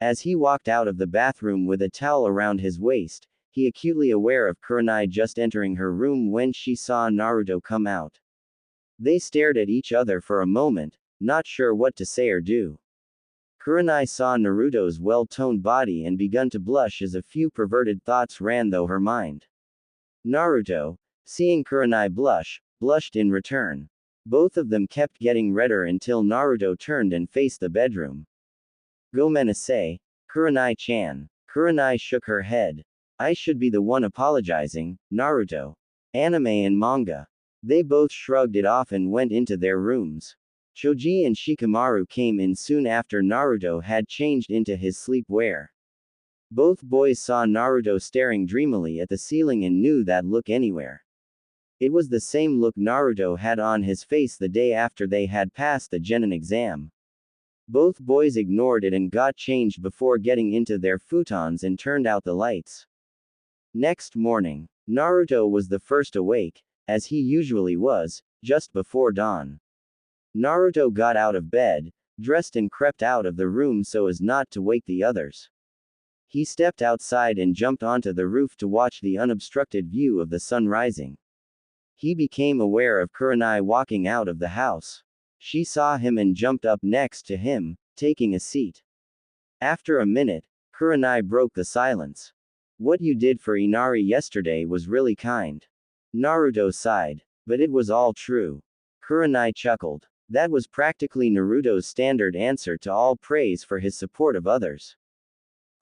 As he walked out of the bathroom with a towel around his waist, he acutely aware of Kurenai just entering her room when she saw Naruto come out. They stared at each other for a moment, not sure what to say or do. Kurenai saw Naruto's well-toned body and begun to blush as a few perverted thoughts ran through her mind. Naruto, seeing Kurenai blush, blushed in return. Both of them kept getting redder until Naruto turned and faced the bedroom. Gomenasai, Kurenai-chan. Kurenai shook her head. I should be the one apologizing, Naruto. Anime and manga. They both shrugged it off and went into their rooms. Choji and Shikamaru came in soon after Naruto had changed into his sleepwear. Both boys saw Naruto staring dreamily at the ceiling and knew that look anywhere. It was the same look Naruto had on his face the day after they had passed the Genin exam. Both boys ignored it and got changed before getting into their futons and turned out the lights. Next morning, Naruto was the first awake, as he usually was, just before dawn. Naruto got out of bed, dressed and crept out of the room so as not to wake the others. He stepped outside and jumped onto the roof to watch the unobstructed view of the sun rising. He became aware of Kurenai walking out of the house. She saw him and jumped up next to him, taking a seat. After a minute, Kurenai broke the silence. What you did for Inari yesterday was really kind. Naruto sighed. But it was all true. Kurenai chuckled. That was practically Naruto's standard answer to all praise for his support of others.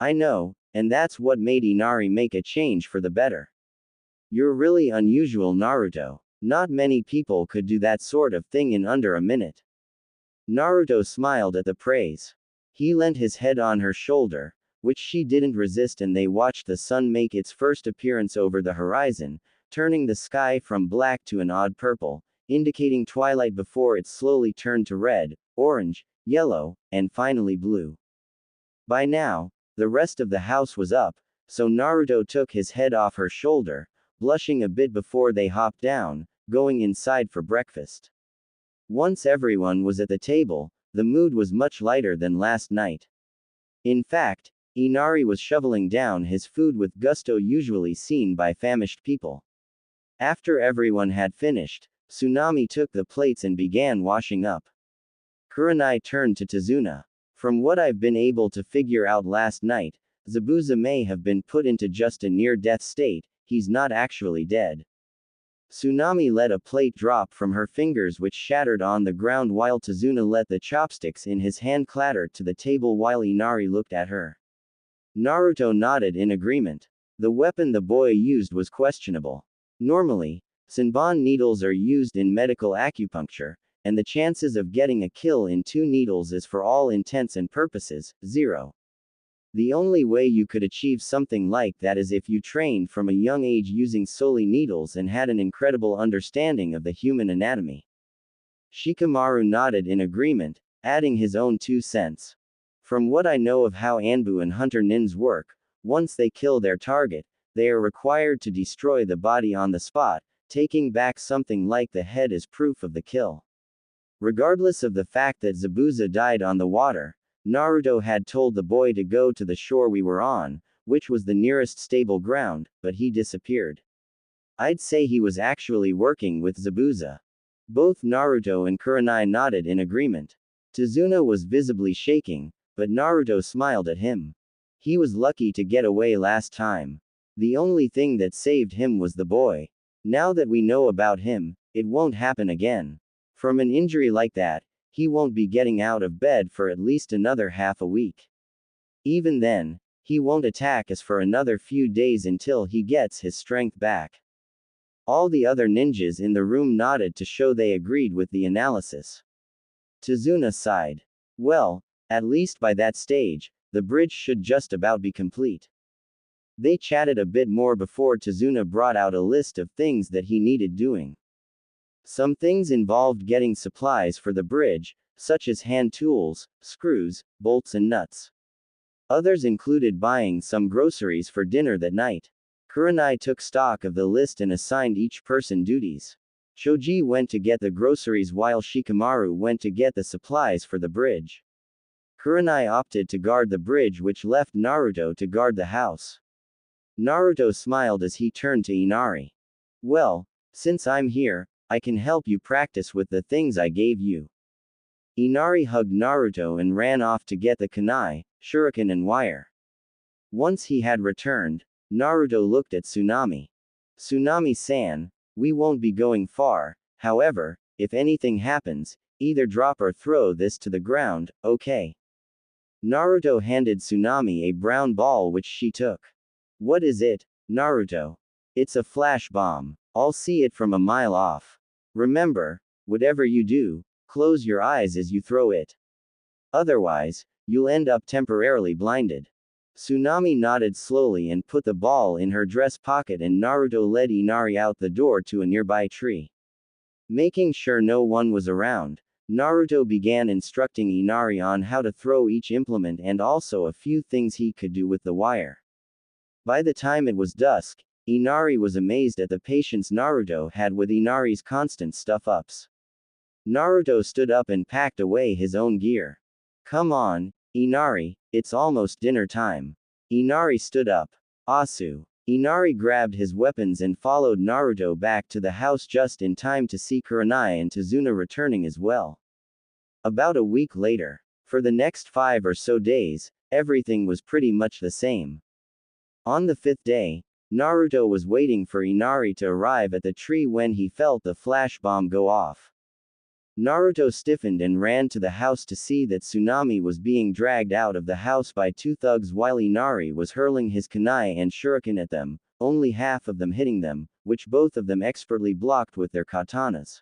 I know, and that's what made Inari make a change for the better. You're really unusual, Naruto. Not many people could do that sort of thing in under a minute. Naruto smiled at the praise. He leant his head on her shoulder, which she didn't resist, and they watched the sun make its first appearance over the horizon, turning the sky from black to an odd purple, indicating twilight before it slowly turned to red, orange, yellow, and finally blue. By now, the rest of the house was up, so Naruto took his head off her shoulder, blushing a bit before they hopped down, going inside for breakfast. Once everyone was at the table, the mood was much lighter than last night. In fact, Inari was shoveling down his food with gusto usually seen by famished people. After everyone had finished, Tsunami took the plates and began washing up. Kurenai turned to Tazuna. From what I've been able to figure out last night, Zabuza may have been put into just a near-death state, he's not actually dead. Tsunami let a plate drop from her fingers which shattered on the ground while Tazuna let the chopsticks in his hand clatter to the table while Inari looked at her. Naruto nodded in agreement. The weapon the boy used was questionable. Normally, Senbon needles are used in medical acupuncture, and the chances of getting a kill in 2 needles is for all intents and purposes, 0. The only way you could achieve something like that is if you trained from a young age using solely needles and had an incredible understanding of the human anatomy. Shikamaru nodded in agreement, adding his own 2 cents. From what I know of how Anbu and Hunter Nins work, once they kill their target, they are required to destroy the body on the spot, taking back something like the head as proof of the kill. Regardless of the fact that Zabuza died on the water, Naruto had told the boy to go to the shore we were on, which was the nearest stable ground, but he disappeared. I'd say he was actually working with Zabuza. Both Naruto and Kurenai nodded in agreement. Tazuna was visibly shaking, but Naruto smiled at him. He was lucky to get away last time. The only thing that saved him was the boy. Now that we know about him, it won't happen again. From an injury like that, he won't be getting out of bed for at least another half a week. Even then, he won't attack us for another few days until he gets his strength back. All the other ninjas in the room nodded to show they agreed with the analysis. Tazuna sighed. Well, at least by that stage, the bridge should just about be complete. They chatted a bit more before Tazuna brought out a list of things that he needed doing. Some things involved getting supplies for the bridge, such as hand tools, screws, bolts and nuts. Others included buying some groceries for dinner that night. Kurenai took stock of the list and assigned each person duties. Choji went to get the groceries while Shikamaru went to get the supplies for the bridge. Kurenai opted to guard the bridge, which left Naruto to guard the house. Naruto smiled as he turned to Inari. Well, since I'm here, I can help you practice with the things I gave you. Inari hugged Naruto and ran off to get the kunai, shuriken and wire. Once he had returned, Naruto looked at Tsunami. Tsunami-san, we won't be going far, however, if anything happens, either drop or throw this to the ground, okay? Naruto handed Tsunami a brown ball which she took. What is it, Naruto? It's a flash bomb. I'll see it from a mile off. Remember, whatever you do, close your eyes as you throw it. Otherwise, you'll end up temporarily blinded. Tsunami nodded slowly and put the ball in her dress pocket, and Naruto led Inari out the door to a nearby tree. Making sure no one was around, Naruto began instructing Inari on how to throw each implement and also a few things he could do with the wire. By the time it was dusk, Inari was amazed at the patience Naruto had with Inari's constant stuff-ups. Naruto stood up and packed away his own gear. Come on, Inari, it's almost dinner time. Inari stood up. Asu. Inari grabbed his weapons and followed Naruto back to the house just in time to see Kurenai and Tazuna returning as well. About a week later. For the next 5 or so days, everything was pretty much the same. On the 5th day, Naruto was waiting for Inari to arrive at the tree when he felt the flash bomb go off. Naruto stiffened and ran to the house to see that Tsunami was being dragged out of the house by 2 thugs while Inari was hurling his kunai and shuriken at them, only half of them hitting them, which both of them expertly blocked with their katanas.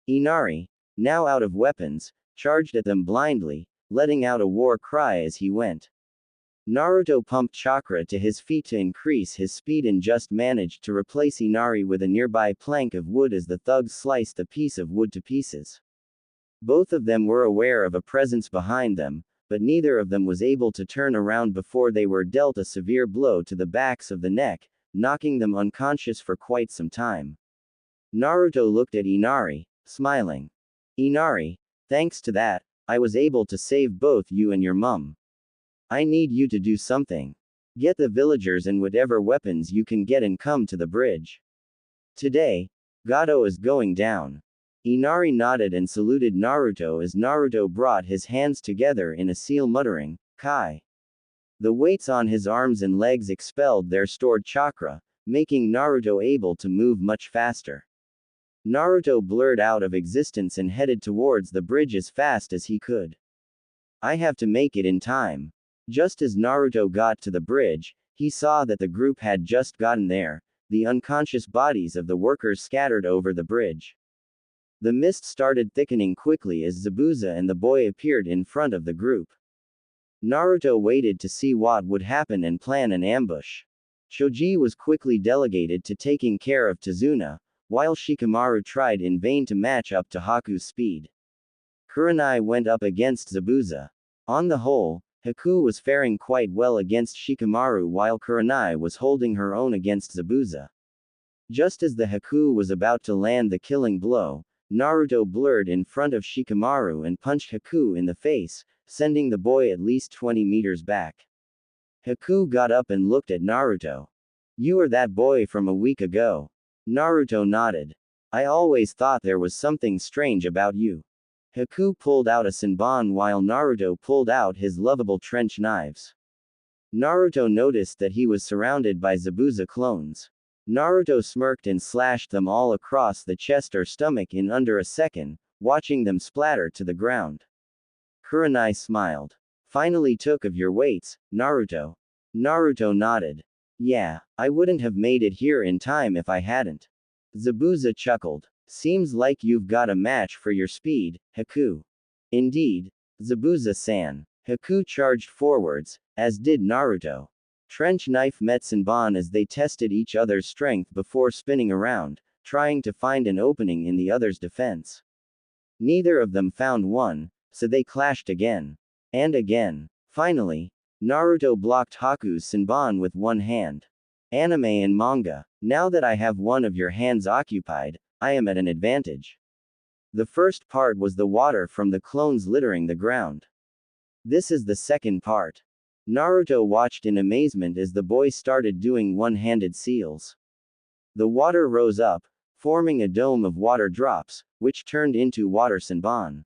Inari, now out of weapons, charged at them blindly, letting out a war cry as he went. Naruto pumped chakra to his feet to increase his speed and just managed to replace Inari with a nearby plank of wood as the thugs sliced the piece of wood to pieces. Both of them were aware of a presence behind them, but neither of them was able to turn around before they were dealt a severe blow to the backs of the neck, knocking them unconscious for quite some time. Naruto looked at Inari, smiling. Inari, thanks to that, I was able to save both you and your mum. I need you to do something. Get the villagers and whatever weapons you can get and come to the bridge. Today, Gato is going down. Inari nodded and saluted Naruto as Naruto brought his hands together in a seal muttering, Kai. The weights on his arms and legs expelled their stored chakra, making Naruto able to move much faster. Naruto blurred out of existence and headed towards the bridge as fast as he could. I have to make it in time. Just as Naruto got to the bridge, he saw that the group had just gotten there. the unconscious bodies of the workers scattered over the bridge. The mist started thickening quickly as Zabuza and the boy appeared in front of the group. Naruto waited to see what would happen and plan an ambush. Choji was quickly delegated to taking care of Tazuna, while Shikamaru tried in vain to match up to Haku's speed. Kurenai went up against Zabuza. On the whole, Haku was faring quite well against Shikamaru while Kurenai was holding her own against Zabuza. Just as the Haku was about to land the killing blow, Naruto blurred in front of Shikamaru and punched Haku in the face, sending the boy at least 20 meters back. Haku got up and looked at Naruto. "You are that boy from a week ago." Naruto nodded. "I always thought there was something strange about you." Haku pulled out a senbon while Naruto pulled out his lovable trench knives. Naruto noticed that he was surrounded by Zabuza clones. Naruto smirked and slashed them all across the chest or stomach in under a second, watching them splatter to the ground. Kurenai smiled. "Finally took of your weights, Naruto." Naruto nodded. "Yeah, I wouldn't have made it here in time if I hadn't." Zabuza chuckled. "Seems like you've got a match for your speed, Haku." "Indeed, Zabuza-san." Haku charged forwards, as did Naruto. Trench knife met senbon as they tested each other's strength before spinning around, trying to find an opening in the other's defense. Neither of them found one, so they clashed again. And again. Finally, Naruto blocked Haku's senbon with one hand. "Anime and manga. Now that I have one of your hands occupied, I am at an advantage." The first part was the water from the clones littering the ground. This is the second part. Naruto watched in amazement as the boy started doing one-handed seals. The water rose up, forming a dome of water drops, which turned into water senbon.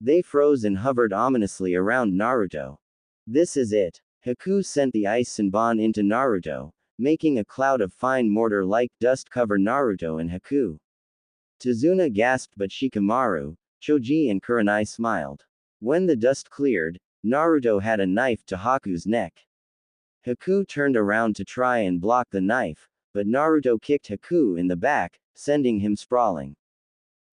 They froze and hovered ominously around Naruto. "This is it." Haku sent the ice senbon into Naruto, making a cloud of fine mortar-like dust cover Naruto and Haku. Tazuna gasped but Shikamaru, Choji and Kurenai smiled. When the dust cleared, Naruto had a knife to Haku's neck. Haku turned around to try and block the knife, but Naruto kicked Haku in the back, sending him sprawling.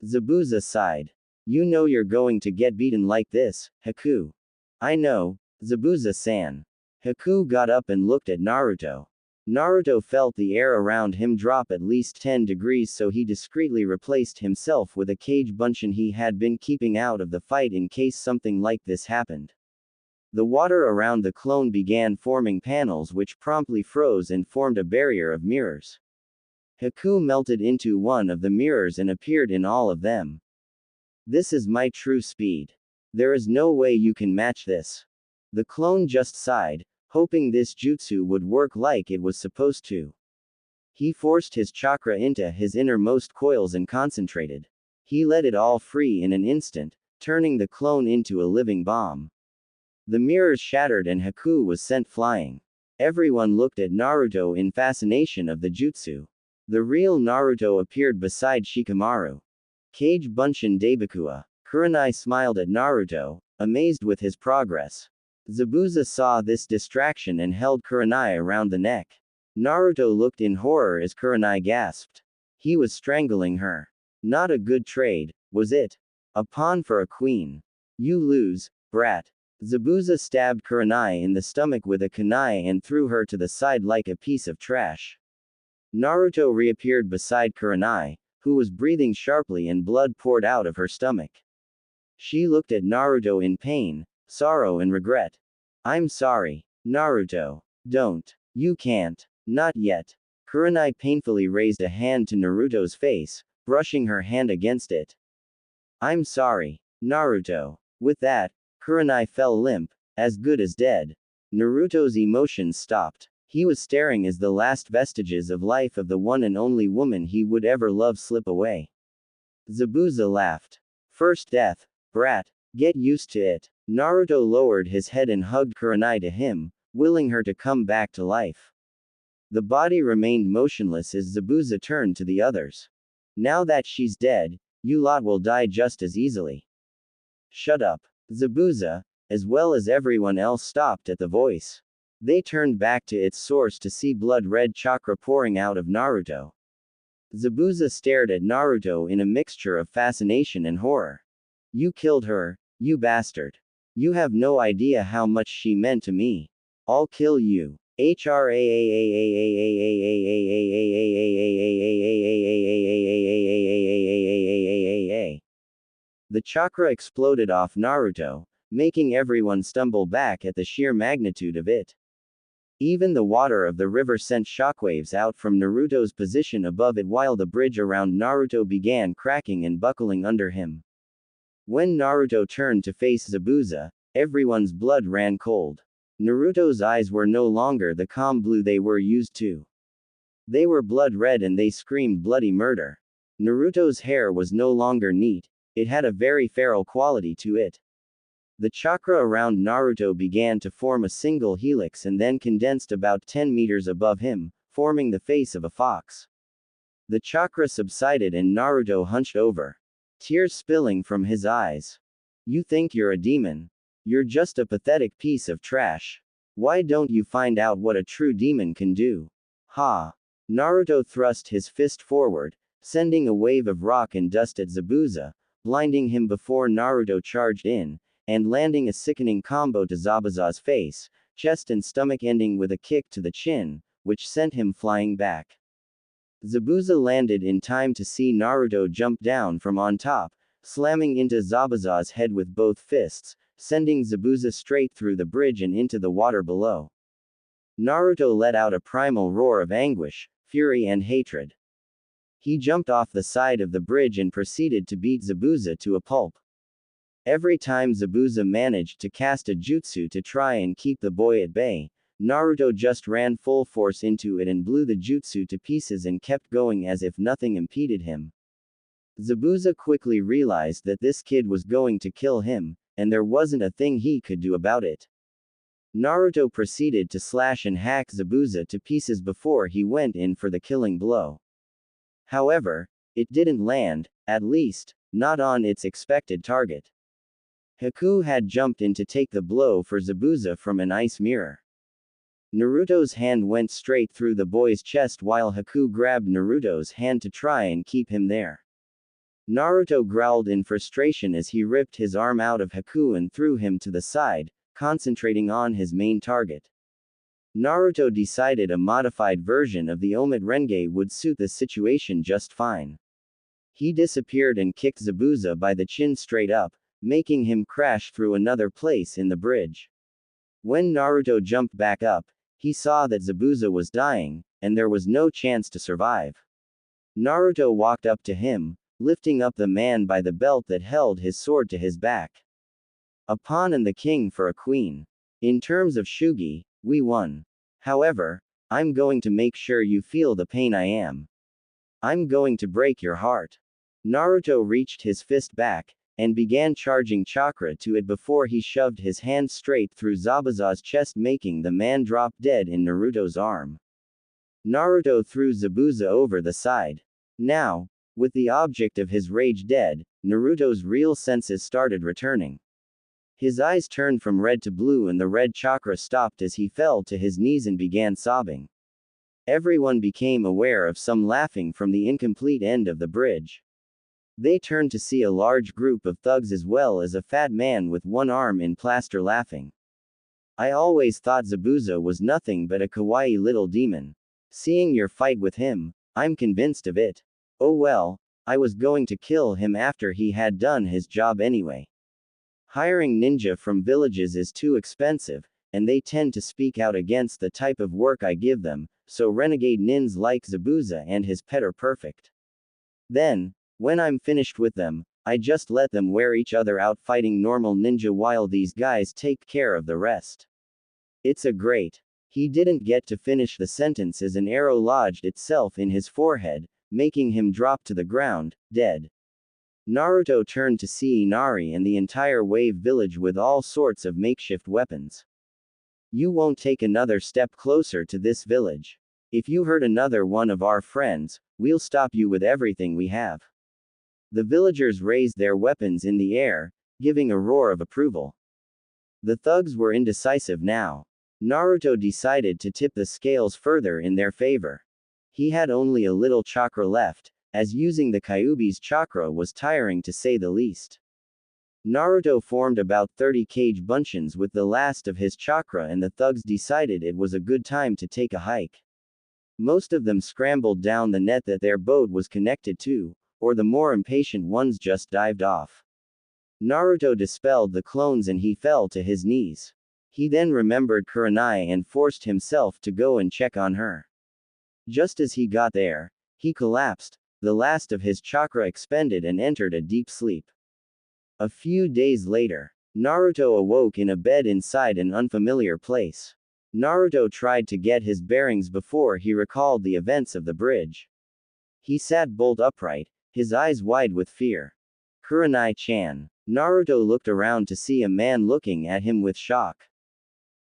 Zabuza sighed. "You know you're going to get beaten like this, Haku." "I know, Zabuza-san." Haku got up and looked at Naruto. Naruto felt the air around him drop at least 10 degrees, so he discreetly replaced himself with a cage bunshin he had been keeping out of the fight in case something like this happened. The water around the clone began forming panels which promptly froze and formed a barrier of mirrors. Haku melted into one of the mirrors and appeared in all of them. "This is my true speed. There is no way you can match this." The clone just sighed, hoping this jutsu would work like it was supposed to. He forced his chakra into his innermost coils and concentrated. He let it all free in an instant, turning the clone into a living bomb. The mirrors shattered and Haku was sent flying. Everyone looked at Naruto in fascination of the jutsu. The real Naruto appeared beside Shikamaru. "Kage Bunshin Daibakua." Kurenai smiled at Naruto, amazed with his progress. Zabuza saw this distraction and held Kurenai around the neck. Naruto looked in horror as Kurenai gasped. He was strangling her. Not a good trade, was it? A pawn for a queen. "You lose, brat." Zabuza stabbed Kurenai in the stomach with a kunai and threw her to the side like a piece of trash. Naruto reappeared beside Kurenai, who was breathing sharply and blood poured out of her stomach. She looked at Naruto in pain, sorrow and regret. "I'm sorry, Naruto. Don't. You can't. Not yet." Kurenai painfully raised a hand to Naruto's face, brushing her hand against it. "I'm sorry, Naruto." With that, Kurenai fell limp, as good as dead. Naruto's emotions stopped. He was staring as the last vestiges of life of the one and only woman he would ever love slip away. Zabuza laughed. "First death, brat. Get used to it." Naruto lowered his head and hugged Kurenai to him, willing her to come back to life. The body remained motionless as Zabuza turned to the others. "Now that she's dead, you lot will die just as easily." "Shut up." Zabuza, as well as everyone else, stopped at the voice. They turned back to its source to see blood-red chakra pouring out of Naruto. Zabuza stared at Naruto in a mixture of fascination and horror. You killed her, you bastard. You have no idea how much she meant to me. I'll kill you. The chakra exploded off Naruto, making everyone stumble back at the sheer magnitude of it. Even the water of the river sent shockwaves out from Naruto's position above it while the bridge around Naruto began cracking and buckling under him. When Naruto turned to face Zabuza, everyone's blood ran cold. Naruto's eyes were no longer the calm blue they were used to. They were blood red and they screamed bloody murder. Naruto's hair was no longer neat, it had a very feral quality to it. The chakra around Naruto began to form a single helix and then condensed about 10 meters above him, forming the face of a fox. The chakra subsided and Naruto hunched over, tears spilling from his eyes. You think you're a demon? You're just a pathetic piece of trash. Why don't you find out what a true demon can do? Ha! Naruto thrust his fist forward, sending a wave of rock and dust at Zabuza, blinding him before Naruto charged in, and landing a sickening combo to Zabuza's face, chest and stomach ending with a kick to the chin, which sent him flying back. Zabuza landed in time to see Naruto jump down from on top, slamming into Zabuza's head with both fists, sending Zabuza straight through the bridge and into the water below. Naruto let out a primal roar of anguish, fury and hatred. He jumped off the side of the bridge and proceeded to beat Zabuza to a pulp. Every time Zabuza managed to cast a jutsu to try and keep the boy at bay, Naruto just ran full force into it and blew the jutsu to pieces and kept going as if nothing impeded him. Zabuza quickly realized that this kid was going to kill him, and there wasn't a thing he could do about it. Naruto proceeded to slash and hack Zabuza to pieces before he went in for the killing blow. However, it didn't land, at least, not on its expected target. Haku had jumped in to take the blow for Zabuza from an ice mirror. Naruto's hand went straight through the boy's chest while Haku grabbed Naruto's hand to try and keep him there. Naruto growled in frustration as he ripped his arm out of Haku and threw him to the side, concentrating on his main target. Naruto decided a modified version of the Omid Renge would suit the situation just fine. He disappeared and kicked Zabuza by the chin straight up, making him crash through another place in the bridge. When Naruto jumped back up, he saw that Zabuza was dying, and there was no chance to survive. Naruto walked up to him, lifting up the man by the belt that held his sword to his back. A pawn and the king for a queen. In terms of Shugi, we won. However, I'm going to make sure you feel the pain I am. I'm going to break your heart. Naruto reached his fist back, and began charging chakra to it before he shoved his hand straight through Zabuza's chest, making the man drop dead in Naruto's arm. Naruto threw Zabuza over the side. Now, with the object of his rage dead, Naruto's real senses started returning. His eyes turned from red to blue and the red chakra stopped as he fell to his knees and began sobbing. Everyone became aware of some laughing from the incomplete end of the bridge. They turned to see a large group of thugs as well as a fat man with one arm in plaster laughing. I always thought Zabuza was nothing but a kawaii little demon. Seeing your fight with him, I'm convinced of it. Oh well, I was going to kill him after he had done his job anyway. Hiring ninja from villages is too expensive, and they tend to speak out against the type of work I give them, so renegade nins like Zabuza and his pet are perfect. Then, when I'm finished with them, I just let them wear each other out fighting normal ninja while these guys take care of the rest. It's a great. He didn't get to finish the sentence as an arrow lodged itself in his forehead, making him drop to the ground, dead. Naruto turned to see Inari and the entire wave village with all sorts of makeshift weapons. You won't take another step closer to this village. If you hurt another one of our friends, we'll stop you with everything we have. The villagers raised their weapons in the air, giving a roar of approval. The thugs were indecisive now. Naruto decided to tip the scales further in their favor. He had only a little chakra left, as using the Kyuubi's chakra was tiring to say the least. Naruto formed about 30 cage buncheons with the last of his chakra, and the thugs decided it was a good time to take a hike. Most of them scrambled down the net that their boat was connected to, or the more impatient ones just dived off. Naruto dispelled the clones and he fell to his knees. He then remembered Kurenai and forced himself to go and check on her. Just as he got there, he collapsed, the last of his chakra expended, and entered a deep sleep. A few days later, Naruto awoke in a bed inside an unfamiliar place. Naruto tried to get his bearings before he recalled the events of the bridge. He sat bolt upright, his eyes wide with fear. Kurenai-chan. Naruto looked around to see a man looking at him with shock.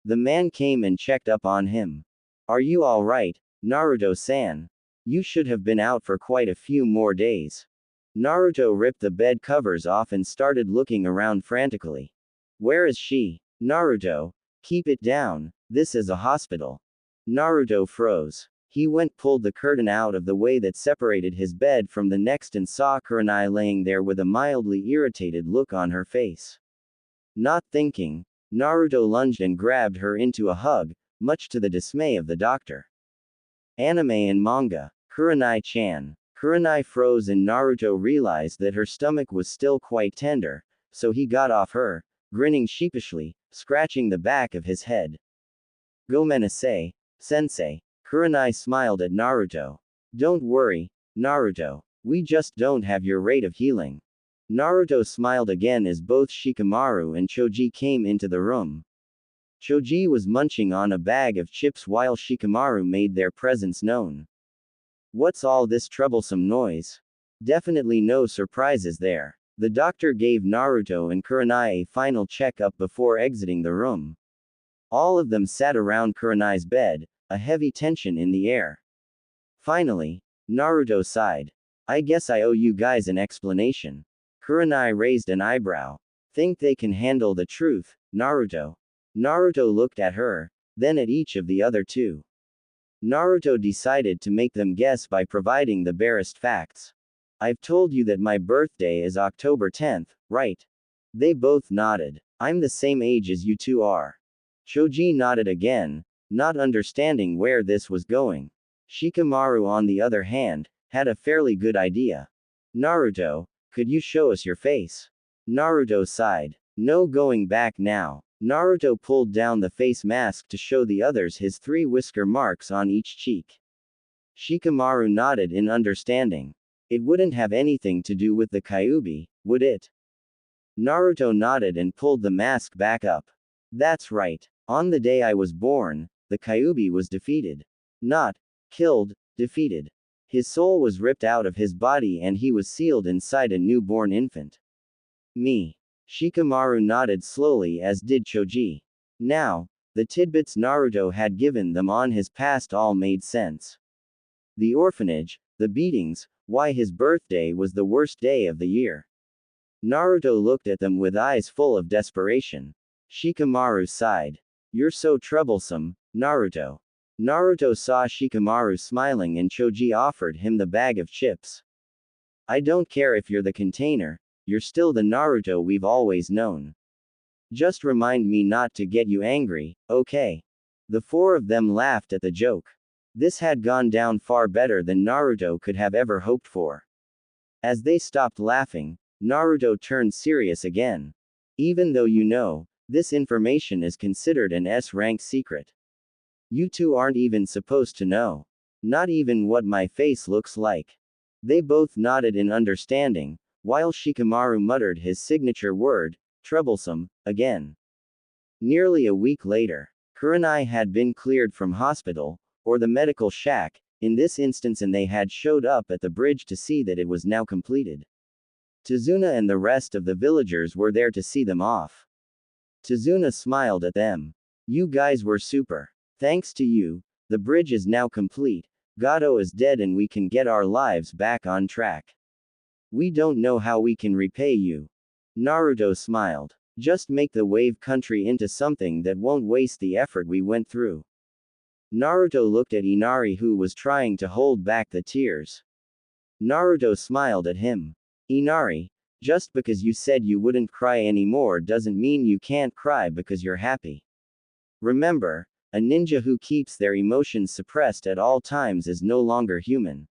The man came and checked up on him. "Are you alright, Naruto-san? You should have been out for quite a few more days." Naruto ripped the bed covers off and started looking around frantically. "Where is she? Naruto, keep it down, this is a hospital." Naruto froze. He pulled the curtain out of the way that separated his bed from the next and saw Kurenai laying there with a mildly irritated look on her face. Not thinking, Naruto lunged and grabbed her into a hug, much to the dismay of the doctor. Anime and manga. Kurenai-chan. Kurenai froze and Naruto realized that her stomach was still quite tender, so he got off her, grinning sheepishly, scratching the back of his head. "Gomenasai, sensei." Kurenai smiled at Naruto. "Don't worry, Naruto. We just don't have your rate of healing." Naruto smiled again as both Shikamaru and Choji came into the room. Choji was munching on a bag of chips while Shikamaru made their presence known. "What's all this troublesome noise? Definitely no surprises there." The doctor gave Naruto and Kurenai a final checkup before exiting the room. All of them sat around Kurenai's bed, a heavy tension in the air. Finally, Naruto sighed. "I guess I owe you guys an explanation." Kurenai raised an eyebrow. "Think they can handle the truth, Naruto?" Naruto looked at her, then at each of the other two. Naruto decided to make them guess by providing the barest facts. "I've told you that my birthday is October 10th, right?" They both nodded. "I'm the same age as you two are." Choji nodded again, not understanding where this was going. Shikamaru, on the other hand, had a fairly good idea. "Naruto, could you show us your face?" Naruto sighed. "No going back now." Naruto pulled down the face mask to show the others his 3 whisker marks on each cheek. Shikamaru nodded in understanding. "It wouldn't have anything to do with the Kyuubi, would it?" Naruto nodded and pulled the mask back up. "That's right. On the day I was born, the Kyuubi was defeated. Not killed, defeated. His soul was ripped out of his body and he was sealed inside a newborn infant." "Me." Shikamaru nodded slowly, as did Choji. Now, the tidbits Naruto had given them on his past all made sense. The orphanage, the beatings, why his birthday was the worst day of the year. Naruto looked at them with eyes full of desperation. Shikamaru sighed. "You're so troublesome, Naruto." Naruto saw Shikamaru smiling and Choji offered him the bag of chips. "I don't care if you're the container, you're still the Naruto we've always known. Just remind me not to get you angry, okay?" The 4 of them laughed at the joke. This had gone down far better than Naruto could have ever hoped for. As they stopped laughing, Naruto turned serious again. "Even though you know, this information is considered an S-rank secret. You two aren't even supposed to know. Not even what my face looks like." They both nodded in understanding, while Shikamaru muttered his signature word, troublesome, again. Nearly a week later, Kurenai had been cleared from hospital, or the medical shack, in this instance, and they had showed up at the bridge to see that it was now completed. Tazuna and the rest of the villagers were there to see them off. Tazuna smiled at them. "You guys were super. Thanks to you, the bridge is now complete, Gato is dead and we can get our lives back on track. We don't know how we can repay you." Naruto smiled. Just make the wave country into something that won't waste the effort we went through. Naruto looked at Inari, who was trying to hold back the tears. Naruto smiled at him. Inari, just because you said you wouldn't cry anymore doesn't mean you can't cry because you're happy. Remember, a ninja who keeps their emotions suppressed at all times is no longer human.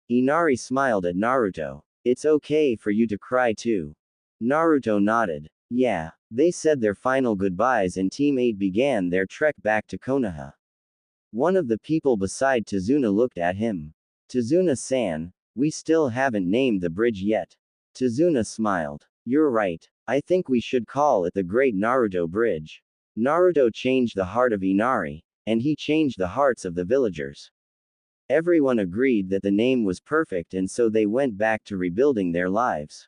Inari smiled at Naruto. It's okay for you to cry too. Naruto nodded. Yeah. They said their final goodbyes and Team 8 began their trek back to Konoha. One of the people beside Tazuna looked at him. Tazuna-san, we still haven't named the bridge yet. Tazuna smiled. You're right. I think we should call it the Great Naruto Bridge. Naruto changed the heart of Inari, and he changed the hearts of the villagers. Everyone agreed that the name was perfect, and so they went back to rebuilding their lives.